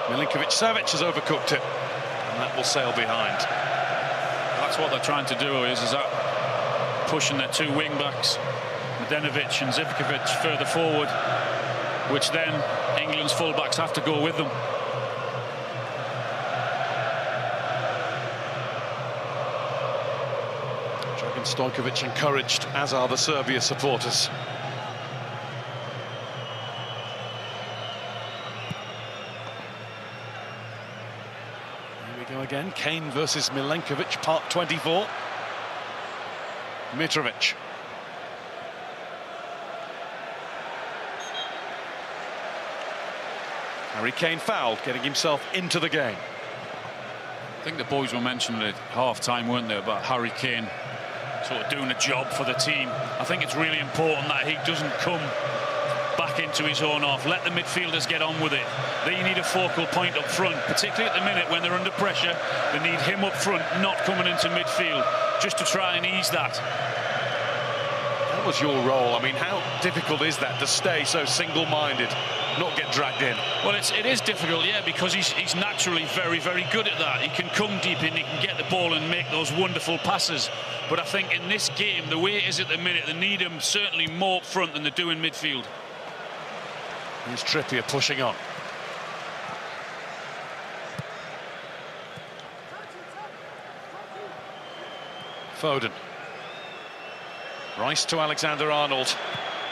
Milinkovic-Savic has overcooked it, and that will sail behind. That's what they're trying to do, is that pushing their two wing-backs, Mladenovic and Zivkovic, further forward, which then England's full-backs have to go with them. Dragan Stojkovic encouraged, as are the Serbia supporters. Here we go again. Kane versus Milenkovic, part 24. Mitrovic. Harry Kane fouled, getting himself into the game. I think the boys were mentioning at half-time, weren't they, about Harry Kane sort of doing a job for the team. I think it's really important that he doesn't come back into his own half. Let the midfielders get on with it. They need a focal point up front, particularly at the minute when they're under pressure. They need him up front, not coming into midfield, just to try and ease that. That was your role. I mean, how difficult is that to stay so single-minded, not get dragged in? Well, it is difficult, yeah, because he's naturally very, very good at that. He can come deep in, he can get the ball and make those wonderful passes. But I think in this game, the way it is at the minute, they need him certainly more up front than they do in midfield. Here's Trippier pushing on. Foden. Rice to Alexander-Arnold.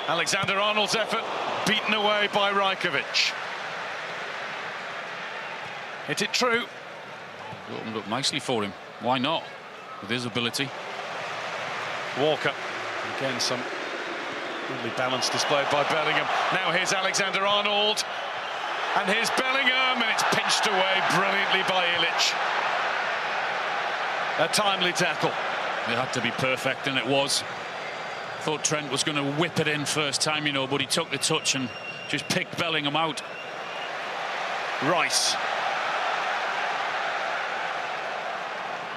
Alexander-Arnold's effort beaten away by Rajkovic. Hit it true. It opened up nicely for him. Why not? With his ability. Walker. Again, some really balanced display by Bellingham. Now here's Alexander-Arnold. And here's Bellingham, and it's pinched away brilliantly by Ilic. A timely tackle. It had to be perfect, and it was. Thought Trent was going to whip it in first time, you know, but he took the touch and just picked Bellingham out. Rice.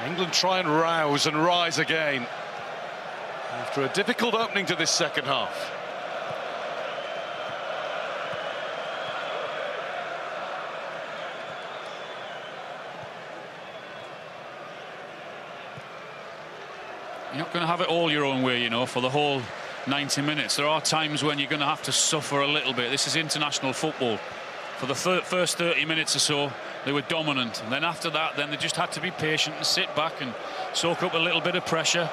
England try and rouse and rise again after a difficult opening to this second half. You're not going to have it all your own way, you know, for the whole 90 minutes. There are times when you're going to have to suffer a little bit. This is international football. For the first 30 minutes or so, they were dominant. And then after that, then they just had to be patient and sit back and soak up a little bit of pressure.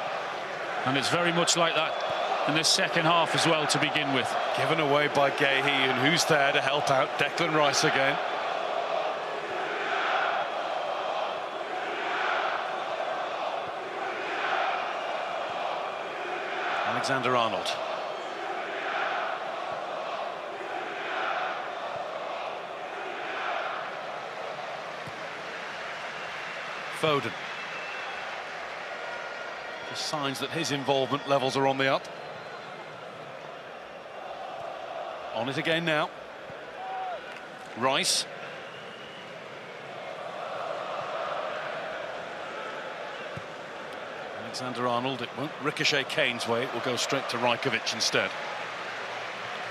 And it's very much like that in this second half as well to begin with. Given away by Gehi, and who's there to help out? Declan Rice again. Alexander-Arnold. Foden. Just signs that his involvement levels are on the up. On it again now. Rice. Alexander-Arnold, it won't ricochet Kane's way, it will go straight to Rajkovic instead.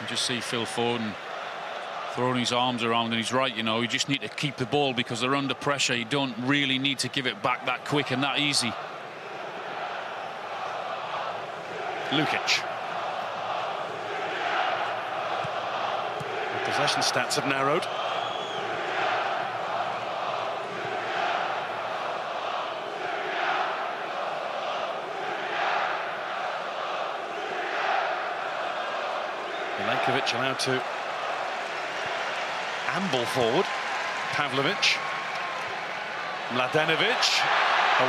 You just see Phil Foden throwing his arms around, and he's right, you know, you just need to keep the ball because they're under pressure. You don't really need to give it back that quick and that easy. Lukic. The possession stats have narrowed. Milenkovic allowed to amble forward. Pavlovic. Mladenovic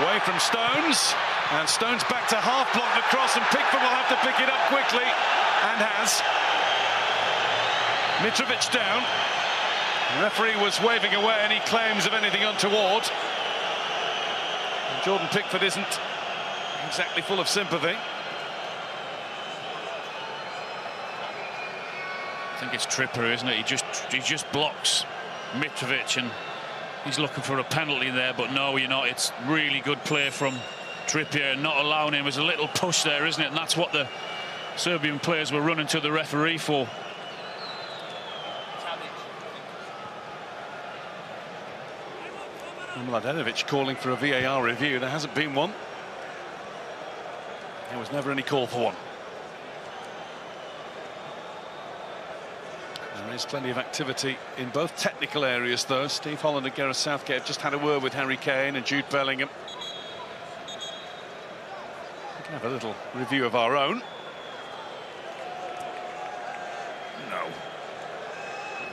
away from Stones, and Stones back to half block the cross, and Pickford will have to pick it up quickly, and has. Mitrovic down. The referee was waving away any claims of anything untoward. And Jordan Pickford isn't exactly full of sympathy. I think it's Trippier, isn't it? He just blocks Mitrovic, and he's looking for a penalty there, but no, you know, it's really good play from Trippier, not allowing him. There's a little push there, isn't it? And that's what the Serbian players were running to the referee for. Mladenovic calling for a VAR review. There hasn't been one. There was never any call for one. There is plenty of activity in both technical areas, though. Steve Holland and Gareth Southgate have just had a word with Harry Kane and Jude Bellingham. We can have a little review of our own. No.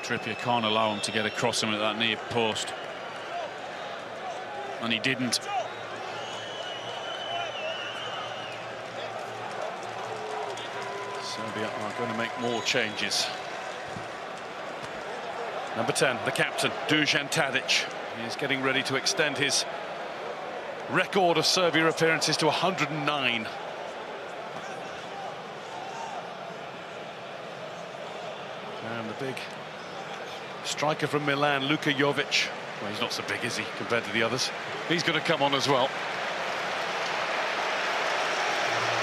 Trippier can't allow him to get across him at that near post. And he didn't. Serbia are going to make more changes. Number 10, the captain, Dusan Tadic. He's getting ready to extend his record of Serbia appearances to 109. And the big striker from Milan, Luka Jovic. Well, he's not so big, is he, compared to the others? He's going to come on as well.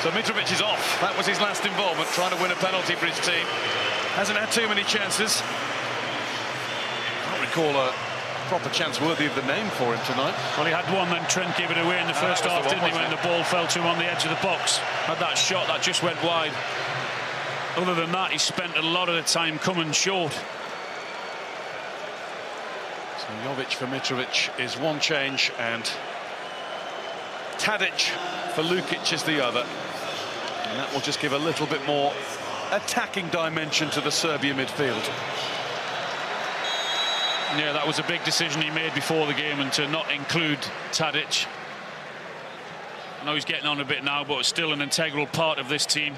So Mitrovic is off. That was his last involvement, trying to win a penalty for his team. Hasn't had too many chances. Can't recall a proper chance worthy of the name for him tonight. Well, he had one, then Trent gave it away in the first half, didn't he, when the ball fell to him on the edge of the box. Had that shot that just went wide. Other than that, he spent a lot of the time coming short. So Jovic for Mitrovic is one change, and Tadic for Lukic is the other. And that will just give a little bit more attacking dimension to the Serbia midfield. Yeah, that was a big decision he made before the game, and to not include Tadic. I know he's getting on a bit now, but it's still an integral part of this team.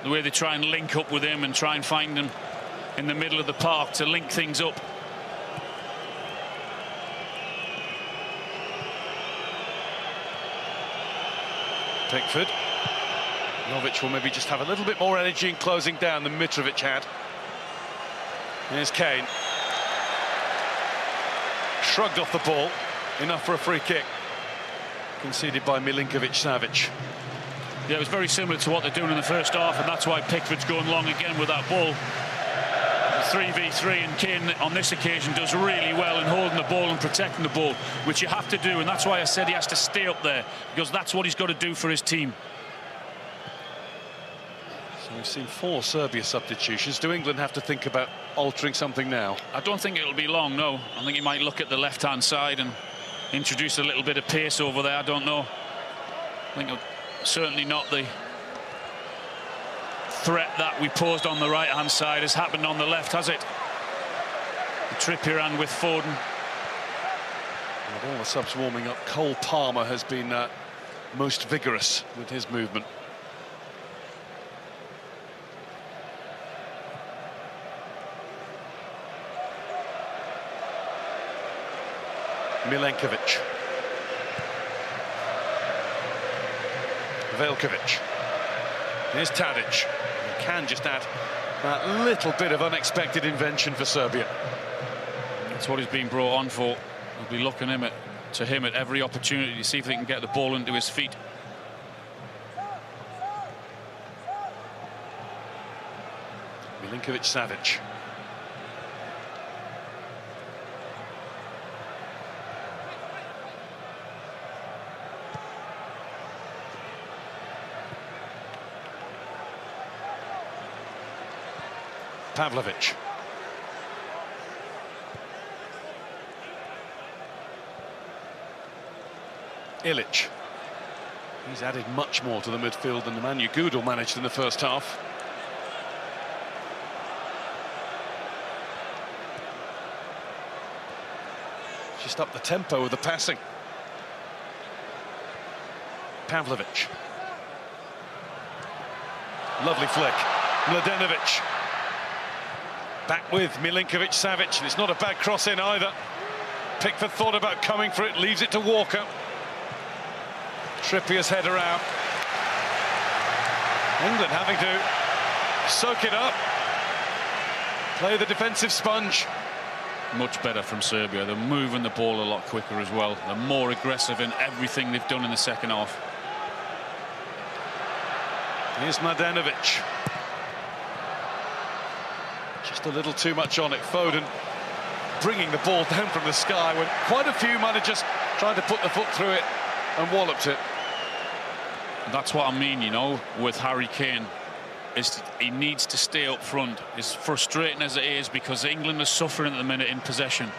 The way they try and link up with him and try and find him in the middle of the park to link things up. Pickford. Jovic will maybe just have a little bit more energy in closing down than Mitrovic had. Here's Kane. Shrugged off the ball. Enough for a free kick. Conceded by Milinkovic-Savic. Yeah, it was very similar to what they're doing in the first half, and that's why Pickford's going long again with that ball. 3v3, and Kane on this occasion does really well in holding the ball and protecting the ball, which you have to do, and that's why I said he has to stay up there, because that's what he's got to do for his team. So we've seen 4 Serbia substitutions. Do England have to think about altering something now? I don't think it'll be long, no. I think he might look at the left-hand side and introduce a little bit of pace over there. I don't know. I think certainly not the threat that we posed on the right-hand side has happened on the left, has it? Trippier and with Foden. With all the subs warming up, Cole Palmer has been most vigorous with his movement. Milenkovic. Veljkovic. Here's Tadic. He can just add that little bit of unexpected invention for Serbia. That's what he's been brought on for. We'll be looking to him at every opportunity to see if they can get the ball into his feet. Milinkovic-Savic. Pavlovic. Ilic. He's added much more to the midfield than the Manu Gudel managed in the first half. Just up the tempo with the passing. Pavlovic. Lovely flick. Mladenovic. Back with Milinkovic-Savic, and it's not a bad cross in either. Pickford thought about coming for it, leaves it to Walker. Trippier's header out. England having to soak it up. Play the defensive sponge. Much better from Serbia. They're moving the ball a lot quicker as well. They're more aggressive in everything they've done in the second half. Here's Mladenovic. Just a little too much on it. Foden bringing the ball down from the sky when quite a few managers tried to put the foot through it and walloped it. That's what I mean, you know, with Harry Kane. He needs to stay up front. As frustrating as it is, because England are suffering at the minute in possession.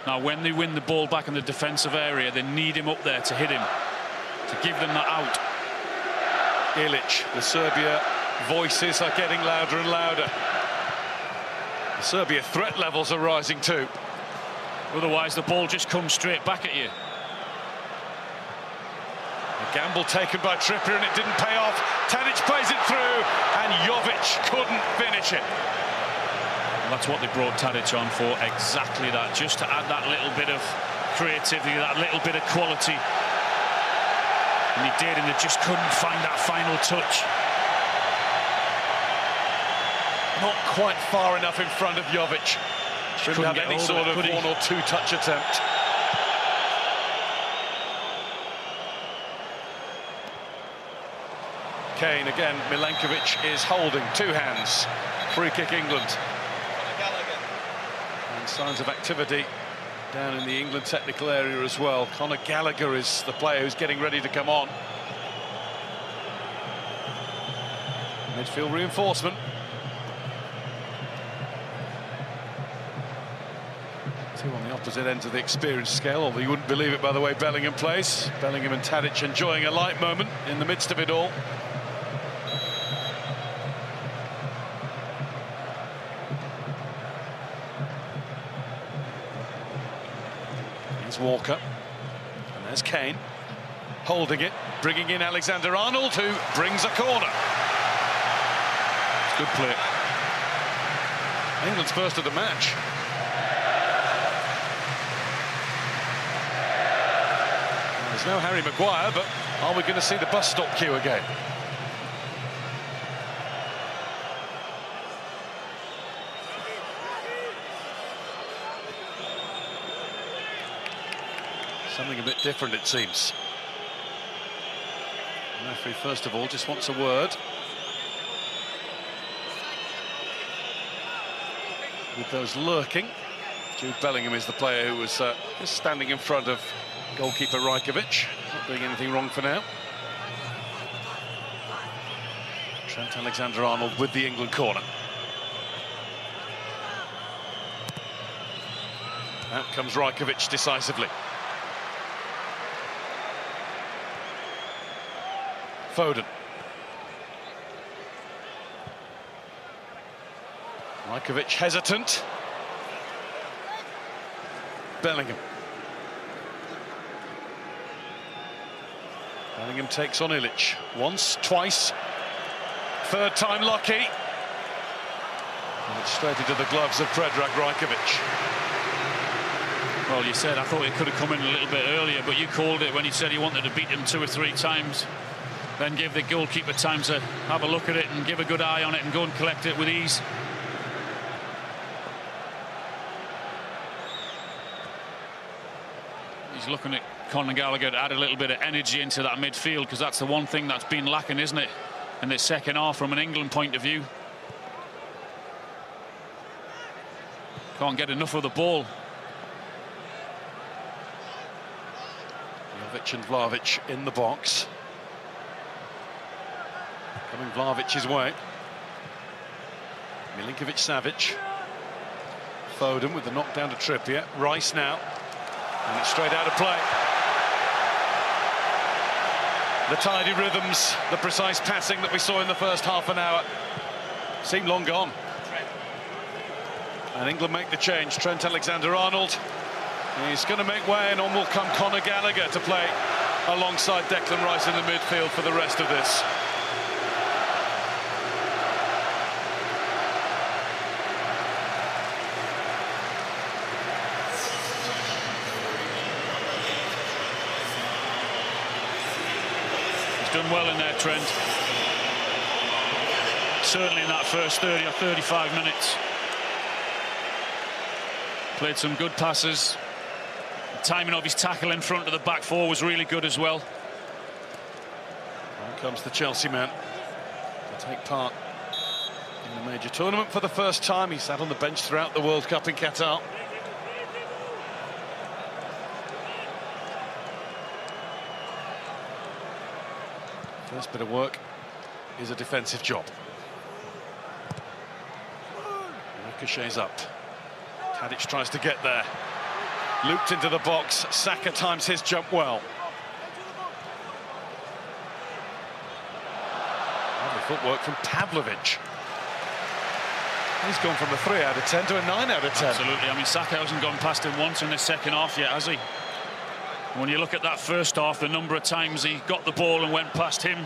Now, when they win the ball back in the defensive area, they need him up there to hit him, to give them that out. Ilic, the Serbia voices are getting louder and louder. The Serbia threat levels are rising too. Otherwise, the ball just comes straight back at you. A gamble taken by Trippier and it didn't pay off. Tadic plays it through and Jovic couldn't finish it. That's what they brought Tadic on for, exactly that, just to add that little bit of creativity, that little bit of quality. And he did, and they just couldn't find that final touch. Not quite far enough in front of Jovic. Shouldn't have any sort of one or two touch attempt. Kane again, Milenkovic is holding, two hands. Free kick England. And signs of activity down in the England technical area as well. Conor Gallagher is the player who's getting ready to come on. Midfield reinforcement. Two on the opposite ends of the experience scale, although you wouldn't believe it by the way Bellingham plays. Bellingham and Tadic enjoying a light moment in the midst of it all. Walker, and there's Kane holding it, bringing in Alexander-Arnold, who brings a corner. Good play. England's first of the match. There's no Harry Maguire, but are we going to see the bus stop queue again? Something a bit different, it seems. The referee, first of all, just wants a word with those lurking. Jude Bellingham is the player who was just standing in front of goalkeeper Rajkovic, not doing anything wrong for now. Trent Alexander-Arnold with the England corner. Out comes Rajkovic decisively. Foden. Rajkovic hesitant. Bellingham. Bellingham takes on Ilic. Once, twice. Third time lucky. And it's straight into the gloves of Predrag Rajkovic. Well, you said, I thought it could have come in a little bit earlier, but you called it when you said he wanted to beat him 2 or 3 times. Then give the goalkeeper time to have a look at it and give a good eye on it and go and collect it with ease. He's looking at Conor Gallagher to add a little bit of energy into that midfield, because that's the one thing that's been lacking, isn't it, in the second half from an England point of view. Can't get enough of the ball. Jovic and Vlahovic in the box. Coming Vlahovic's way. Milinkovic-Savic. Foden with the knockdown to Trippier. Rice now. And it's straight out of play. The tidy rhythms, the precise passing that we saw in the first half an hour seem long gone. And England make the change. Trent Alexander-Arnold. He's going to make way, and on will come Conor Gallagher to play alongside Declan Rice in the midfield for the rest of this. Done well in there, Trent. Certainly in that first 30 or 35 minutes. Played some good passes. The timing of his tackle in front of the back four was really good as well. Here comes the Chelsea man to take part in a major tournament for the first time. He sat on the bench throughout the World Cup in Qatar. First bit of work is a defensive job. Ricochets up. Tadic tries to get there. Looped into the box. Saka times his jump well. Lovely footwork from Pavlovic. He's gone from a 3 out of 10 to a 9 out of 10. Absolutely. I mean, Saka hasn't gone past him once in the second half yet, has he? When you look at that first half, the number of times he got the ball and went past him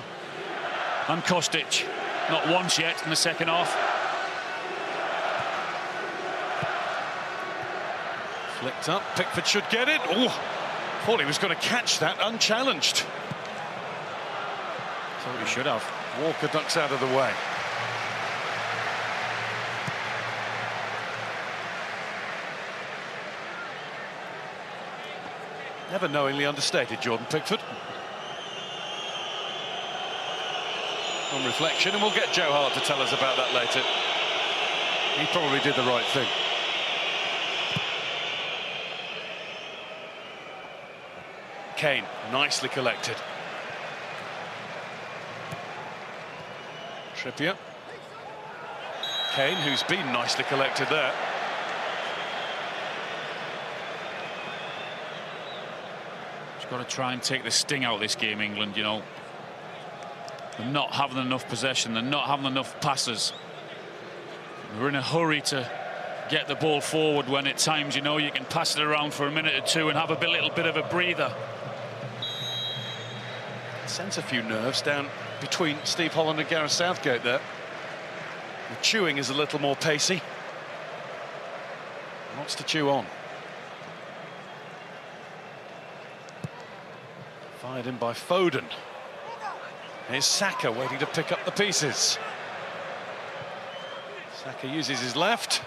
and Kostic. Not once yet in the second half. Flicked up. Pickford should get it. Oh, thought he was going to catch that unchallenged. Thought he should have. Walker ducks out of the way. Never knowingly understated, Jordan Pickford. On reflection, and we'll get Joe Hart to tell us about that later. He probably did the right thing. Kane, nicely collected. Trippier. Kane, who's been nicely collected there. Got to try and take the sting out of this game, England, you know. They're not having enough possession, they're not having enough passes. We're in a hurry to get the ball forward when at times, you know, you can pass it around for a minute or two and have a little bit of a breather. Sends a few nerves down between Steve Holland and Gareth Southgate there. The chewing is a little more pacey. Lots to chew on. Fired in by Foden. Here's Saka waiting to pick up the pieces. Saka uses his left.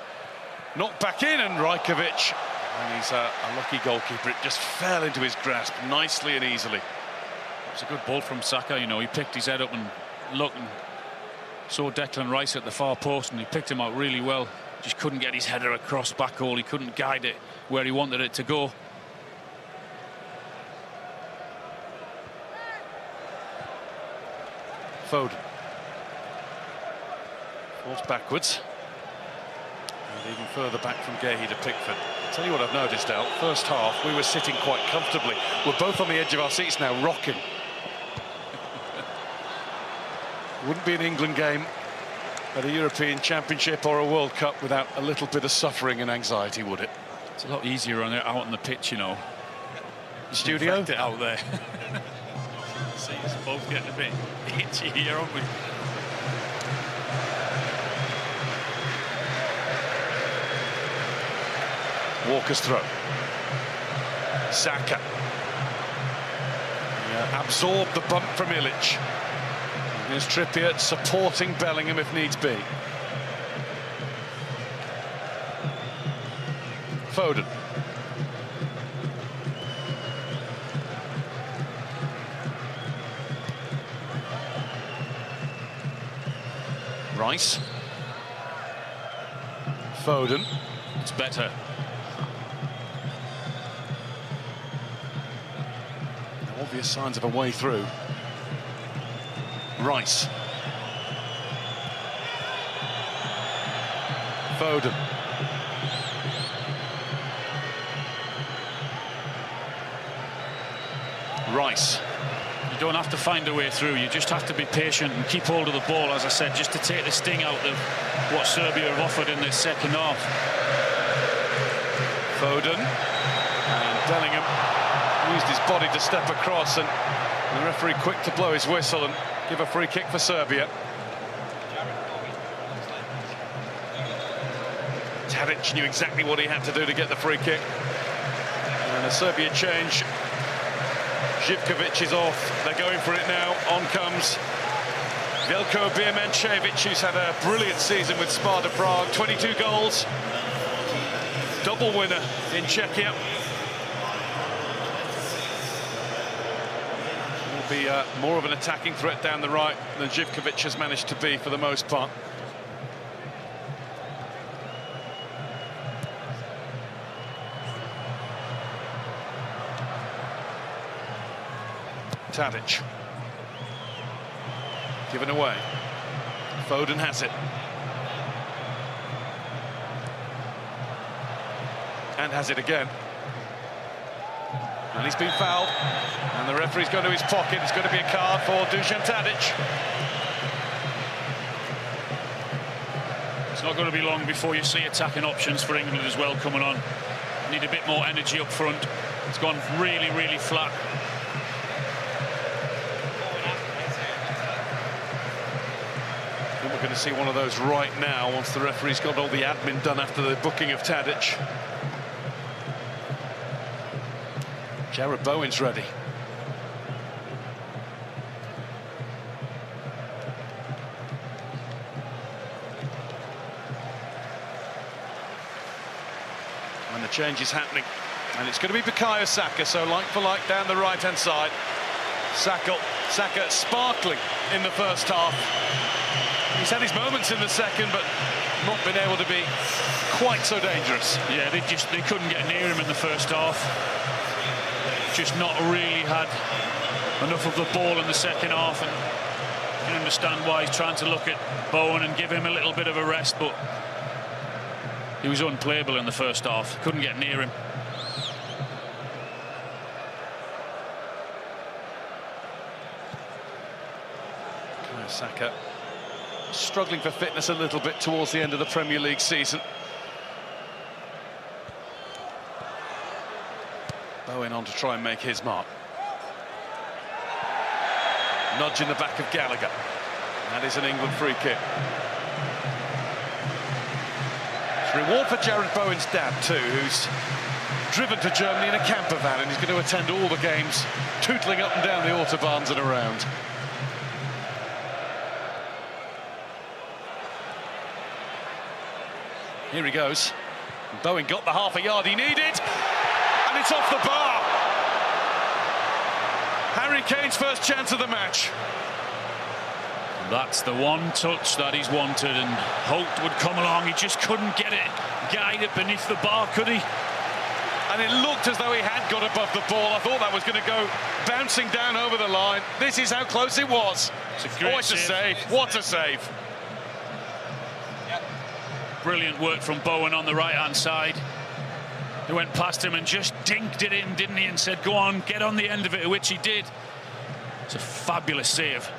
Knocked back in, and Rajkovic. And he's a lucky goalkeeper. It just fell into his grasp nicely and easily. It's a good ball from Saka, you know. He picked his head up and looked and saw Declan Rice at the far post, and he picked him out really well. Just couldn't get his header across back goal. He couldn't guide it where he wanted it to go. Foden. Falls backwards. And even further back from Gehi to Pickford. I'll tell you what I've noticed, Al. First half, we were sitting quite comfortably. We're both on the edge of our seats now, rocking. Wouldn't be an England game at a European Championship or a World Cup without a little bit of suffering and anxiety, would it? It's a lot easier out on the pitch, you know. Studio? It out there. See us both getting a bit itchy here, aren't we? Walker's throw. Saka. Absorbed the bump from Ilic. Here's Trippier supporting Bellingham if needs be. Foden. Rice. Foden. It's better. Obvious signs of a way through. Rice. Foden. Rice. You don't have to find a way through, you just have to be patient and keep hold of the ball, as I said, just to take the sting out of what Serbia have offered in this second half. Foden. And Bellingham used his body to step across, and the referee quick to blow his whistle and give a free kick for Serbia. Tadic knew exactly what he had to do to get the free kick. And a Serbia change. Živkovic is off. They're going for it now. On comes Veljko Birmančević, who's had a brilliant season with Sparta Prague. 22 goals. Double winner in Czechia. Will be more of an attacking threat down the right than Živkovic has managed to be for the most part. Tadic. Given away. Foden has it. And has it again. And he's been fouled. And the referee's gone to his pocket. It's going to be a card for Dusan Tadic. It's not going to be long before you see attacking options for England as well coming on. Need a bit more energy up front. It's gone really, really flat. I think we're going to see one of those right now once the referee's got all the admin done after the booking of Tadic. Jarrod Bowen's ready. And the change is happening. And it's going to be Bukayo Saka, so like for like down the right-hand side. Saka sparkling in the first half. He's had his moments in the second, but not been able to be quite so dangerous. Yeah, they couldn't get near him in the first half. Just not really had enough of the ball in the second half, and you can understand why he's trying to look at Bowen and give him a little bit of a rest, but he was unplayable in the first half. Couldn't get near him. Saka struggling for fitness a little bit towards the end of the Premier League season. Bowen on to try and make his mark. Nudge in the back of Gallagher. That is an England free kick. It's a reward for Jarrod Bowen's dad too, who's driven to Germany in a camper van, and he's going to attend all the games, tootling up and down the autobahns and around. Here he goes. Bowen got the half a yard he needed, and it's off the bar. Harry Kane's first chance of the match. That's the one touch that he's wanted and hoped would come along. He just couldn't get it, guide it beneath the bar, could he? And it looked as though he had got above the ball. I thought that was going to go bouncing down over the line. This is how close it was. It's a great save. What a save. Brilliant work from Bowen on the right-hand side. He went past him and just dinked it in, didn't he? And said, go on, get on the end of it, which he did. It's a fabulous save.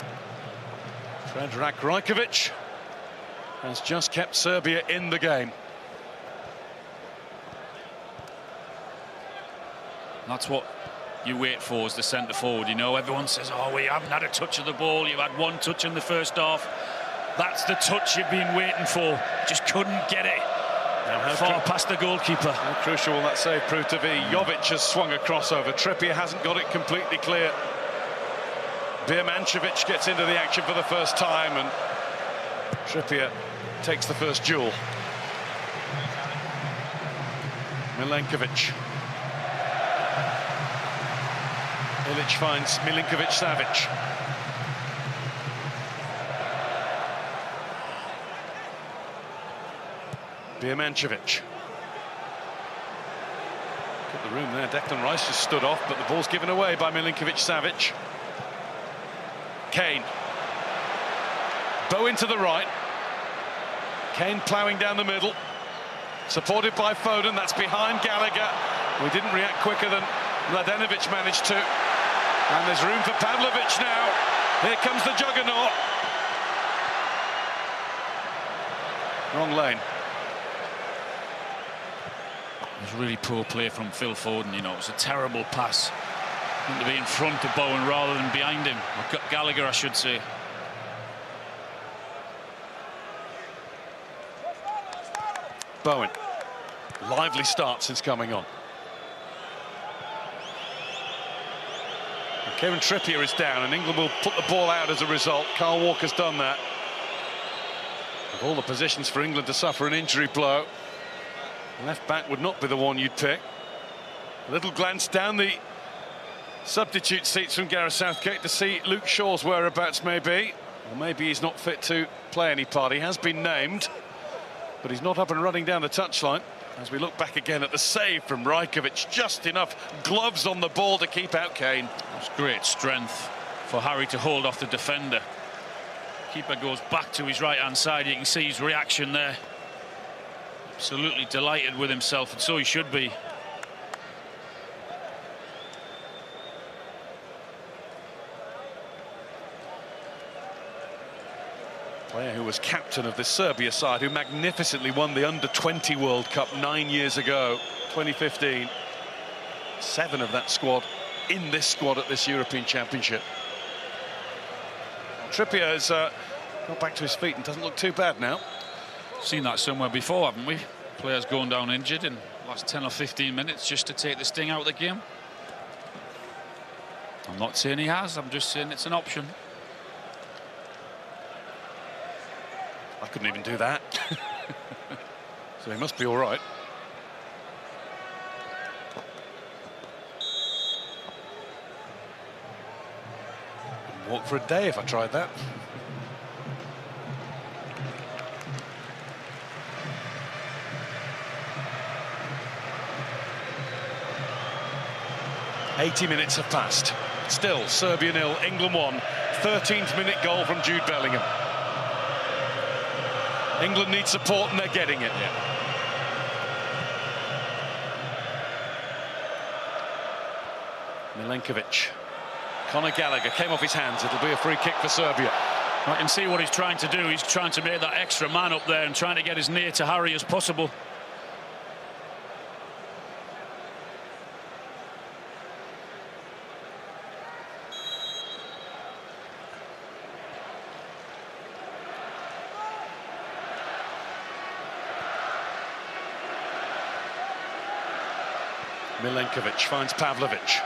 Predrag Rajkovic has just kept Serbia in the game. That's what you wait for as the centre forward. You know, everyone says, oh, we haven't had a touch of the ball. You've had one touch in the first half. That's the touch you've been waiting for. Just couldn't get it. Far past the goalkeeper. How crucial will that save prove to be? Jovic has swung a crossover. Trippier hasn't got it completely clear. Birmancevic gets into the action for the first time, and Trippier takes the first duel. Milenkovic. Ilic finds Milinkovic-Savic. Birmancevic. Got the room there. Declan Rice just stood off, but the ball's given away by Milinkovic-Savic. Kane. Bowen to the right. Kane ploughing down the middle. Supported by Foden. That's behind Gallagher. We didn't react quicker than Mladenovic managed to. And there's room for Pavlovic now. Here comes the juggernaut. Wrong lane. It was really poor play from Phil Foden, you know. It was a terrible pass. To be in front of Bowen rather than behind him. Or Gallagher, I should say. Bowen. Lively start since coming on. And Kieran Trippier is down, and England will put the ball out as a result. Kyle Walker's done that. Of all the positions for England to suffer an injury blow, left back would not be the one you'd pick. A little glance down the substitute seats from Gareth Southgate to see Luke Shaw's whereabouts may be. Or maybe he's not fit to play any part. He has been named, but he's not up and running down the touchline. As we look back again at the save from Rajkovic, just enough gloves on the ball to keep out Kane. It's great strength for Harry to hold off the defender. Keeper goes back to his right-hand side. You can see his reaction there. Absolutely delighted with himself, and so he should be. Player who was captain of the Serbia side, who magnificently won the Under-20 World Cup 9 years ago, 2015. 7 of that squad in this squad at this European Championship. Trippier has got back to his feet and doesn't look too bad now. Seen that somewhere before, haven't we? Players going down injured in the last 10 or 15 minutes just to take the sting out of the game. I'm not saying he has, I'm just saying it's an option. I couldn't even do that. So he must be all right. I'd walk for a day if I tried that. "80 minutes have passed. Still, Serbia 0, England 1. 13th minute goal from Jude Bellingham. England need support and they're getting it. Yeah. Milenkovic. Conor Gallagher came off his hands. It'll be a free kick for Serbia. I can see what he's trying to do. He's trying to make that extra man up there and trying to get as near to Harry as possible. Milenkovic finds Pavlovic.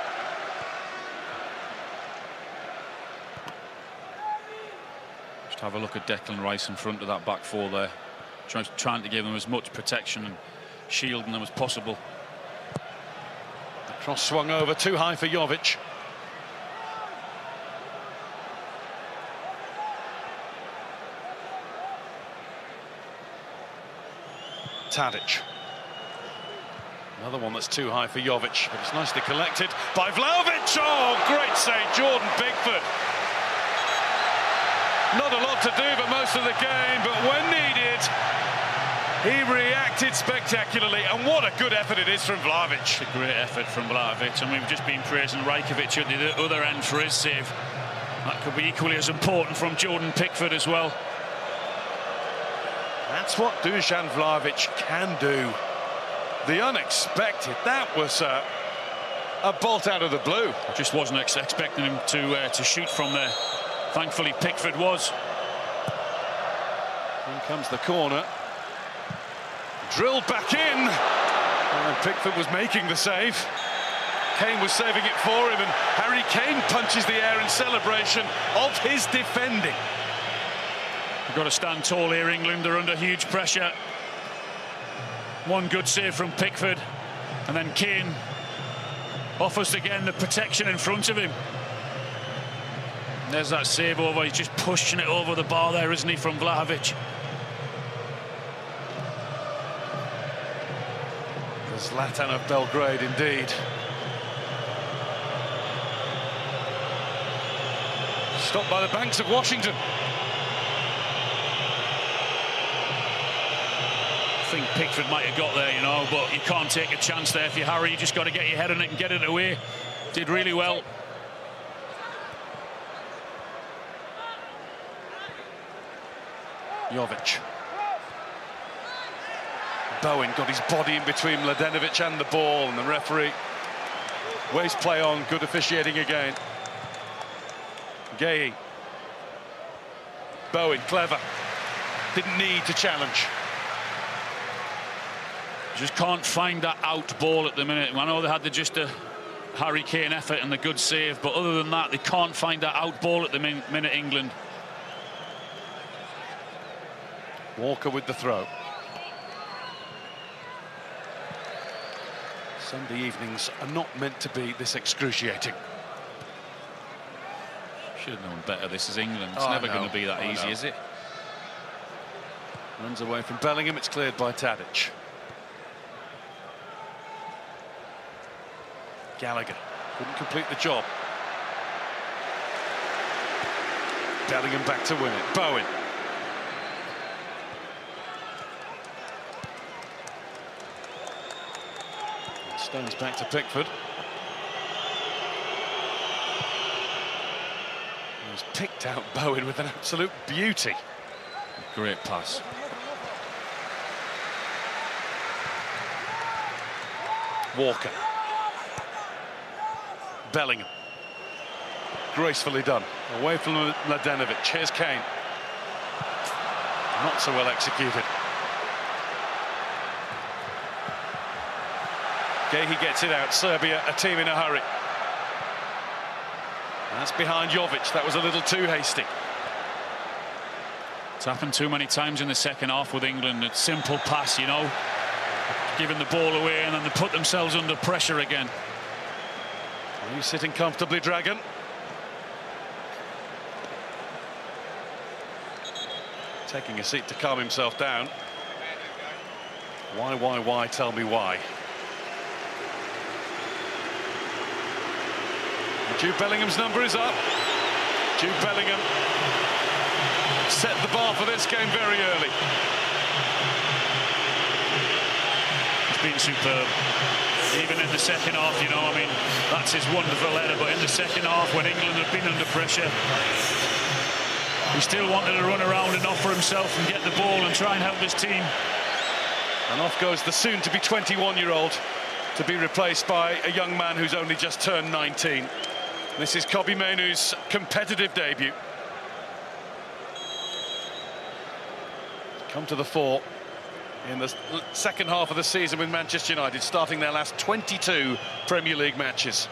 Just have a look at Declan Rice in front of that back four there. Trying to give them as much protection and shielding them as possible. The cross swung over too high for Jovic. Tadic. Another one that's too high for Jovic, but it's nicely collected by Vlahovic. Oh, great save, Jordan Pickford. Not a lot to do for most of the game, but when needed, he reacted spectacularly, and what a good effort it is from Vlahovic. A great effort from Vlahovic, and we've just been praising Rajkovic at the other end for his save. That could be equally as important from Jordan Pickford as well. That's what Dusan Vlahovic can do. The unexpected, that was a bolt out of the blue. I just wasn't expecting him to shoot from there. Thankfully, Pickford was. Here comes the corner. Drilled back in. And Pickford was making the save. Kane was saving it for him, and Harry Kane punches the air in celebration of his defending. You've got to stand tall here, England. They're under huge pressure. One good save from Pickford, and then Kane offers again the protection in front of him. And there's that save over. He's just pushing it over the bar there, isn't he, from Vlahovic? The Zlatan of Belgrade, indeed. Stopped by the banks of Washington. I think Pickford might have got there, you know, but you can't take a chance there if you're Harry. You just got to get your head on it and get it away. Did really well. Jovic. Bowen got his body in between Mladenovic and the ball, and the referee waste play on. Good officiating again. Gay. Bowen, clever. Didn't need to challenge. Just can't find that out ball at the minute. I know they had just a Harry Kane effort and the good save, but other than that, they can't find that out ball at the minute, England. Walker with the throw. Sunday evenings are not meant to be this excruciating. Should have known better. This is England. It's never going to be that easy, is it? Runs away from Bellingham. It's cleared by Tadic. Gallagher couldn't complete the job. Bellingham back to win it. Bowen. Stones back to Pickford. He's picked out Bowen with an absolute beauty. Great pass. Walker. Bellingham. Gracefully done. Away from Mladenovic. Here's Kane. Not so well executed. Gehi gets it out. Serbia, a team in a hurry. That's behind Jovic. That was a little too hasty. It's happened too many times in the second half with England. It's simple pass, you know, giving the ball away, and then they put themselves under pressure again. Are you sitting comfortably, Dragon? Taking a seat to calm himself down. Why, tell me why. Jude Bellingham's number is up. Jude Bellingham set the bar for this game very early. It's been superb. Even in the second half, you know, I mean, that's his wonderful header, but in the second half, when England had been under pressure, he still wanted to run around and offer himself and get the ball and try and help his team. And off goes the soon-to-be 21-year-old to be replaced by a young man who's only just turned 19. This is Kobbie Mainoo's competitive debut. Come to the fore in the second half of the season with Manchester United, starting their last 22 Premier League matches.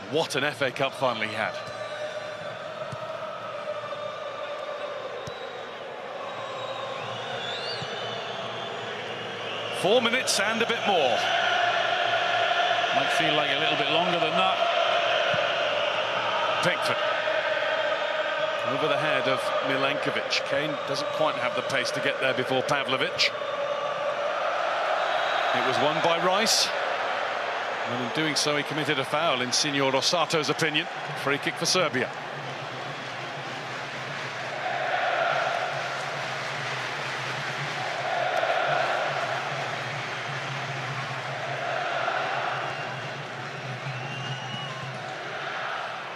What an FA Cup final he had. Four minutes and a bit more. Might feel like a little bit longer than that. Pickford. Over the head of Milenkovic. Kane doesn't quite have the pace to get there before Pavlovic. It was won by Rice. And in doing so, he committed a foul, in Signor Rosato's opinion. Free kick for Serbia.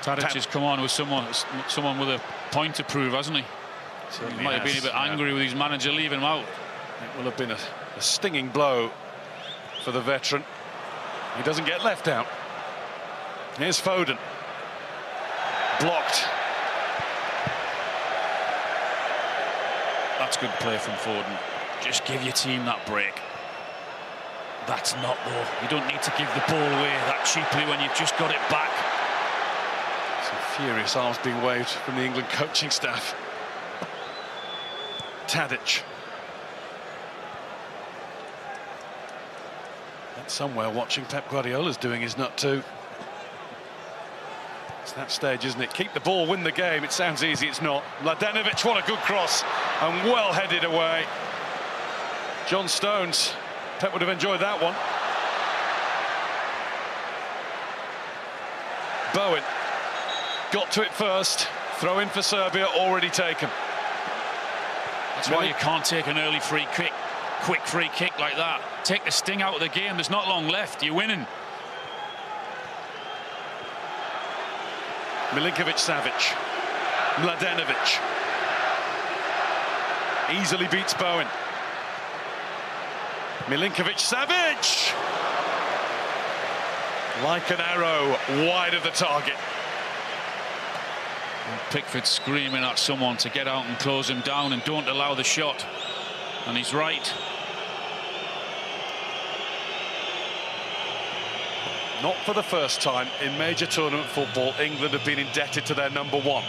Tadic has come on with someone with a point to prove, hasn't he? Certainly he might have been a bit angry with his manager leaving him out. It will have been a stinging blow for the veteran. He doesn't get left out. Here's Foden. Blocked. That's good play from Foden. Just give your team that break. That's not, though. You don't need to give the ball away that cheaply when you've just got it back. Furious arms being waved from the England coaching staff. Tadic. And somewhere watching Pep Guardiola's doing his nut too. It's that stage, isn't it? Keep the ball, win the game. It sounds easy, it's not. Mladenovic, what a good cross, and well headed away. John Stones. Pep would have enjoyed that one. Bowen. Got to it first. Throw in for Serbia, already taken. That's why you can't take an early free kick, quick free kick like that. Take the sting out of the game. There's not long left. You're winning. Milinkovic-Savic. Mladenovic. Easily beats Bowen. Milinkovic-Savic! Like an arrow, wide of the target. And Pickford screaming at someone to get out and close him down and don't allow the shot. And he's right. Not for the first time in major tournament football, England have been indebted to their number one.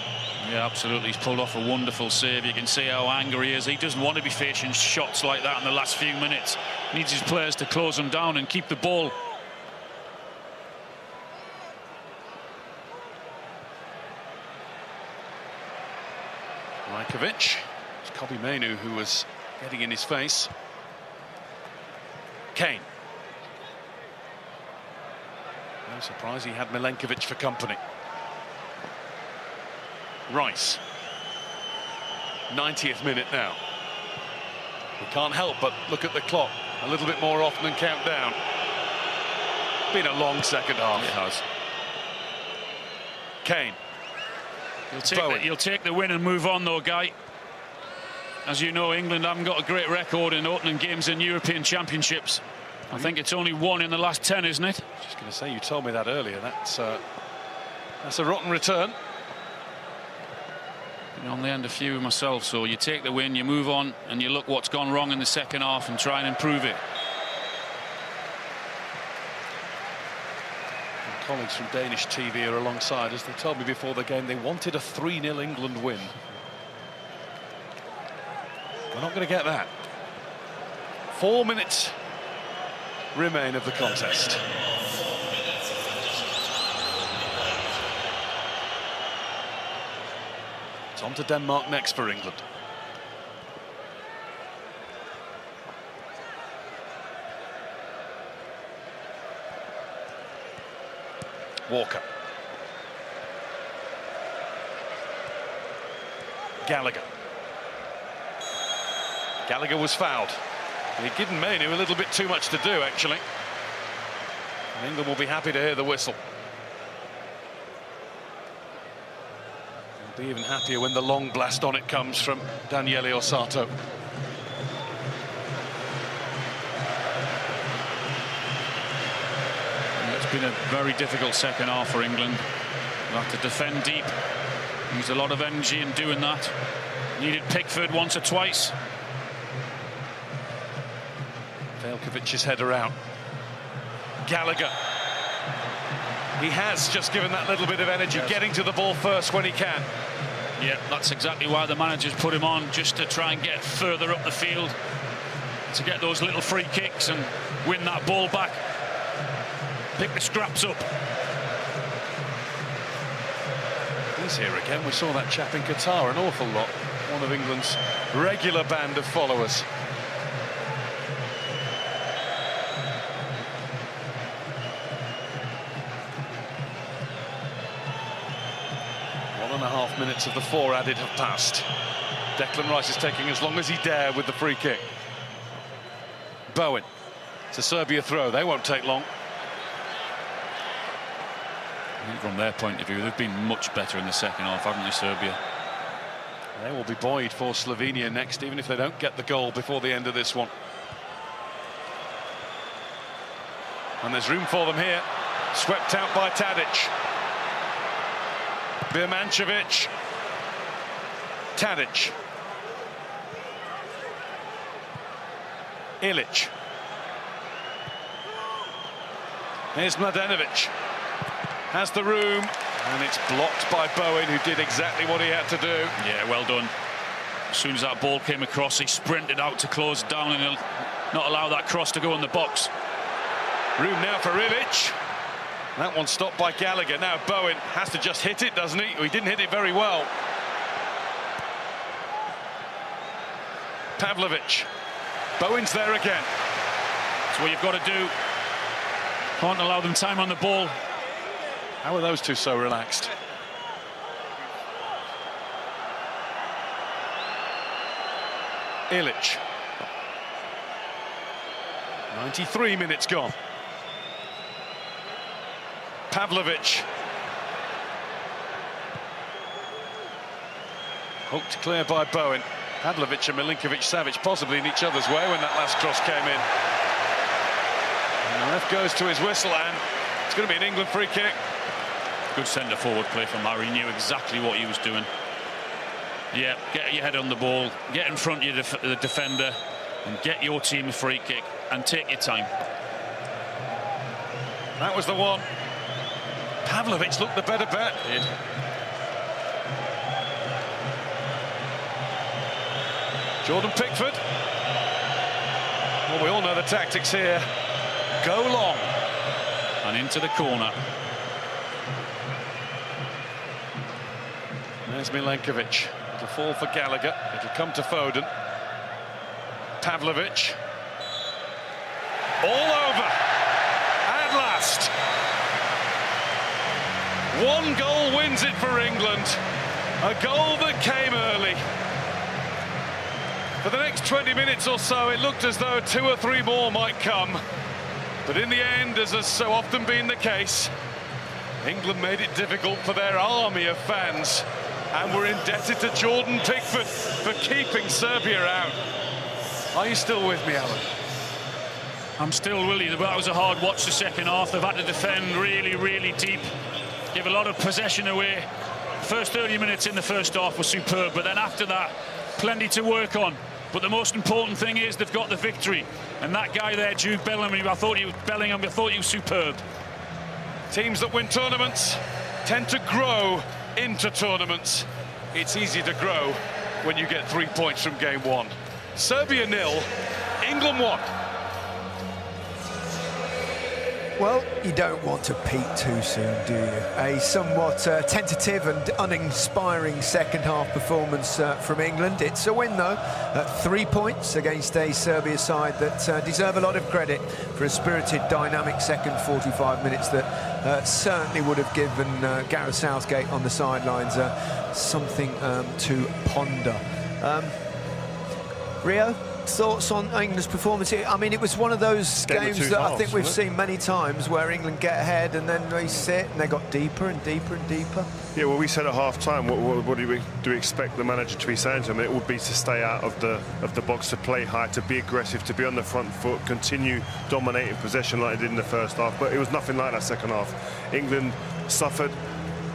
Yeah, absolutely. He's pulled off a wonderful save. You can see how angry he is. He doesn't want to be facing shots like that in the last few minutes. He needs his players to close him down and keep the ball. Milenkovic. It's Kobbie Mainoo who was getting in his face. Kane. No surprise he had Milenkovic for company. Rice. 90th minute now. We can't help but look at the clock a little bit more often and count down. Been a long second half. It has. Kane. You'll take the win and move on, though, Guy. As you know, England haven't got a great record in opening games in European Championships. I think it's only one in the last 10, isn't it? Just going to say, you told me that earlier. That's a rotten return. Been on the end a few myself, so you take the win, you move on, and you look what's gone wrong in the second half and try and improve it. And colleagues from Danish TV are alongside us. They told me before the game they wanted a 3-0 England win. We're not going to get that. 4 minutes remain of the contest. It's on to Denmark next for England. Walker. Gallagher. Gallagher was fouled. He given Mainu a little bit too much to do, actually. And England will be happy to hear the whistle. They'll be even happier when the long blast on it comes from Daniele Ossato. It's been a very difficult second half for England. They'll have to defend deep. Used a lot of energy in doing that. Needed Pickford once or twice. Veljkovic's header out. Gallagher. He has just given that little bit of energy, getting to the ball first when he can. Yeah, that's exactly why the manager's put him on, just to try and get further up the field, to get those little free kicks and win that ball back. Pick the scraps up. He's here again. We saw that chap in Qatar an awful lot. One of England's regular band of followers. Minutes of the 4 added have passed. Declan Rice is taking as long as he dare with the free kick. Bowen. It's a Serbia throw. They won't take long. I think from their point of view, they've been much better in the second half, haven't they, Serbia? They will be buoyed for Slovenia next, even if they don't get the goal before the end of this one. And there's room for them here. Swept out by Tadic. Birmancevic. Tadic. Ilic. Here's Mladenovic. Has the room, and it's blocked by Bowen, who did exactly what he had to do. Yeah, well done. As soon as that ball came across, he sprinted out to close down and he'll not allow that cross to go in the box. Room now for Ilic. That one stopped by Gallagher. Now Bowen has to just hit it, doesn't he? He didn't hit it very well. Pavlovic. Bowen's there again. That's what you've got to do. Can't allow them time on the ball. How are those two so relaxed? Ilic. 93 minutes gone. Pavlovic. Hooked clear by Bowen. Pavlovic and Milinkovic-Savic possibly in each other's way when that last cross came in. And the ref goes to his whistle, and it's going to be an England free kick. Good centre-forward play from Murray. He knew exactly what he was doing. Yeah, get your head on the ball, get in front of the defender, and get your team a free kick, and take your time. That was the one. Pavlovic looked the better bet. Did. Jordan Pickford. Well, we all know the tactics here. Go long. And into the corner. There's Milenkovic. It'll fall for Gallagher. It'll come to Foden. Pavlovic. All over. At last. One goal wins it for England. A goal that came early. For the next 20 minutes or so, it looked as though 2 or 3 more might come. But in the end, as has so often been the case, England made it difficult for their army of fans. And we're indebted to Jordan Pickford for keeping Serbia out. Are you still with me, Alan? I'm still Willie. That was a hard watch the second half. They've had to defend really, really deep. Give a lot of possession away. First 30 minutes in the first half was superb, but then after that, plenty to work on. But the most important thing is they've got the victory. And that guy there, Jude Bellingham, I thought he was superb. Teams that win tournaments tend to grow into tournaments. It's easy to grow when you get 3 points from game 1. Serbia 0, England 1. Well, you don't want to peak too soon, do you? A somewhat tentative and uninspiring second-half performance from England. It's a win, though, at 3 points against a Serbia side that deserve a lot of credit for a spirited, dynamic second 45 minutes that certainly would have given Gareth Southgate on the sidelines something to ponder. Rio? Thoughts on England's performance? I mean, it was one of those games that I think we've seen many times where England get ahead and then they sit and they got deeper and deeper and deeper. Yeah, well, we said at half-time, what do we expect the manager to be saying to him? It would be to stay out of the box, to play high, to be aggressive, to be on the front foot, continue dominating possession like they did in the first half. But it was nothing like that second half. England suffered.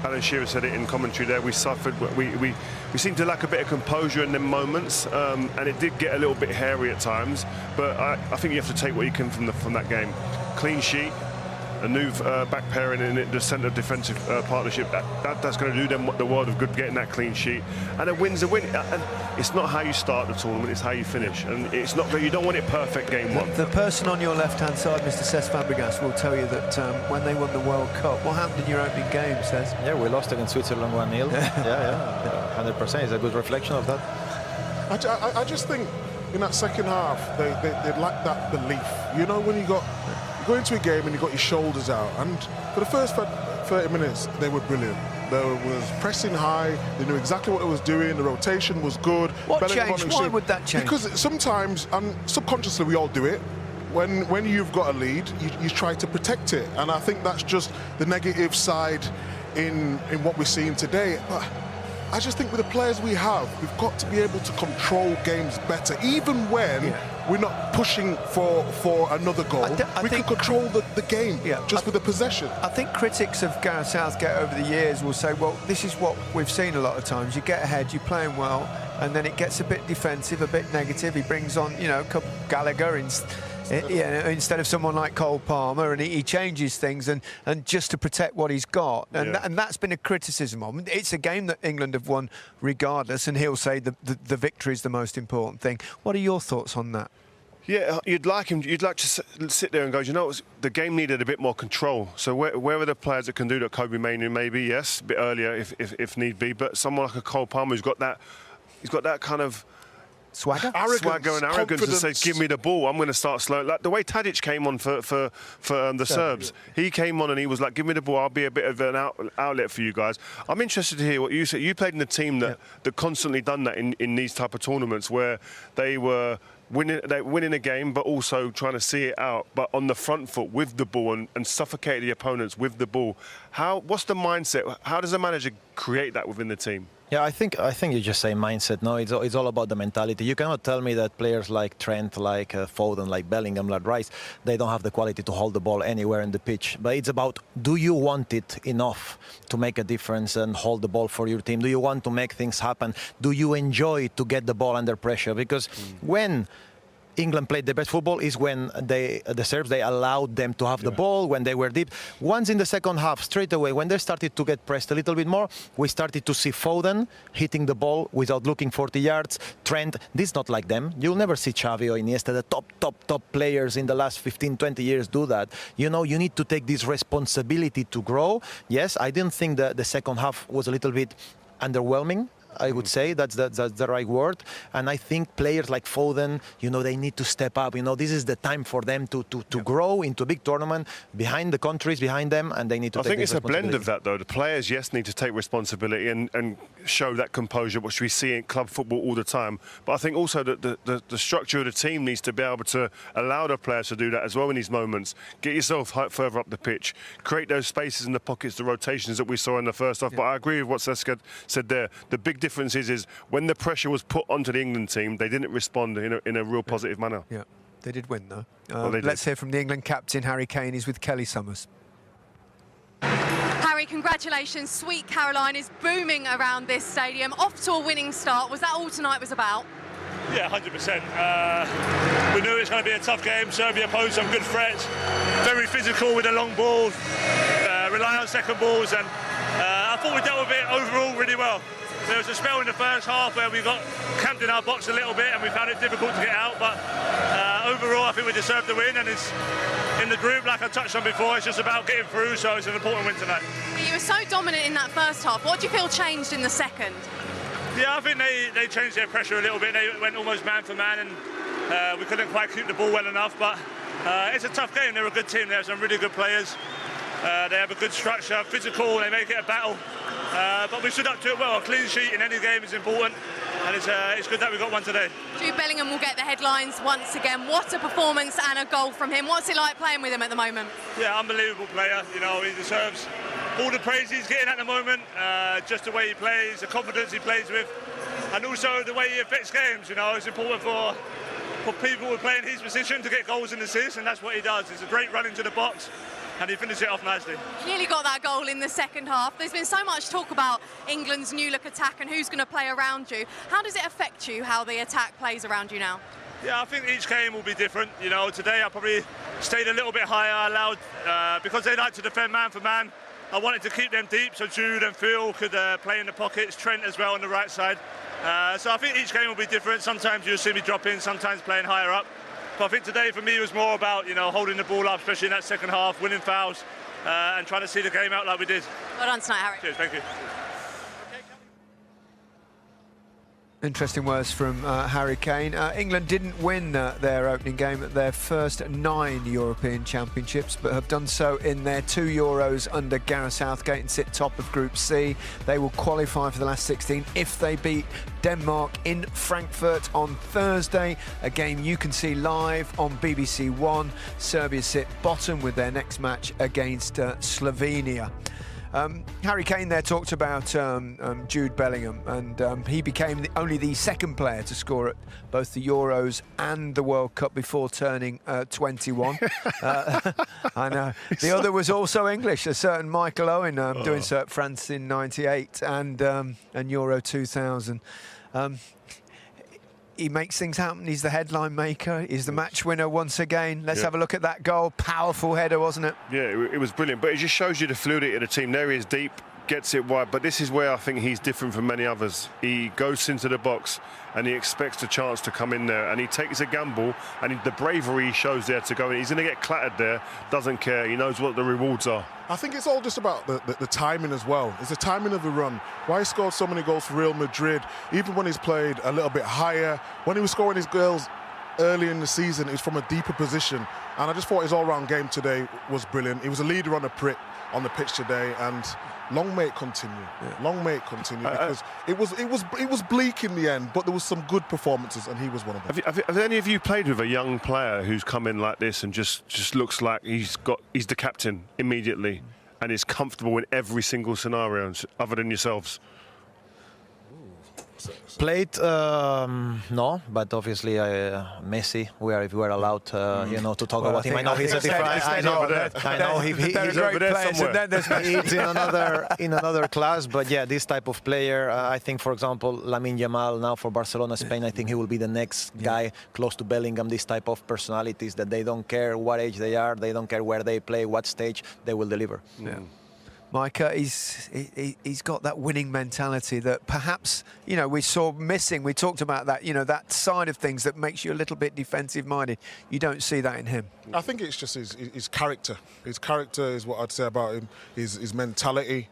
Alan Shearer said it in commentary there. We suffered. We seemed to lack a bit of composure in them moments, and it did get a little bit hairy at times. But I think you have to take what you can from that game. Clean sheet, a new back pairing in the centre defensive partnership. That's going to do them the world of good, getting that clean sheet. And a win's a win. And it's not how you start the tournament; it's how you finish. And it's not. You don't want it perfect game 1. The person on your left-hand side, Mr. Cesc Fabregas, will tell you that when they won the World Cup, what happened in your opening game, Cesc? Yeah, we lost against Switzerland 1-0. yeah, 100%. It's a good reflection of that. I just think in that second half they lacked that belief. You know, when you go into a game and you got your shoulders out, and for the first 30 minutes they were brilliant. They was pressing high, they knew exactly what it was doing, the rotation was good. What changed? Why would that change? Because sometimes, and subconsciously we all do it, when you've got a lead, you try to protect it. And I think that's just the negative side in what we're seeing today. But I just think with the players we have, we've got to be able to control games better, even when we're not pushing for another goal. We can control the game just with the possession. I think critics of Gareth Southgate over the years will say, well, this is what we've seen a lot of times. You get ahead, you're playing well, and then it gets a bit defensive, a bit negative. He brings on, Gallagher instead of someone like Cole Palmer, and he changes things and just to protect what he's got. And that's been a criticism of him. It's a game that England have won regardless, and he'll say the victory is the most important thing. What are your thoughts on that? Yeah, you'd like to sit there and go, you know, the game needed a bit more control. So where are the players that can do that? Kobe Mainoo, maybe, yes, a bit earlier if need be. But someone like a Cole Palmer who's got that kind of swagger and arrogance to say, give me the ball, I'm going to start slow. Like the way Tadic came on for the Serbs. He came on and he was like, give me the ball, I'll be a bit of an outlet for you guys. I'm interested to hear what you said. You played in a team that constantly done that in these type of tournaments where they were winning a game but also trying to see it out, but on the front foot with the ball and suffocate the opponents with the ball. What's the mindset? How does a manager create that within the team? Yeah, I think you just say mindset. No, it's all about the mentality. You cannot tell me that players like Trent, like Foden, like Bellingham, like Rice, they don't have the quality to hold the ball anywhere in the pitch. But it's about, do you want it enough to make a difference and hold the ball for your team? Do you want to make things happen? Do you enjoy to get the ball under pressure? Because when England played the best football is when the Serbs, they allowed them to have the ball when they were deep. Once in the second half, straight away, when they started to get pressed a little bit more, we started to see Foden hitting the ball without looking 40 yards. Trent, this is not like them. You'll never see Xavi or Iniesta, the top players in the last 15, 20 years do that. You know, you need to take this responsibility to grow. Yes, I didn't think the second half was a little bit underwhelming. I would say that's the right word. And I think players like Foden, they need to step up. This is the time for them to grow into a big tournament behind the countries behind them, and they need to. I think it's a blend of that, though. The players, yes, need to take responsibility and show that composure, which we see in club football all the time. But I think also that the structure of the team needs to be able to allow the players to do that as well in these moments. Get yourself further up the pitch, create those spaces in the pockets, the rotations that we saw in the first half. But I agree with what Seska said there. The big difference is when the pressure was put onto the England team, they didn't respond in a real positive manner. Yeah, they did win, though. Let's hear from the England captain, Harry Kane. He's with Kelly Summers. Harry, congratulations. Sweet Caroline is booming around this stadium. Off to a winning start. Was that all tonight was about? Yeah, 100%. We knew it was going to be a tough game. Serbia posed some good threats. Very physical with the long ball, rely on second balls, and I thought we dealt with it overall really well. There was a spell in the first half where we got camped in our box a little bit and we found it difficult to get out, but overall I think we deserved the win, and it's in the group, like I touched on before, it's just about getting through, so it's an important win tonight. You were so dominant in that first half. What do you feel changed in the second? Yeah, I think they changed their pressure a little bit. They went almost man for man, and we couldn't quite keep the ball well enough, but it's a tough game. They're a good team. They have some really good players. They have a good structure, physical, they make it a battle. But we stood up to it well. A clean sheet in any game is important, and it's good that we got one today. Jude Bellingham will get the headlines once again. What a performance and a goal from him. What's it like playing with him at the moment? Yeah, unbelievable player. He deserves all the praise he's getting at the moment. Just the way he plays, the confidence he plays with, and also the way he affects games. It's important for people who play in his position to get goals and assists, and that's what he does. It's a great run into the box, and he finished it off nicely. Nearly got that goal in the second half. There's been so much talk about England's new look attack and who's going to play around you. How does it affect you, how the attack plays around you now? Yeah, I think each game will be different. Today I probably stayed a little bit higher, allowed, because they like to defend man for man, I wanted to keep them deep so Jude and Phil could play in the pockets, Trent as well on the right side. So I think each game will be different. Sometimes you'll see me drop in, sometimes playing higher up. But I think today for me was more about holding the ball up, especially in that second half, winning fouls, and trying to see the game out like we did. Well done tonight, Harry. Cheers, thank you. Interesting words from Harry Kane. England didn't win their opening game at their first 9 European Championships, but have done so in their 2 Euros under Gareth Southgate and sit top of Group C. They will qualify for the last 16 if they beat Denmark in Frankfurt on Thursday, a game you can see live on BBC One. Serbia sit bottom with their next match against Slovenia. Harry Kane there talked about Jude Bellingham, and he became only the second player to score at both the Euros and the World Cup before turning 21. I know. The other was also English, a certain Michael Owen, doing so at France in '98 and Euro 2000. He makes things happen. He's the headline maker. He's the match winner once again. Let's have a look at that goal. Powerful header, wasn't it? Yeah, it was brilliant. But it just shows you the fluidity of the team. There he is deep, gets it wide. But this is where I think he's different from many others. He goes into the box and he expects the chance to come in there. And he takes a gamble. And the bravery he shows there to go in. He's going to get clattered there. Doesn't care. He knows what the rewards are. I think it's all just about the timing as well. It's the timing of the run. Why he scored so many goals for Real Madrid, even when he's played a little bit higher. When he was scoring his goals early in the season, it was from a deeper position. And I just thought his all-round game today was brilliant. He was a leader on the pitch today, and long may it continue. Yeah. Long may it continue, because it was bleak in the end, but there was some good performances, and he was one of them. Have any of you played with a young player who's come in like this and just looks like he's the captain immediately and is comfortable in every single scenario, other than yourselves? Played, no, but obviously Messi. If we were allowed, to talk about him. I know he's a different. I know he's over there somewhere. He's in another class. But yeah, this type of player, I think, for example, Lamine Yamal now for Barcelona, Spain. I think he will be the next guy close to Bellingham. This type of personalities that they don't care what age they are, they don't care where they play, what stage, they will deliver. Yeah. Micah, he's got that winning mentality that perhaps, we saw missing. We talked about that, that side of things that makes you a little bit defensive-minded. You don't see that in him. I think it's just his character. His character is what I'd say about him, his mentality.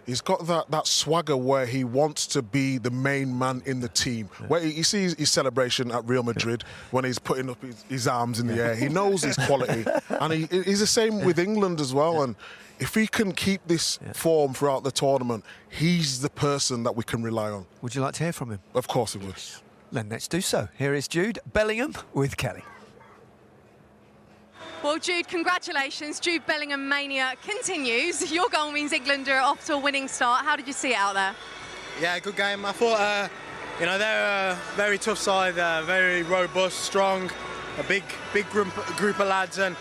he's got that swagger where he wants to be the main man in the team. Where you see his celebration at Real Madrid when he's putting up his arms in the air. He knows his quality. And he's the same with England as well. And if he can keep this form throughout the tournament, he's the person that we can rely on. Would you like to hear from him? Of course he would. Then let's do so. Here is Jude Bellingham with Kelly. Well, Jude, congratulations. Jude Bellingham mania continues. Your goal means England are off to a winning start. How did you see it out there? Yeah, good game. I thought, you know, they're a very tough side, very robust, strong, a big group of lads. And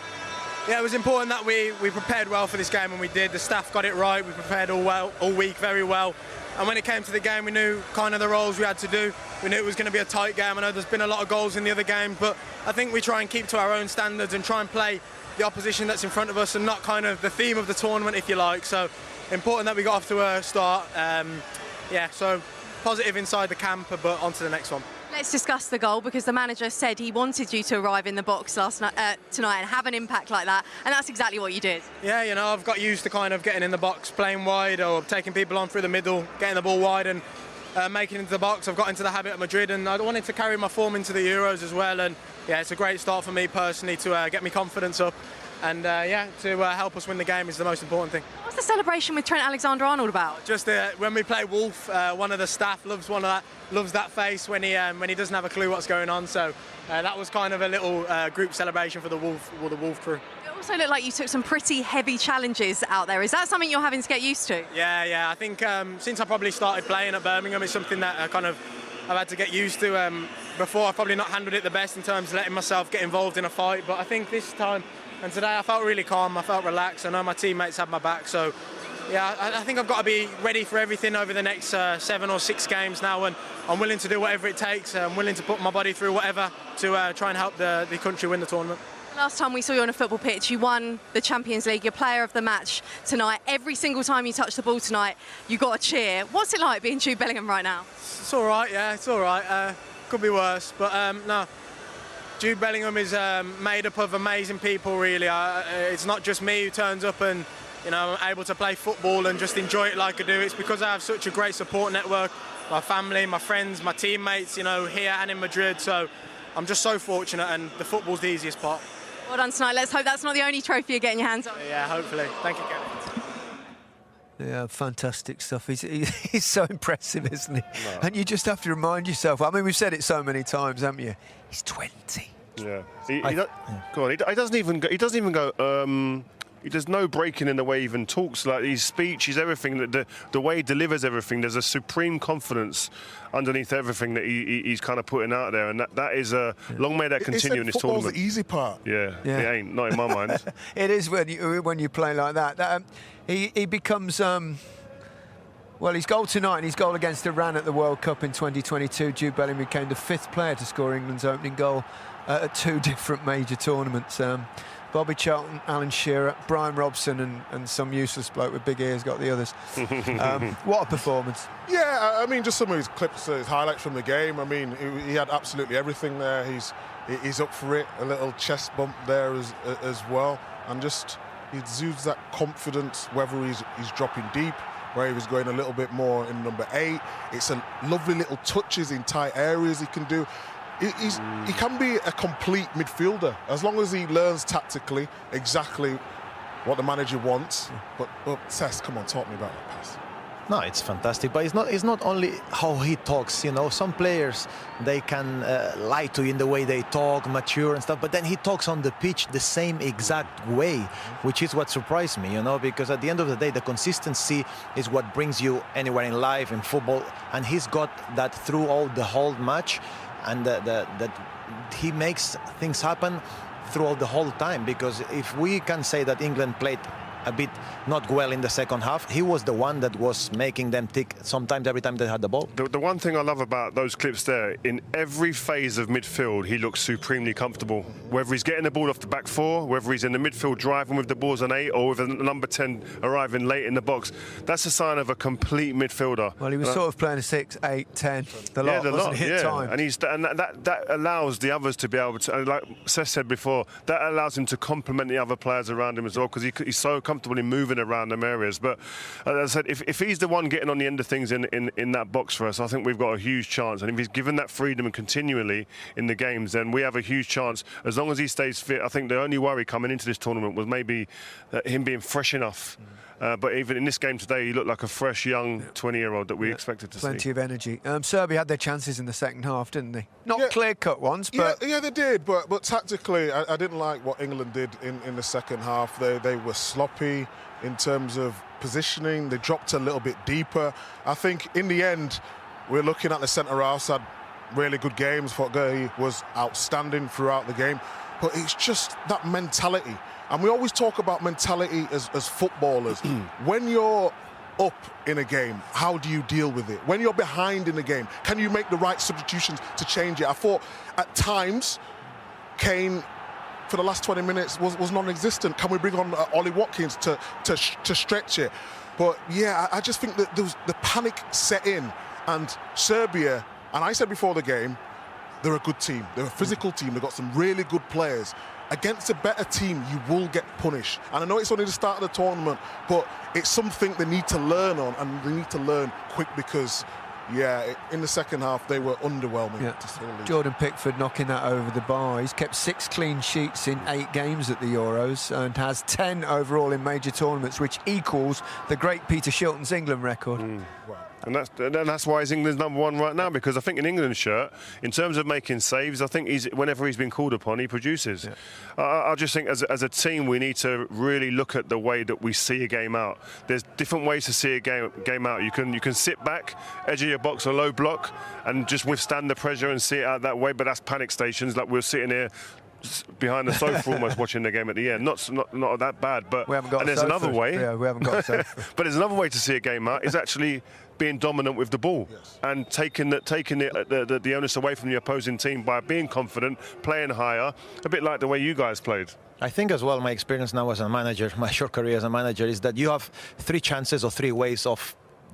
yeah, it was important that we prepared well for this game, and we did. The staff got it right. We prepared all week very well. And when it came to the game, we knew kind of the roles we had to do. We knew it was going to be a tight game. I know there's been a lot of goals in the other games, but I think we try and keep to our own standards and try and play the opposition that's in front of us and not kind of the theme of the tournament, if you like. So important that we got off to a start. Yeah, so positive inside the camp, but on to the next one. Let's discuss the goal, because the manager said he wanted you to arrive in the box tonight and have an impact like that, and that's exactly what you did. Yeah, you know, I've got used to kind of getting in the box, playing wide or taking people on through the middle, getting the ball wide and making it into the box. I've got into the habit at Madrid, and I wanted to carry my form into the Euros as well. And yeah, it's a great start for me personally to get me confidence up, and yeah, to help us win the game is the most important thing. What's the celebration with Trent Alexander-Arnold about? Just when we play Wolf, one of the staff loves that face when he doesn't have a clue what's going on. So that was kind of a little group celebration for the Wolf crew. It also looked like you took some pretty heavy challenges out there. Is that something you're having to get used to? Yeah. I think since I probably started playing at Birmingham, it's something that I've had to get used to. Before, I've probably not handled it the best in terms of letting myself get involved in a fight. But I think this time and today I felt really calm. I felt relaxed. I know my teammates had my back. So yeah, I think I've got to be ready for everything over the next 7 or 6 games now, and I'm willing to do whatever it takes. I'm willing to put my body through whatever to try and help the country win the tournament. Last time we saw you on a football pitch, you won the Champions League, you're player of the match tonight. Every single time you touch the ball tonight, you got a cheer. What's it like being Jude Bellingham right now? It's all right, yeah, it's all right. Could be worse, but no. Jude Bellingham is made up of amazing people, really. It's not just me who turns up and, you know, I'm able to play football and just enjoy it like I do. It's because I have such a great support network, my family, my friends, my teammates, you know, here and in Madrid. So I'm just so fortunate, and the football's the easiest part. Well done tonight. Let's hope that's not the only trophy you're getting your hands on. Yeah, hopefully. Thank you, Kelly. Yeah, fantastic stuff. He's so impressive, isn't he? No. And you just have to remind yourself. I mean, we've said it so many times, haven't you? He's 20. Yeah. He doesn't even go. There's no breaking in the way he even talks. Like his speech, his everything. The way he delivers everything. There's a supreme confidence underneath everything that he's kind of putting out there, and that is long may that continue in this tournament. Football's the easy part. Yeah, it ain't, not in my mind. It is when you play like that. He becomes. Well, his goal tonight and his goal against Iran at the World Cup in 2022, Jude Bellingham became the 5th player to score England's opening goal at 2 different major tournaments. Bobby Charlton, Alan Shearer, Brian Robson and some useless bloke with big ears got the others. What a performance. Yeah, I mean, just some of his clips, his highlights from the game. I mean, he had absolutely everything there. He's up for it, a little chest bump there as well. And just, he exudes that confidence, whether he's dropping deep, where he was going a little bit more in number 8. It's a lovely little touches in tight areas he can do. He can be a complete midfielder as long as he learns tactically exactly what the manager wants. But Cesc, come on, talk me about that pass. No, it's fantastic, but it's not only how he talks. You know, some players, they can lie to you in the way they talk, mature and stuff, but then he talks on the pitch the same exact way, which is what surprised me, you know, because at the end of the day, the consistency is what brings you anywhere in life, in football, and he's got that throughout the whole match, and that he makes things happen throughout the whole time, because if we can say that England played a bit not well in the second half, he was the one that was making them tick sometimes every time they had the ball. The one thing I love about those clips there, in every phase of midfield, he looks supremely comfortable. Whether he's getting the ball off the back 4, whether he's in the midfield driving with the balls on 8, or with a number 10 arriving late in the box, that's a sign of a complete midfielder. Well, he was sort of playing a 6, 8, 10, the lot, wasn't he, at times? And that allows the others to be able to, like Seth said before, that allows him to complement the other players around him as well, because he's so comfortable. comfortable in moving around them areas. But as I said, if he's the one getting on the end of things in that box for us, I think we've got a huge chance. And if he's given that freedom and continually in the games, then we have a huge chance. As long as he stays fit, I think the only worry coming into this tournament was maybe him being fresh enough. But even in this game today, he looked like a fresh, young 20-year-old that we expected to see. Plenty of energy. Serbia had their chances in the second half, didn't they? Not clear-cut ones, but... Yeah, they did, but tactically, I didn't like what England did in the second half. They were sloppy in terms of positioning. They dropped a little bit deeper. I think in the end, we're looking at the centre-halves had really good games. He was outstanding throughout the game. But it's just that mentality. And we always talk about mentality as footballers. When you're up in a game, how do you deal with it? When you're behind in a game, can you make the right substitutions to change it? I thought at times, Kane, for the last 20 minutes, was non-existent. Can we bring on Ollie Watkins to stretch it? But yeah, I just think that the panic set in. And Serbia, and I said before the game, they're a good team. They're a physical team. They've got some really good players. Against a better team, you will get punished. And I know it's only the start of the tournament, but it's something they need to learn on, and they need to learn quick because, yeah, in the second half, they were underwhelming. Yeah. Jordan Pickford knocking that over the bar. He's kept 6 clean sheets in 8 games at the Euros and has 10 overall in major tournaments, which equals the great Peter Shilton's England record. Wow. And that's why he's England's #1 right now, because I think in England's shirt, in terms of making saves, I think whenever he's been called upon, he produces. Yeah. I just think as a team, we need to really look at the way that we see a game out. There's different ways to see a game out. You can sit back, edge of your box or low block, and just withstand the pressure and see it out that way. But that's panic stations. Like we're sitting here behind the sofa almost watching the game at the end. Not that bad, but we haven't got. And there's another way. Yeah, we haven't got a sofa. But there's another way to see a game out. Is actually being dominant with the ball and taking the onus away from the opposing team by being confident, playing higher, a bit like the way you guys played. I think as well, my experience now as a manager, my short career as a manager, is that you have 3 chances or 3 ways of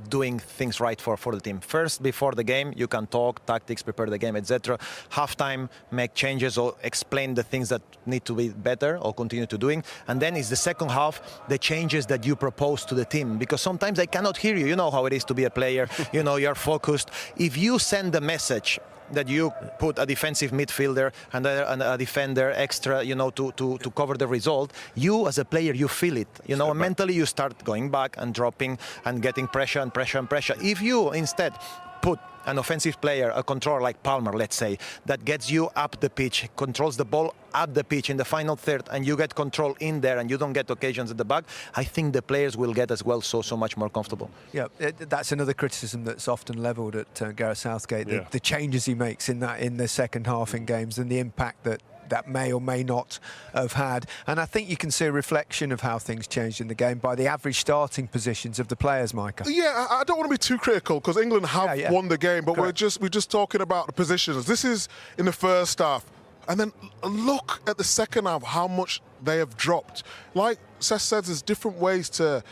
doing things right for the team. First, before the game, you can talk tactics, prepare the game, etc. Halftime, make changes or explain the things that need to be better or continue to doing. And then it's the second half, the changes that you propose to the team, because sometimes they cannot hear you. You know how it is to be a player. You know, you're focused. If you send the message that you put a defensive midfielder and a defender extra, you know, to cover the result, you as a player, you feel it, you know, and mentally you start going back and dropping and getting pressure and pressure and pressure. If you instead put an offensive player, a controller like Palmer, let's say, that gets you up the pitch, controls the ball up the pitch in the final third, and you get control in there and you don't get occasions at the back, I think the players will get as well so much more comfortable. Yeah, that's another criticism that's often levelled at Gareth Southgate, the changes he makes in the second half in games and the impact that may or may not have had. And I think you can see a reflection of how things changed in the game by the average starting positions of the players, Micah. Yeah, I don't want to be too critical because England have won the game, but we're just talking about the positions. This is in the first half. And then look at the second half, how much they have dropped. Like Seth says, there's different ways to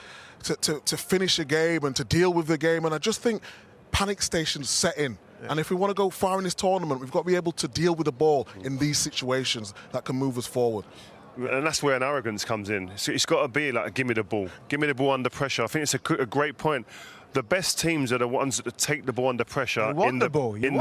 finish a game and to deal with the game. And I just think panic stations set in. And if we want to go far in this tournament, we've got to be able to deal with the ball in these situations that can move us forward. And that's where an arrogance comes in. So it's got to be like, give me the ball under pressure. I think it's a great point. The best teams are the ones that take the ball under pressure in the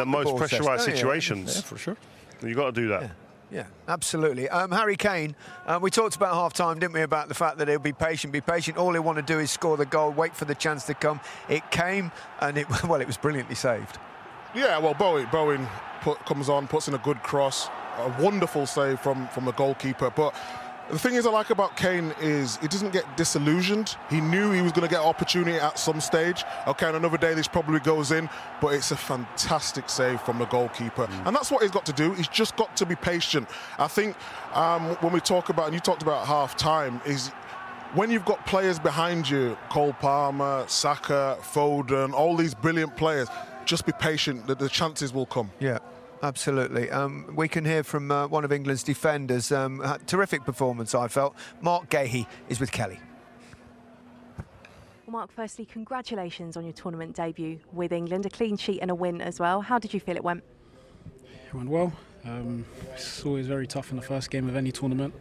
most pressurised situations. Yeah, for sure. You've got to do that. Yeah, absolutely. Harry Kane, we talked about half-time, didn't we, about the fact that he'll be patient. All he'll want to do is score the goal, wait for the chance to come. It came, and it was brilliantly saved. Yeah, well, Bowen comes on, puts in a good cross, a wonderful save from the goalkeeper. But the thing I like about Kane is he doesn't get disillusioned. He knew he was going to get opportunity at some stage. Okay, on another day this probably goes in, but it's a fantastic save from the goalkeeper. And that's what he's got to do. He's just got to be patient. I think when we talk about, and you talked about half-time, is when you've got players behind you, Cole Palmer, Saka, Foden, all these brilliant players, just be patient, that the chances will come. Yeah, absolutely. We can hear from one of England's defenders. Terrific performance, I felt. Mark Gahey is with Kelly. Well, Mark, firstly, congratulations on your tournament debut with England. A clean sheet and a win as well. How did you feel it went? It went well. It's always very tough in the first game of any tournament.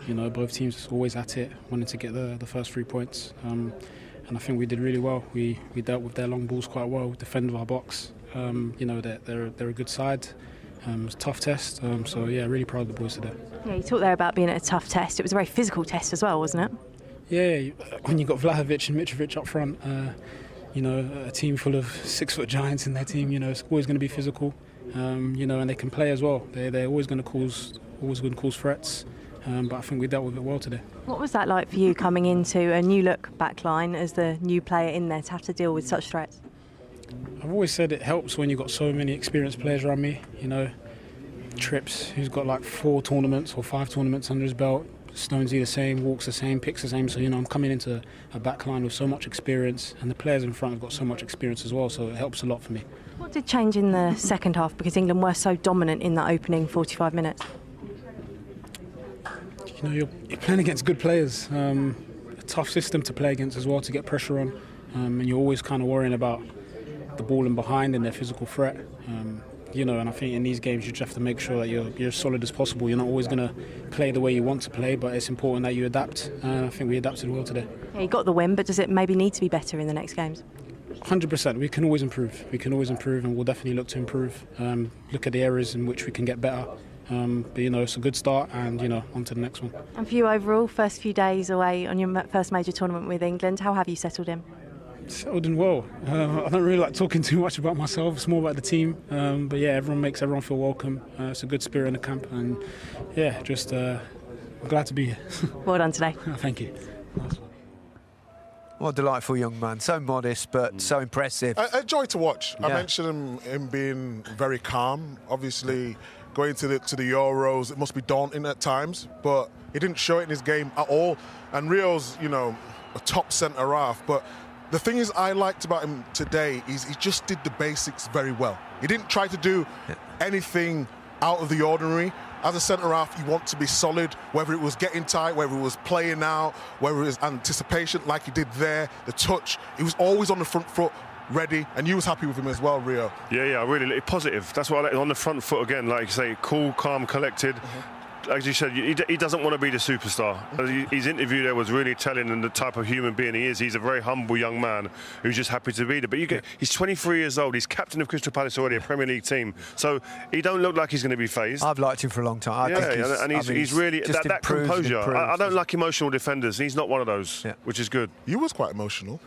You know, both teams always at it, wanting to get the first 3 points. And I think we did really well. We dealt with their long balls quite well, defended our box. You know, they're a good side. It was a tough test. So, yeah, really proud of the boys today. Yeah, you talked there about being a tough test. It was a very physical test as well, wasn't it? Yeah, when you've got Vlahovic and Mitrovic up front, you know, a team full of 6-foot giants in their team, you know, it's always going to be physical. You know, and they can play as well. They're always going to cause threats. But I think we dealt with it well today. What was that like for you coming into a new look backline as the new player in there to have to deal with such threats? I've always said it helps when you've got so many experienced players around me. You know, Trips, who's got like 4 tournaments or 5 tournaments under his belt. Stonesy the same, Walks the same, Picks the same. So, you know, I'm coming into a backline with so much experience, and the players in front have got so much experience as well, so it helps a lot for me. What did change in the second half because England were so dominant in that opening 45 minutes? You know, you're playing against good players. A tough system to play against as well, to get pressure on. And you're always kind of worrying about the ball in behind and their physical threat. You know, and I think in these games you just have to make sure that you're as solid as possible. You're not always going to play the way you want to play, but it's important that you adapt. I think we adapted well today. Yeah, you got the win, but does it maybe need to be better in the next games? 100%. We can always improve. We can always improve, and we'll definitely look to improve. Look at the areas in which we can get better. But, you know, it's a good start, and, you know, on to the next one. And for you overall, first few days away on your first major tournament with England, how have you settled in? Settled in well. I don't really like talking too much about myself. It's more about the team. But yeah, everyone makes everyone feel welcome. It's a good spirit in the camp, and yeah, just glad to be here. Well done today. Thank you. What a delightful young man. So modest, but so impressive. A joy to watch. Yeah. I mentioned him being very calm. Obviously, going to the Euros, it must be daunting at times, but he didn't show it in his game at all. And Rio's, you know, a top centre-half, but the thing is I liked about him today is he just did the basics very well. He didn't try to do anything out of the ordinary. As a centre-half, you want to be solid, whether it was getting tight, whether it was playing out, whether it was anticipation like he did there, the touch. He was always on the front foot, ready, and you was happy with him as well, Rio. Yeah, really positive. That's what I like, on the front foot again, like you say, cool, calm, collected. As you said, he doesn't want to be the superstar. His interview there was really telling, and the type of human being he is. He's a very humble young man who's just happy to be there. But he's 23 years old. He's captain of Crystal Palace already, a Premier League team. So he don't look like he's going to be phased. I've liked him for a long time. He's really that composure. I don't like emotional defenders. He's not one of those, which is good. You was quite emotional.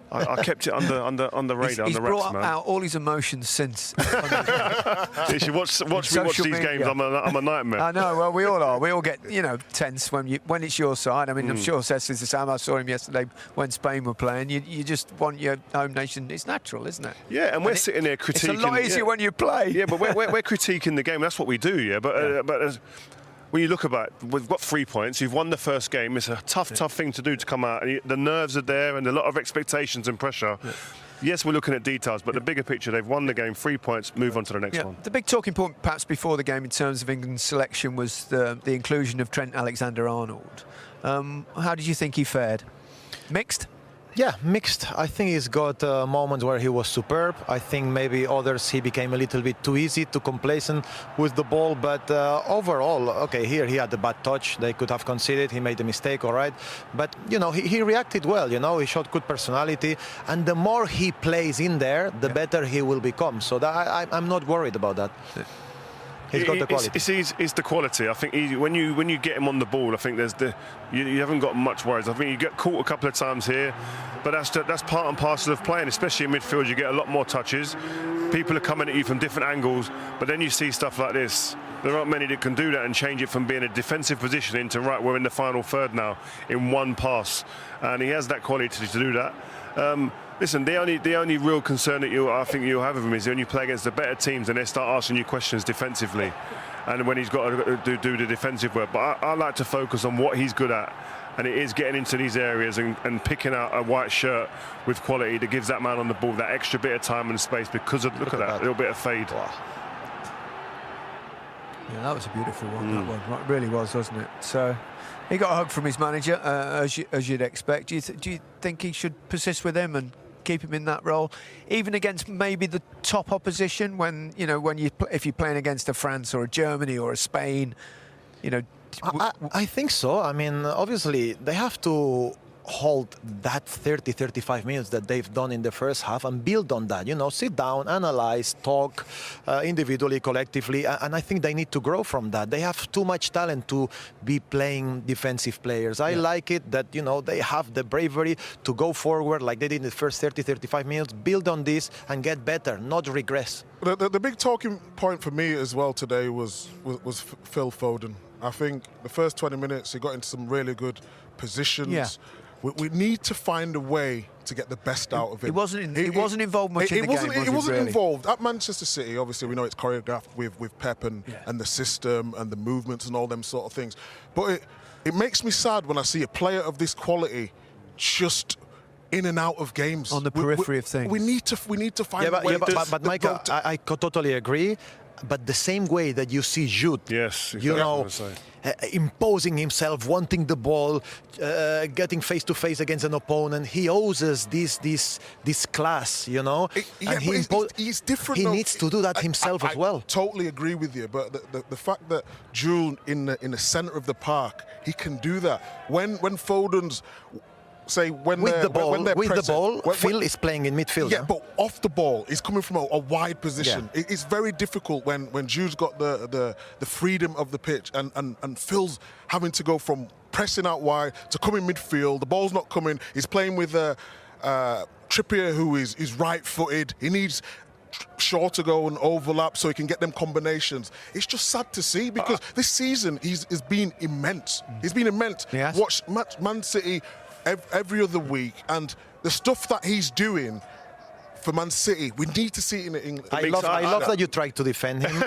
I kept it on the radar. He's brought out all his emotions since. You should watch these games. I'm a nightmare. I know. Well, we all are. We all get tense when it's your side. I mean, I'm sure Cesc is the same. I saw him yesterday when Spain were playing. You just want your home nation. It's natural, isn't it? Yeah, and we're sitting there critiquing. It's a lot easier when you play. Yeah, but we're critiquing the game. That's what we do. Yeah, but. When you look about it, we've got 3 points. You've won the first game. It's a tough thing to do to come out. And the nerves are there and a lot of expectations and pressure. Yeah. Yes, we're looking at details, but the bigger picture, they've won the game, 3 points, move on to the next one. The big talking point perhaps before the game in terms of England's selection was the inclusion of Trent Alexander-Arnold. How did you think he fared? Mixed? Yeah, mixed. I think he's got moments where he was superb. I think maybe others he became a little bit too easy, too complacent with the ball. But overall, okay, here he had a bad touch. They could have conceded. He made a mistake, all right. But, you know, he reacted well, you know. He showed good personality. And the more he plays in there, the better he will become. So I'm not worried about that. He's got the quality. It's the quality. I think when you get him on the ball, I think you haven't got much worries. I think you get caught a couple of times here, but that's part and parcel of playing, especially in midfield. You get a lot more touches. People are coming at you from different angles, but then you see stuff like this. There aren't many that can do that and change it from being a defensive position into right. We're in the final third now in one pass, and he has that quality to do that. Listen, the only real concern that I think you'll have of him is when you play against the better teams and they start asking you questions defensively, and when he's got to do the defensive work. But I like to focus on what he's good at, and it is getting into these areas and picking out a white shirt with quality that gives that man on the ball that extra bit of time and space because of look at that little bit of fade. Wow. Yeah, that was a beautiful one. That one, it really was, wasn't it? So he got a hug from his manager, as you'd expect. Do you think he should persist with him and keep him in that role, even against maybe the top opposition? If you're playing against a France or a Germany or a Spain, do I think so. I mean, obviously, they have to hold that 30-35 minutes that they've done in the first half and build on that. You know, sit down, analyze, talk individually, collectively, and I think they need to grow from that. They have too much talent to be playing defensive players. I like it that, you know, they have the bravery to go forward like they did in the first 30-35 minutes, build on this and get better, not regress. The big talking point for me as well today was Phil Foden. I think the first 20 minutes he got into some really good positions. Yeah. We need to find a way to get the best out of him. He wasn't involved much in the game, He wasn't really? involved. At Manchester City, obviously, we know it's choreographed with Pep and the system and the movements and all them sort of things. But it makes me sad when I see a player of this quality just in and out of games. On the periphery of things. We need to find a way. But Micah, I totally agree. But the same way that you see Jude, you know, imposing himself, wanting the ball, getting face to face against an opponent, he owes us this class, you know. And he's different. He needs to do that himself as well. I totally agree with you, but the fact that Jude in the centre of the park, he can do that. When Foden's with the ball, Phil is playing in midfield. Yeah, but off the ball, he's coming from a wide position. Yeah. It's very difficult when Jude's got the freedom of the pitch and Phil's having to go from pressing out wide to come in midfield. The ball's not coming. He's playing with Trippier, who is right-footed. He needs Shaw to go and overlap so he can get them combinations. It's just sad to see because this season he's been immense. He's been immense. Yes. Watch Man City every other week, and the stuff that he's doing for Man City, we need to see it in England. I love that you try to defend him.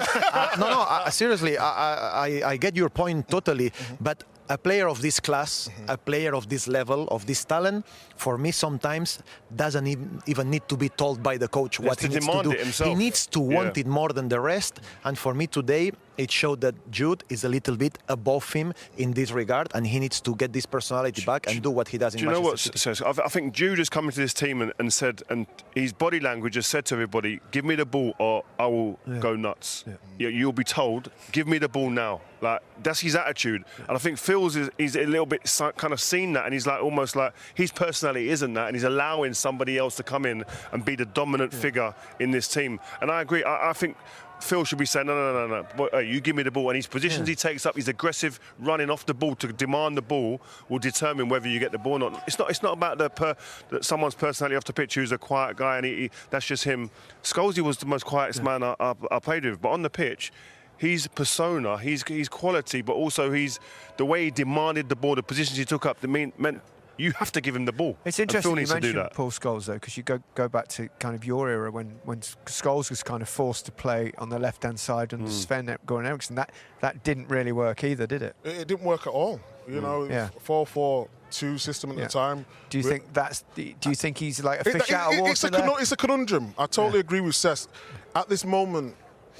Seriously, I get your point totally, but a player of this class, a player of this level, of this talent, for me sometimes doesn't even need to be told by the coach what he needs to do. He needs to want it more than the rest. And for me today, it showed that Jude is a little bit above him in this regard, and he needs to get this personality back and do what he does in Manchester City. Do you know what, I think Jude has come into this team and said, and his body language has said to everybody, give me the ball or I will go nuts. You'll be told, give me the ball now. Like, that's his attitude. And I think Phil's is a little bit kind of seen that, and he's like almost like his personality isn't that, and he's allowing somebody else to come in and be the dominant figure in this team. And I agree. I think Phil should be saying, no. But, you give me the ball. And his positions he takes up, he's aggressive, running off the ball to demand the ball will determine whether you get the ball or not. It's not about someone's personality off the pitch who's a quiet guy, and that's just him. Scholesy was the most quietest man I played with. But on the pitch, he's persona, he's quality, but also the way he demanded the ball, the positions he took up, meant you have to give him the ball. It's interesting you mentioned Paul Scholes, though, because you go back to kind of your era when Scholes was kind of forced to play on the left-hand side and Sven-Göran Eriksson. That didn't really work either, did it? It didn't work at all. You know, 4-4-2 system at the time. Do you think do you think he's like a fish out of water there? It's a conundrum. I totally agree with Seth. At this moment,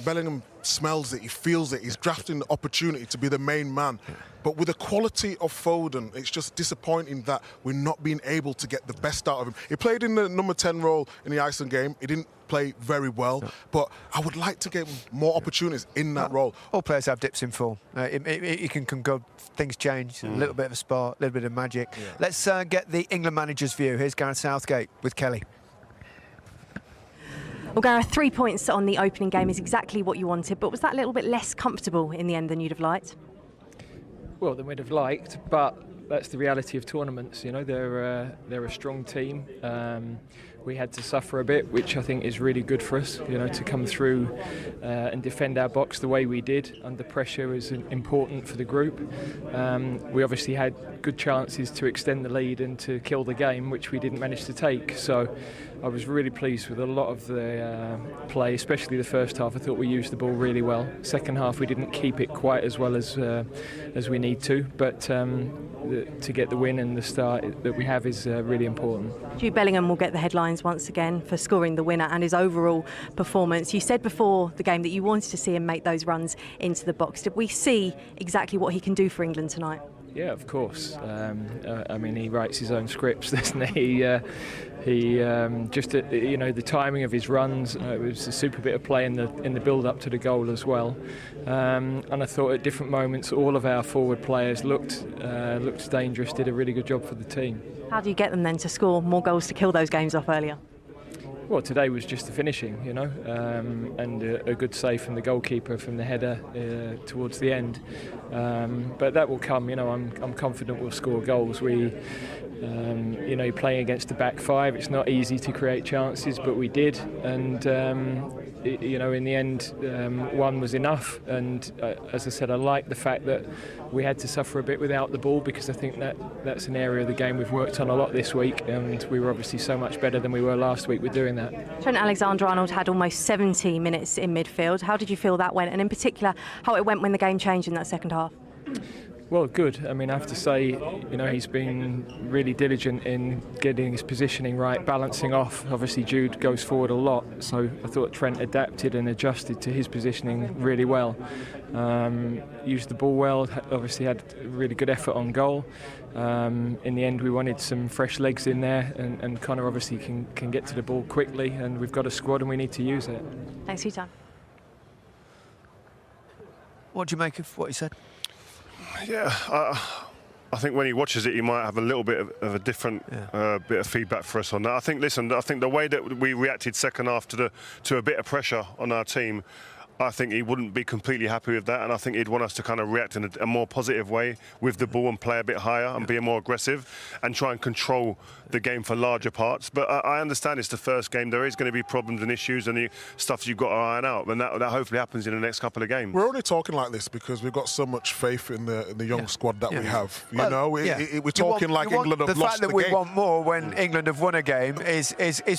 Bellingham smells it, he feels it, he's drafting the opportunity to be the main man. But with the quality of Foden, it's just disappointing that we're not being able to get the best out of him. He played in the number 10 role in the Iceland game. He didn't play very well, but I would like to give him more opportunities in that role. All players have dips in form. You can go, things change, a little bit of a spark, a little bit of magic. Let's get the England manager's view. Here's Gareth Southgate with Kelly. Well, Gareth, 3 points on the opening game is exactly what you wanted, but was that a little bit less comfortable in the end than you'd have liked? Well, than we'd have liked, but that's the reality of tournaments. You know, they're a strong team. We had to suffer a bit, which I think is really good for us. You know, to come through and defend our box the way we did under pressure is important for the group. We obviously had good chances to extend the lead and to kill the game, which we didn't manage to take. So I was really pleased with a lot of the play, especially the first half. I thought we used the ball really well. Second half, we didn't keep it quite as well as we need to, but to get the win and the start that we have is really important. Jude Bellingham will get the headlines once again for scoring the winner and his overall performance. You said before the game that you wanted to see him make those runs into the box. Did we see exactly what he can do for England tonight? Yeah, of course. I mean, he writes his own scripts, doesn't he? He just the timing of his runs. It was a super bit of play in the build-up to the goal as well. And I thought at different moments, all of our forward players looked dangerous. Did a really good job for the team. How do you get them then to score more goals to kill those games off earlier? Well, today was just the finishing, and a good save from the goalkeeper from the header towards the end. But that will come. I'm confident we'll score goals. We, playing against the back five, it's not easy to create chances, but we did. And in the end, one was enough. And as I said, I like the fact that we had to suffer a bit without the ball, because I think that's an area of the game we've worked on a lot this week, and we were obviously so much better than we were last week with doing that. Trent Alexander-Arnold had almost 70 minutes in midfield. How did you feel that went, and in particular how it went when the game changed in that second half? Well, good. I mean, I have to say, he's been really diligent in getting his positioning right, balancing off. Obviously, Jude goes forward a lot, so I thought Trent adapted and adjusted to his positioning really well. Used the ball well, obviously had really good effort on goal. In the end, we wanted some fresh legs in there, and Connor obviously can get to the ball quickly, and we've got a squad and we need to use it. Thanks for your time. What do you make of what he said? Yeah, I think when he watches it, he might have a little bit of a different bit of feedback for us on that. I think the way that we reacted second half to a bit of pressure on our team, I think he wouldn't be completely happy with that, and I think he'd want us to kind of react in a more positive way with the ball and play a bit higher and be more aggressive and try and control the game for larger parts. But I understand it's the first game. There is going to be problems and issues and stuff you've got to iron out, and that hopefully happens in the next couple of games. We're only talking like this because we've got so much faith in the young squad that we have. We're talking like England have lost the game. The fact that we want more when England have won a game is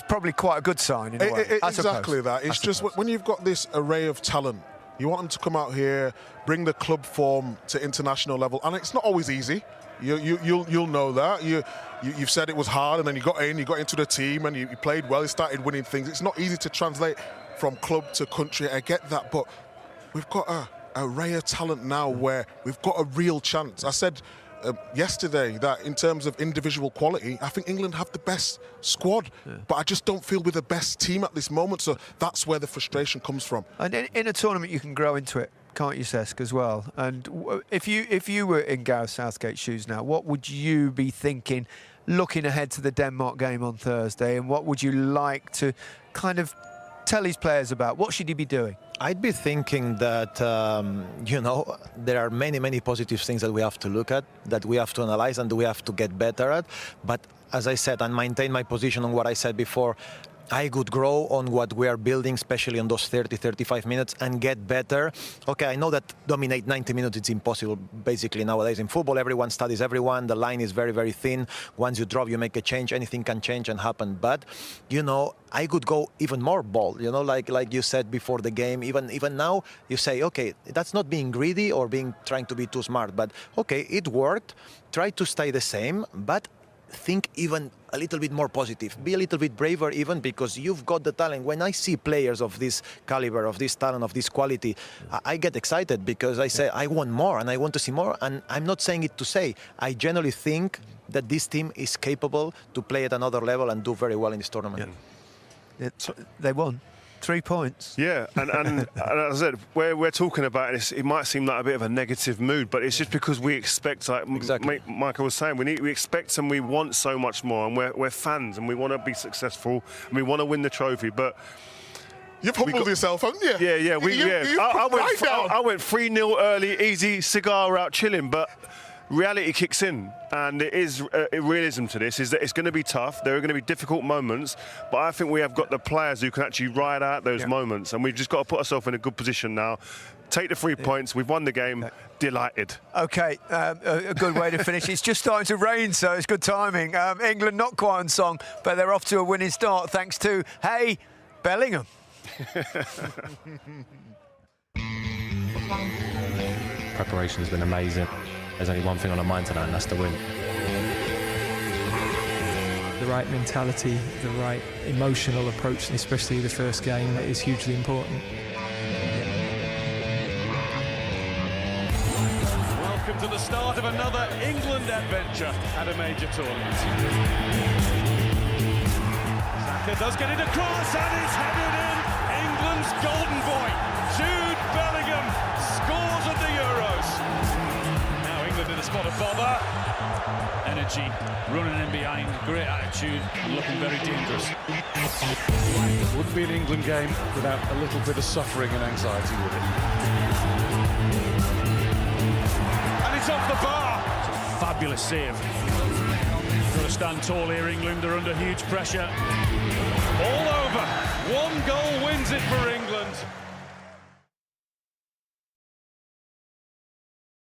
probably quite a good sign in a way. Exactly that. It's just when you've got this array of talent, you want them to come out here, bring the club form to international level, and it's not always easy. You'll know that. You've said it was hard, and then you got into the team, and you played well. You started winning things. It's not easy to translate from club to country. I get that, but we've got an array of talent now where we've got a real chance. I said yesterday that in terms of individual quality, I think England have the best squad, but I just don't feel we're the best team at this moment. So that's where the frustration comes from. And in a tournament, you can grow into it, can't you, Cesc, as well? And if you were in Gareth Southgate's shoes now, what would you be thinking, looking ahead to the Denmark game on Thursday, and what would you like to kind of tell his players about? What should he be doing? I'd be thinking that, there are many positive things that we have to look at, that we have to analyze and we have to get better at. But as I said, and maintain my position on what I said before, I could grow on what we are building, especially on those 30-35 minutes, and get better. Okay, I know that dominate 90 minutes, it's impossible, basically, nowadays. In football, everyone studies everyone. The line is very thin. Once you drop, you make a change. Anything can change and happen. But, I could go even more bold, like you said before the game. Even now, you say, okay, that's not being greedy or trying to be too smart. But, okay, it worked. Try to stay the same, but think even a little bit more positive. Be a little bit braver even, because you've got the talent. When I see players of this caliber, of this talent, of this quality, I get excited because I say I want more and I want to see more. And I'm not saying it to say. I generally think that this team is capable to play at another level and do very well in this tournament. Yeah. They won. 3 points. Yeah, and as I said, we're talking about this, it might seem like a bit of a negative mood, but it's just because we expect, like Michael was saying, we expect and we want so much more, and we're fans and we want to be successful and we want to win the trophy, but you've humbled yourself, haven't you? Yeah. I went 3-0 early, easy, cigar out, chilling, but reality kicks in, and it is a realism to this, is that it's going to be tough. There are going to be difficult moments, but I think we have got the players who can actually ride out those moments, and we've just got to put ourselves in a good position now. Take the 3 points. We've won the game. Delighted. OK, a good way to finish. It's just starting to rain, so it's good timing. England not quite on song, but they're off to a winning start thanks to, hey, Bellingham. Preparation has been amazing. There's only one thing on our mind tonight, and that's the win. The right mentality, the right emotional approach, especially the first game, is hugely important. Welcome to the start of another England adventure at a major tournament. Saka does get it across and it's headed in. England's golden boy, Jude Bellingham, scores at the Euros. Now England in the spot of bother. Energy, running in behind, great attitude, looking very dangerous. It wouldn't be an England game without a little bit of suffering and anxiety, would it? And it's off the bar. It's a fabulous save. Got to stand tall here, England. They're under huge pressure. All over. One goal wins it for England.